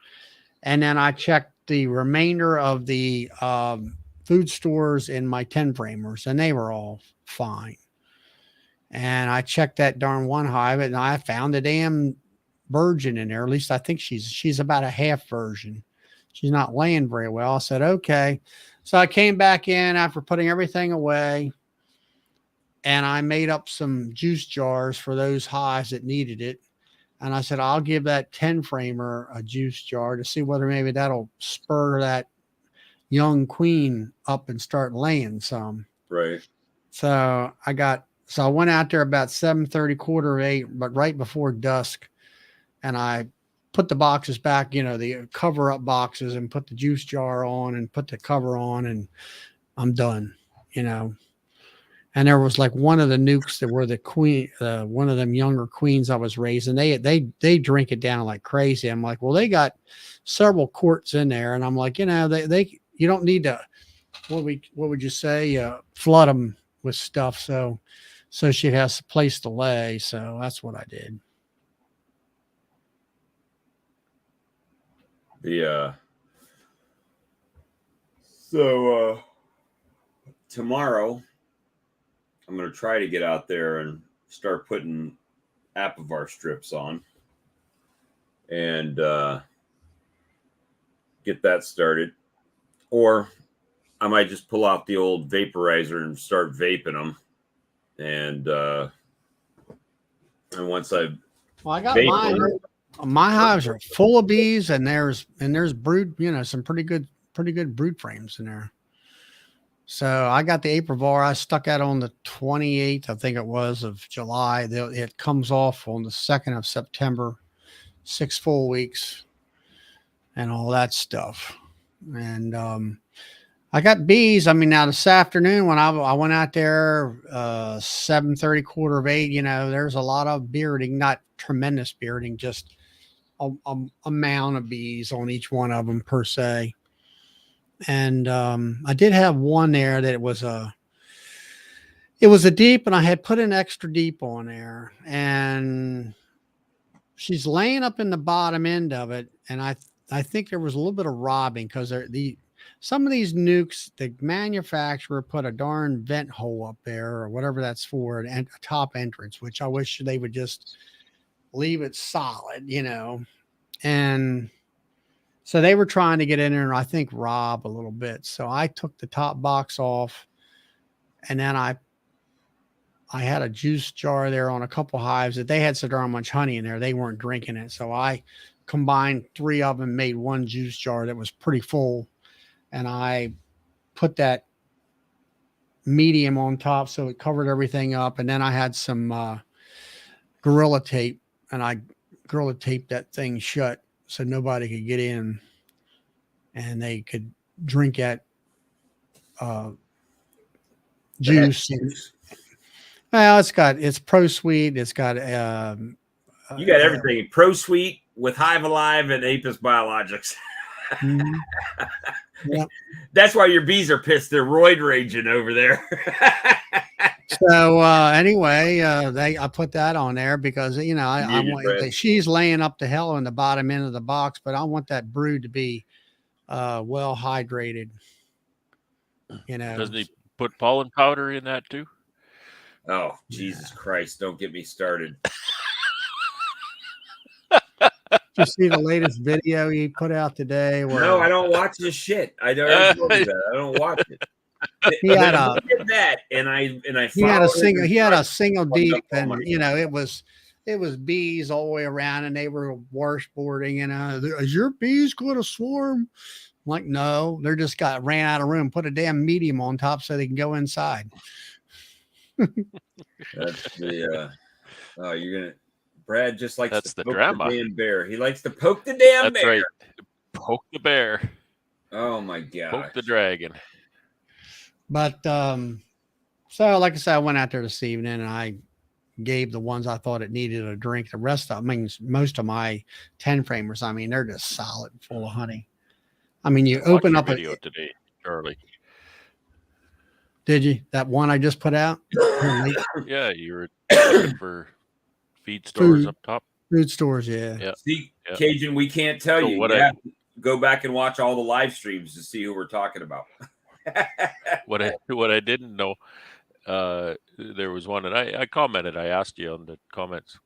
Speaker 5: And then I checked the remainder of the food stores in my 10 framers, and they were all fine. And I checked that darn one hive, and I found a damn virgin in there. At least I think she's about a half virgin. She's not laying very well. I said, okay. So I came back in after putting everything away, and I made up some juice jars for those hives that needed it. And I said, I'll give that 10 framer a juice jar to see whether maybe that'll spur that young queen up and start laying some.
Speaker 1: Right.
Speaker 5: So I went out there about 7:30, 7:45, but right before dusk. And I put the boxes back, the cover up boxes, and put the juice jar on and put the cover on, and I'm done, And there was like one of the nukes that were the queen, one of them younger queens I was raising. They drink it down like crazy. I'm like, well, they got several quarts in there, and I'm like, you don't need to. What would you say? Flood them with stuff so she has a place to lay. So that's what I did.
Speaker 1: So tomorrow, I'm going to try to get out there and start putting Apivar strips on and get that started. Or I might just pull out the old vaporizer and start vaping them. And once I
Speaker 5: got mine. My hives are full of bees, and there's brood, some pretty good brood frames in there. So I got the Apivar. I stuck that on the 28th, I think it was, of July. It comes off on the 2nd of September, 6 full weeks and all that stuff. And I got bees. Now this afternoon when I went out there, 7:30, 7:45, there's a lot of bearding, not tremendous bearding, just a amount of bees on each one of them per se. And I did have one there that it was a deep, and I had put an extra deep on there, and she's laying up in the bottom end of it. And I think there was a little bit of robbing, because some of these nukes, the manufacturer put a darn vent hole up there or whatever that's for, and a top entrance, which I wish they would just leave it solid, and so they were trying to get in there and I think rob a little bit. So I took the top box off, and then I had a juice jar there on a couple hives that they had so darn much honey in there, they weren't drinking it. So I combined 3 of them, made one juice jar that was pretty full. And I put that medium on top so it covered everything up. And then I had some Gorilla Tape, and I Gorilla Taped that thing shut so nobody could get in, and they could drink that juice. Well, it's Pro Sweet. It's got
Speaker 1: you got everything. Pro Sweet with Hive Alive and Apis Biologics.
Speaker 5: Mm-hmm. Yeah.
Speaker 1: That's why your bees are pissed. They're roid raging over there.
Speaker 5: So anyway, I put that on there because I want, she's laying up to hell in the bottom end of the box, but I want that brood to be well hydrated.
Speaker 2: Doesn't he put pollen powder in that too?
Speaker 1: Oh, Jesus Christ! Don't get me started.
Speaker 5: Did you see the latest video he put out today?
Speaker 1: No, I don't watch this shit. I don't watch it.
Speaker 5: He had
Speaker 1: that, and I
Speaker 5: he had a single deep, and it it was bees all the way around, and they were washboarding. And is your bees going to swarm? I'm like, no, they're just ran out of room. Put a damn medium on top so they can go inside.
Speaker 1: That's the oh, you're gonna Brad just likes
Speaker 2: That's
Speaker 1: to
Speaker 2: the
Speaker 1: poke
Speaker 2: drama.
Speaker 1: the damn bear. He likes to poke the damn
Speaker 2: That's
Speaker 1: bear.
Speaker 2: right. Poke the bear.
Speaker 1: Oh my god.
Speaker 2: Poke the dragon.
Speaker 5: But so like I said, I went out there this evening and I gave the ones I thought it needed a drink. The rest of, I mean, most of my 10 framers, I mean, they're just solid, full of honey. I mean, you open up
Speaker 2: a video today, Charlie.
Speaker 5: Did you? That one I just put out?
Speaker 2: Yeah, you were looking for feed stores up top.
Speaker 5: Food stores, yeah.
Speaker 2: Yeah.
Speaker 1: See,
Speaker 2: yeah.
Speaker 1: Cajun, we can't tell you. You have to go back and watch all the live streams to see who we're talking about.
Speaker 2: What I didn't know, there was one, and I commented. I asked you on the comments.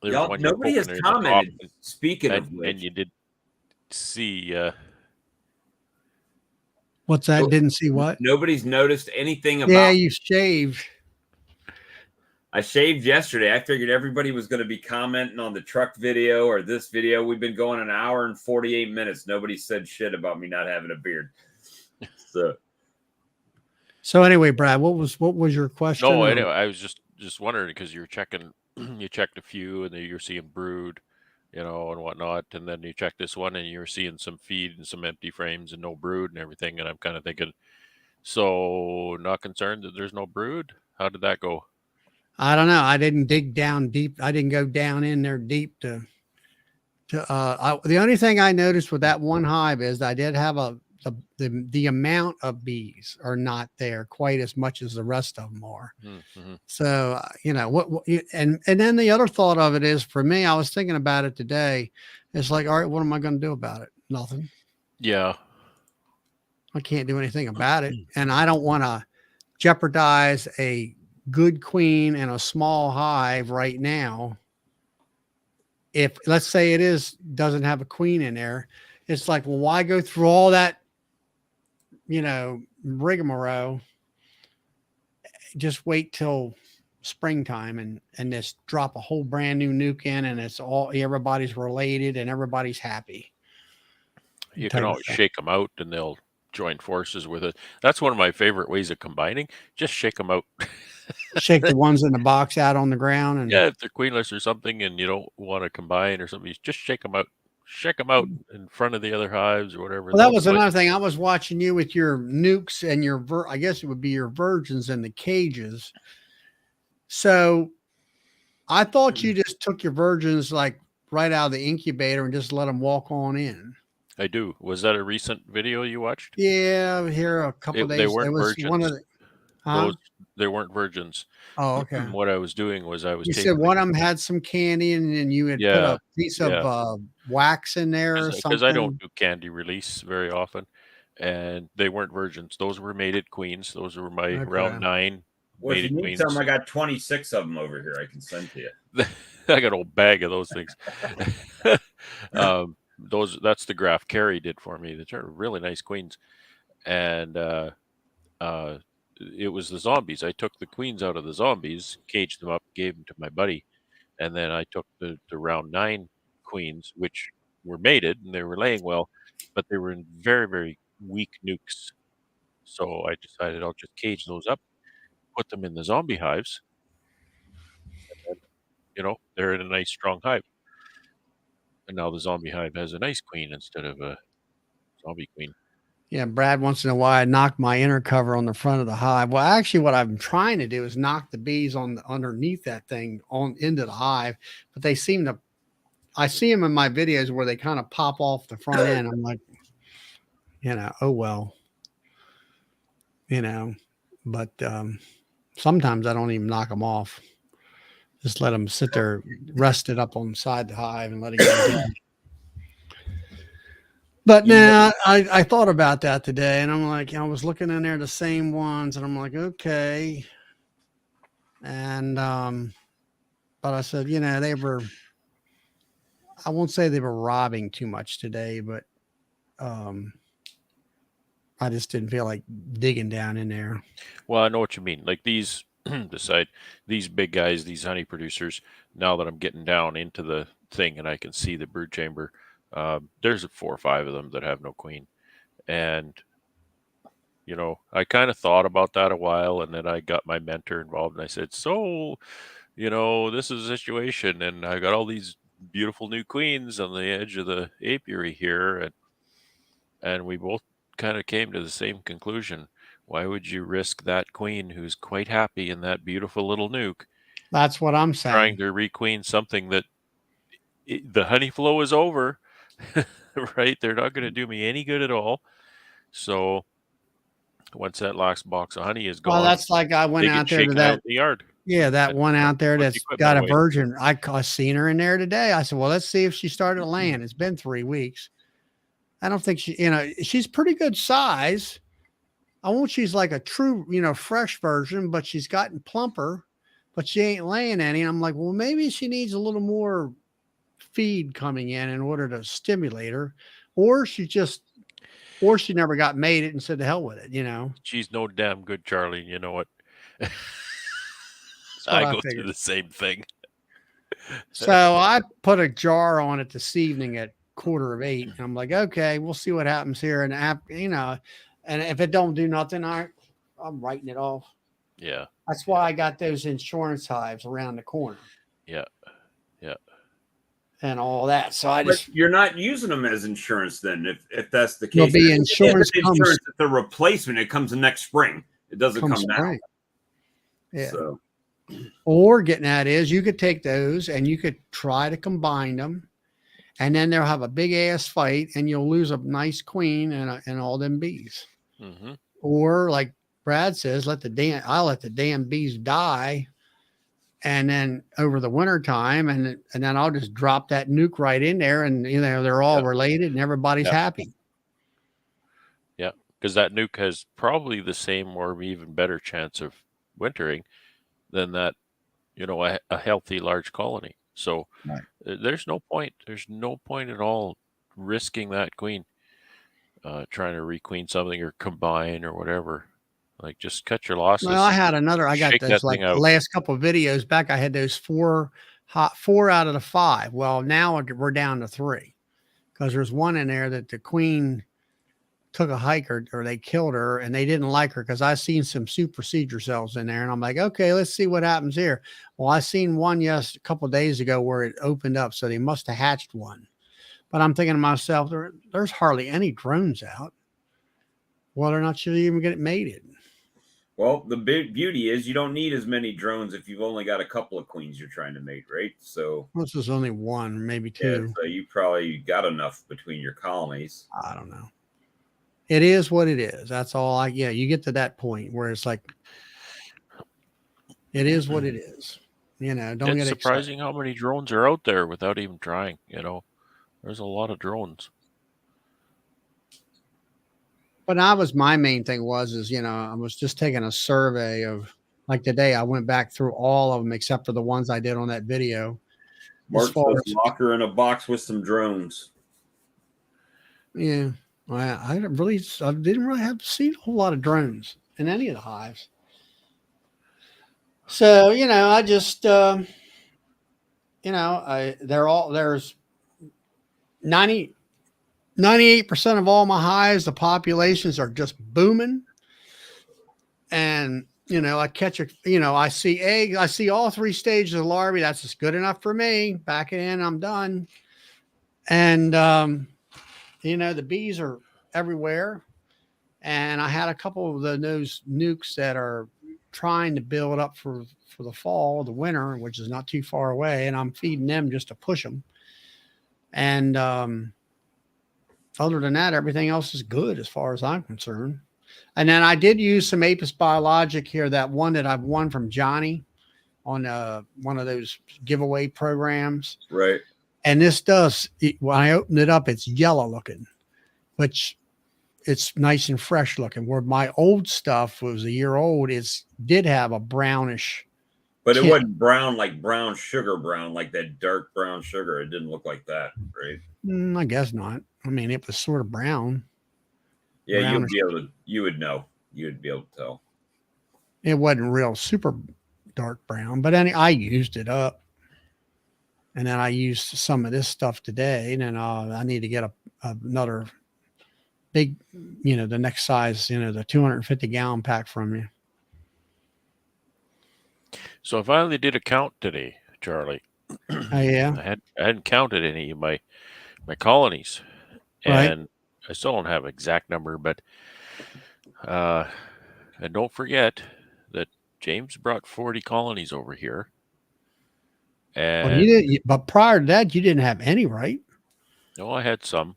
Speaker 1: Nobody has commented. Speaking of which,
Speaker 2: and you did see.
Speaker 5: What's that? Didn't see what?
Speaker 1: Nobody's noticed anything about.
Speaker 5: Yeah, you shaved.
Speaker 1: I shaved yesterday. I figured everybody was going to be commenting on the truck video or this video. We've been going an hour and 48 minutes. Nobody said shit about me not having a beard. So
Speaker 5: anyway, Brad, what was your question?
Speaker 2: No, anyway, I was just wondering because you're checking, you checked a few, and then you're seeing brood, and whatnot, and then you check this one, and you're seeing some feed and some empty frames and no brood and everything, and I'm kind of thinking, so not concerned that there's no brood? How did that go?
Speaker 5: I don't know. I didn't dig down deep. I didn't go down in there deep to. The only thing I noticed with that one hive is I did have the amount of bees are not there quite as much as the rest of them are. Mm-hmm. So, and then the other thought of it is, for me, I was thinking about it today. It's like, all right, what am I going to do about it? Nothing.
Speaker 2: Yeah.
Speaker 5: I can't do anything about it. And I don't want to jeopardize a good queen and a small hive right now. If let's say it doesn't have a queen in there, it's like, well, why go through all that, rigmarole? Just wait till springtime and just drop a whole brand new nuke in, and everybody's related and everybody's happy.
Speaker 2: You can always shake them out and they'll join forces with it. That's one of my favorite ways of combining. Just shake them out.
Speaker 5: Shake the ones in the box out on the ground. And
Speaker 2: yeah, if they're queenless or something and you don't want to combine or something, just shake them out. Shake them out in front of the other hives or whatever.
Speaker 5: Well, that was another thing. I was watching you with your nukes and your, I guess it would be your virgins in the cages. So I thought you just took your virgins like right out of the incubator and just let them walk on in.
Speaker 2: I do. Was that a recent video you watched?
Speaker 5: Yeah, here a couple of days.
Speaker 2: They weren't virgins.
Speaker 5: One of the,
Speaker 2: they weren't virgins.
Speaker 5: Oh, okay.
Speaker 2: What I was doing was
Speaker 5: You said one of them had some candy and you had put a piece of wax in there or something.
Speaker 2: Because I don't do candy release very often, and they weren't virgins. Those were mated queens. Those were my round 9
Speaker 1: well,
Speaker 2: mated
Speaker 1: if you need
Speaker 2: queens.
Speaker 1: some, I got 26 of them over here. I can send to you.
Speaker 2: I got a whole bag of those things. That's the graph Carrie did for me. They're really nice queens, and it was the zombies. I took the queens out of the zombies, caged them up, gave them to my buddy, and then I took the round 9 queens, which were mated and they were laying well, but they were in very, very weak nukes. So I decided I'll just cage those up, put them in the zombie hives, and then, they're in a nice strong hive. And now the zombie hive has a nice queen instead of a zombie queen.
Speaker 5: Yeah, Brad wants to know why I knocked my inner cover on the front of the hive. Well, actually, what I'm trying to do is knock the bees underneath that thing into the hive, but they seem to. I see them in my videos where they kind of pop off the front end. I'm like, oh well, but sometimes I don't even knock them off. Just let them sit there, rested up on the side of the hive, and let it go down. But now I thought about that today, and I'm like, I was looking in there, the same ones, and I'm like, okay. And, but I said, they were, I won't say they were robbing too much today, but, I just didn't feel like digging down in there.
Speaker 2: Well, I know what you mean. Like these decide these big guys, these honey producers, now that I'm getting down into the thing and I can see the brood chamber, there's 4 or 5 of them that have no queen. And, I kind of thought about that a while, and then I got my mentor involved and I said, so, this is a situation, and I got all these beautiful new queens on the edge of the apiary here. And we both kind of came to the same conclusion. Why would you risk that queen who's quite happy in that beautiful little nuke
Speaker 5: That's what I'm
Speaker 2: trying
Speaker 5: saying.
Speaker 2: to requeen something that the honey flow is over, right? They're not going to do me any good at all. So once that last box of honey is
Speaker 5: Well,
Speaker 2: gone,
Speaker 5: that's like I went
Speaker 2: they get
Speaker 5: out there to
Speaker 2: shaken out
Speaker 5: that.
Speaker 2: in the yard.
Speaker 5: Yeah, that
Speaker 2: And
Speaker 5: one out there
Speaker 2: put the
Speaker 5: that's
Speaker 2: equipment
Speaker 5: got a
Speaker 2: away.
Speaker 5: virgin. I seen her in there today. I said, well, let's see if she started laying. It's been 3 weeks. I don't think she's pretty good size. I won't. She's like a true, fresh version, but she's gotten plumper, but she ain't laying any. And I'm like, well, maybe she needs a little more feed coming in order to stimulate her, or she never got mated and said to hell with it.
Speaker 2: She's no damn good, Charlie. You know what?
Speaker 5: That's what
Speaker 2: I
Speaker 5: I
Speaker 2: go through
Speaker 5: figured.
Speaker 2: the same thing.
Speaker 5: So I put a jar on it this evening at 7:45. And I'm like, okay, we'll see what happens here. And and if it don't do nothing, I'm writing it off.
Speaker 2: Yeah.
Speaker 5: That's why I got those insurance hives around the corner.
Speaker 2: Yeah. Yeah.
Speaker 5: And all that. So
Speaker 1: But you're not using them as insurance then, if that's the
Speaker 5: There'll
Speaker 1: case.
Speaker 5: be
Speaker 1: If
Speaker 5: insurance
Speaker 1: it's
Speaker 5: comes-
Speaker 1: insurance, if the replacement, it comes the next spring. It doesn't come now.
Speaker 5: spring. Yeah.
Speaker 1: So
Speaker 5: Or getting at is you could take those and you could try to combine them, and then they'll have a big ass fight, and you'll lose a nice queen and all them bees.
Speaker 2: Mm-hmm.
Speaker 5: Or like Brad says, I'll let the damn bees die, and then over the winter time, and then I'll just drop that nuke right in there, and they're all related, and everybody's happy.
Speaker 2: Yeah, because that nuke has probably the same or even better chance of wintering than that, a healthy large colony. So there's no point. There's no point at all risking that queen, trying to requeen something or combine or whatever. Like, just cut your losses.
Speaker 5: Well, I got
Speaker 2: shake
Speaker 5: those
Speaker 2: that
Speaker 5: like
Speaker 2: thing
Speaker 5: the
Speaker 2: out.
Speaker 5: last couple of videos back. I had those 4 out of the 5. Well, now we're down to 3 because there's one in there that the queen took a hike or they killed her, and they didn't like her because I seen some super procedure cells in there, and I'm like, okay, let's see what happens here. Well, I seen one a couple of days ago where it opened up, so they must have hatched one. But I'm thinking to myself, there's hardly any drones out. Whether or not you even get it mated.
Speaker 1: well, the big beauty is you don't need as many drones if you've only got a couple of queens you're trying to mate, right? So
Speaker 5: This is only 1, maybe 2.
Speaker 1: yeah, so you probably got enough between your colonies.
Speaker 5: I don't know. It is what it is. That's all. You get to that point where it's like, it is what it is. Don't
Speaker 2: It's
Speaker 5: get
Speaker 2: surprising how many drones are out there without even trying. There's a lot of drones.
Speaker 5: But my main thing was I was just taking a survey of, like today, I went back through all of them except for the ones I did on that video.
Speaker 1: Mark says lock her in a box with some drones.
Speaker 5: Yeah. Well, I didn't really have to see a whole lot of drones in any of the hives. So, I just, there's 98% of all my hives, the populations are just booming. And, I catch I see eggs, I see all 3 stages of larvae. That's just good enough for me. Back it in, I'm done. And, the bees are everywhere. And I had a couple of those nukes that are trying to build up for the fall, the winter, which is not too far away. And I'm feeding them just to push them. And other than that, everything else is good as far as I'm concerned. And then I did use some Apis Biologic here, that one that I've won from Johnny on one of those giveaway programs.
Speaker 1: Right.
Speaker 5: And this when I opened it up, it's yellow looking, which it's nice and fresh looking. Where my old stuff was a year old, did have a brownish.
Speaker 1: But it wasn't brown, like brown sugar brown, like that dark brown sugar. It didn't look like that, right?
Speaker 5: I guess not. I mean, it was sort of brown.
Speaker 1: Yeah,
Speaker 5: Brownish.
Speaker 1: you would know. You would be able to tell.
Speaker 5: it wasn't real super dark brown, but I used it up. And then I used some of this stuff today. And then I need to get another big, the next size, the 250 gallon pack from you.
Speaker 2: So I finally did a count today, Charlie.
Speaker 5: Oh, yeah.
Speaker 2: I hadn't counted any of my colonies,
Speaker 5: Right.
Speaker 2: and I still don't have an exact number, but and don't forget that James brought 40 colonies over here.
Speaker 5: Well,
Speaker 2: And
Speaker 5: but prior to that, you didn't have any, right?
Speaker 2: no, I had some,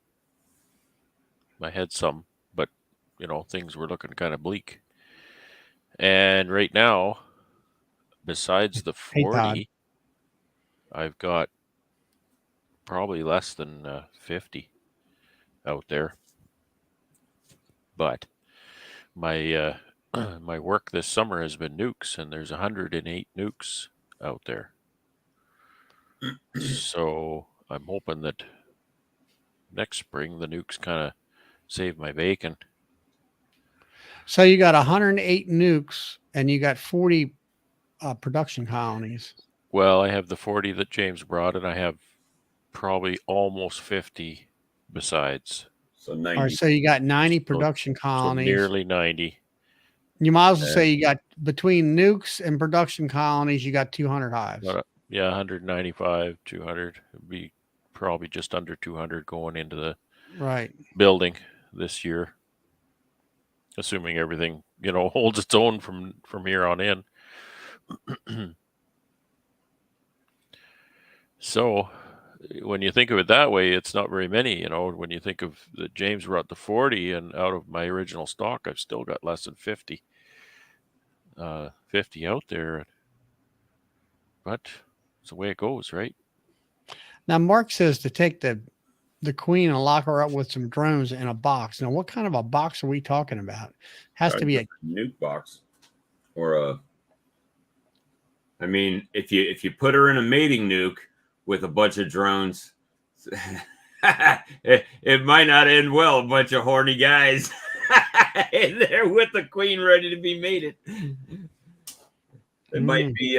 Speaker 2: but things were looking kind of bleak. And right now, besides the
Speaker 5: Hey, Todd.
Speaker 2: 40, I've got probably less than 50 out there. But my my work this summer has been nukes, and there's 108 nukes out there. So I'm hoping that next spring the nukes kind of save my bacon.
Speaker 5: So you got 108 nukes and you got 40 production colonies.
Speaker 2: Well, I have the 40 that James brought, and I have probably almost 50 besides.
Speaker 1: So 90.
Speaker 5: All right, so you got 90 production
Speaker 2: So
Speaker 5: colonies.
Speaker 2: nearly 90.
Speaker 5: You might as well say you got between nukes and production colonies, you got 200 hives.
Speaker 2: Yeah, 195, 200. It'd be probably just under 200 going into the building this year, assuming everything holds its own from here on in. So when you think of it that way, it's not very many. When you think of that James brought the 40, and out of my original stock, I've still got less than 50 out there. But it's the way it goes, right?
Speaker 5: Now, Mark says to take the queen and lock her up with some drones in a box. Now, what kind of a box are we talking about? Has to be a
Speaker 1: nuke box, or I mean, if you put her in a mating nuke with a bunch of drones, it might not end well. A bunch of horny guys in there with the queen ready to be mated. It might be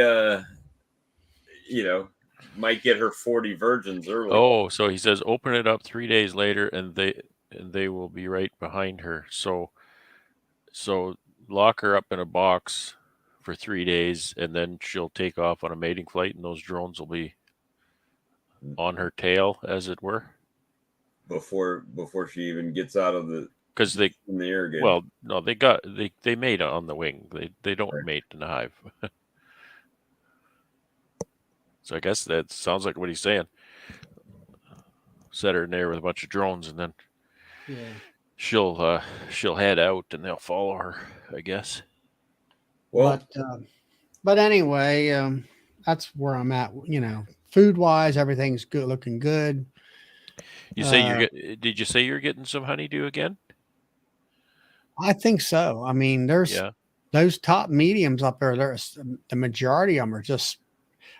Speaker 1: might get her 40 virgins early.
Speaker 2: Oh, so he says open it up 3 days later, and they will be right behind her. So lock her up in a box for 3 days, and then she'll take off on a mating flight, and those drones will be on her tail, as it were,
Speaker 1: before she even gets out of the in the air again.
Speaker 2: Well, no, they mate on the wing. They don't mate in the hive. So I guess that sounds like what he's saying. Set her in there with a bunch of drones, and then she'll head out, and they'll follow her, I guess.
Speaker 5: Well, but anyway, that's where I'm at. Food wise, everything's good, looking good.
Speaker 2: You say did you say you're getting some honeydew again?
Speaker 5: I think so. I mean, there's those top mediums up there. There's the majority of them are just.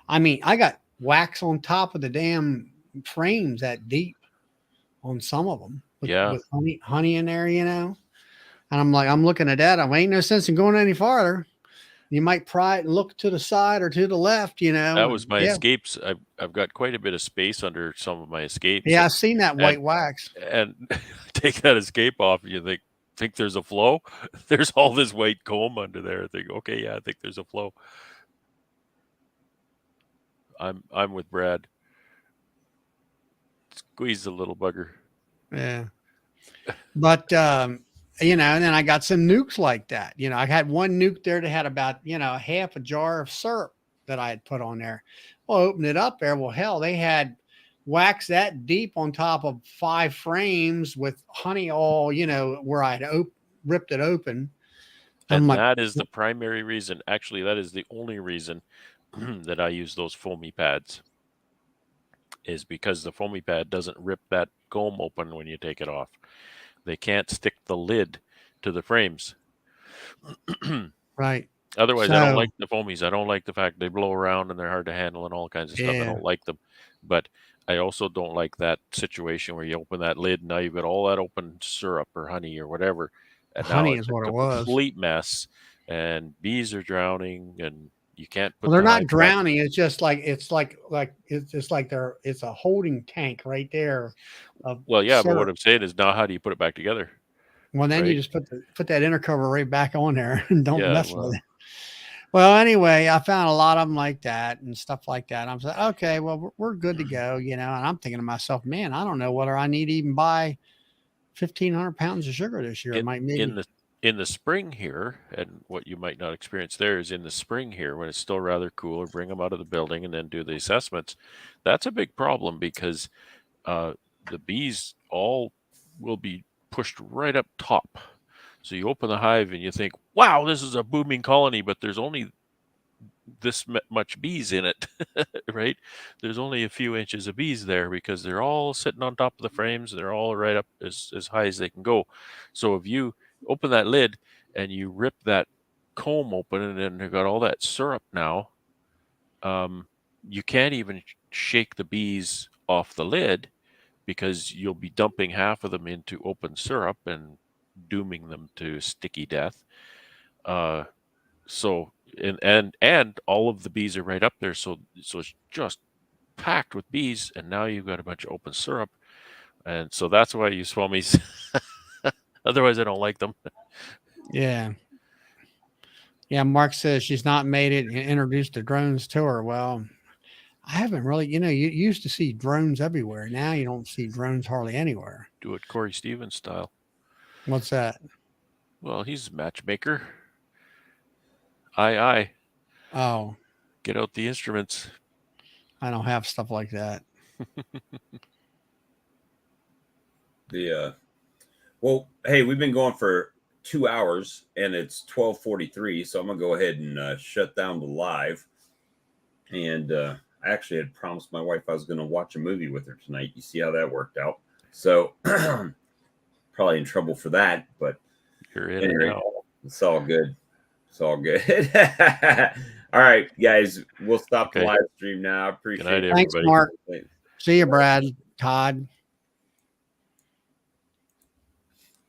Speaker 5: I mean, I got wax on top of the damn frames that deep on some of them. With honey in there, And I'm looking at that. I ain't no sense in going any farther. You might pry it and look to the side or to the left,
Speaker 2: That was my escapes. I've got quite a bit of space under some of my escapes.
Speaker 5: Yeah, I've seen that white wax.
Speaker 2: And take that escape off, and you think there's a flow. There's all this white comb under there. I think, okay, yeah, I think there's a flow. I'm with Brad. Squeeze the little bugger.
Speaker 5: Yeah. But and then I got some nukes like that. I had one nuke there that had about, half a jar of syrup that I had put on there. Well, I opened it up there. Well, hell, they had wax that deep on top of 5 frames with honey all, where I'd ripped it open.
Speaker 2: And that is the primary reason. Actually, that is the only reason that I use those foamy pads, is because the foamy pad doesn't rip that comb open when you take it off. They can't stick the lid to the frames.
Speaker 5: Right.
Speaker 2: Otherwise, I don't like the foamies. I don't like the fact they blow around and they're hard to handle and all kinds of stuff. I don't like them. But I also don't like that situation where you open that lid and now you've got all that open syrup or honey or whatever. And
Speaker 5: honey
Speaker 2: now
Speaker 5: is
Speaker 2: it's
Speaker 5: what
Speaker 2: a
Speaker 5: it was.
Speaker 2: complete mess. and bees are drowning, and you can't put
Speaker 5: Well, they're
Speaker 2: the
Speaker 5: not
Speaker 2: hive back.
Speaker 5: drowning. It's just like it's like it's a holding tank right there. Of
Speaker 2: Well, yeah, but what
Speaker 5: syrup.
Speaker 2: I'm saying is now how do you put it back together?
Speaker 5: Well, then you
Speaker 2: Right?
Speaker 5: just put that inner cover right back on there and don't
Speaker 2: Yeah,
Speaker 5: mess
Speaker 2: well,
Speaker 5: with it. Well, anyway, I found a lot of them like that and stuff like that. I'm saying, okay, well, we're good to go, And I'm thinking to myself, man, I don't know whether I need to even buy 1,500 pounds of sugar this year. I might maybe.
Speaker 2: in the spring here, and what you might not experience there is in the spring here when it's still rather cool, or bring them out of the building and then do the assessments. That's a big problem because the bees all will be pushed right up top. So you open the hive and you think, wow, this is a booming colony, but there's only this much bees in it, right? There's only a few inches of bees there because they're all sitting on top of the frames. They're all right up as high as they can go. So if you open that lid and you rip that comb open, and then they've got all that syrup now, you can't even shake the bees off the lid because you'll be dumping half of them into open syrup and dooming them to sticky death. So and all of the bees are right up there, so it's just packed with bees, and now you've got a bunch of open syrup, and so that's why I use Swami's. Otherwise, I don't like them.
Speaker 5: Yeah. Yeah. Mark says she's not made it and introduced the drones to her. Well, I haven't really, you used to see drones everywhere. Now you don't see drones hardly anywhere.
Speaker 2: Do it Corey Stevens style.
Speaker 5: What's that?
Speaker 2: Well, he's a matchmaker. Aye.
Speaker 5: Oh,
Speaker 2: Get out the instruments.
Speaker 5: I don't have stuff like that.
Speaker 1: Well, hey, we've been going for 2 hours and it's 12:43, so I'm gonna go ahead and shut down the live. And I actually had promised my wife I was going to watch a movie with her tonight. You see how that worked out? So probably in trouble for that, but
Speaker 2: You're in anyway, now.
Speaker 1: It's all good. It's all good. All right, guys, we'll stop the live stream now. I appreciate it.
Speaker 5: Thanks, Mark. See you, Brad, Todd.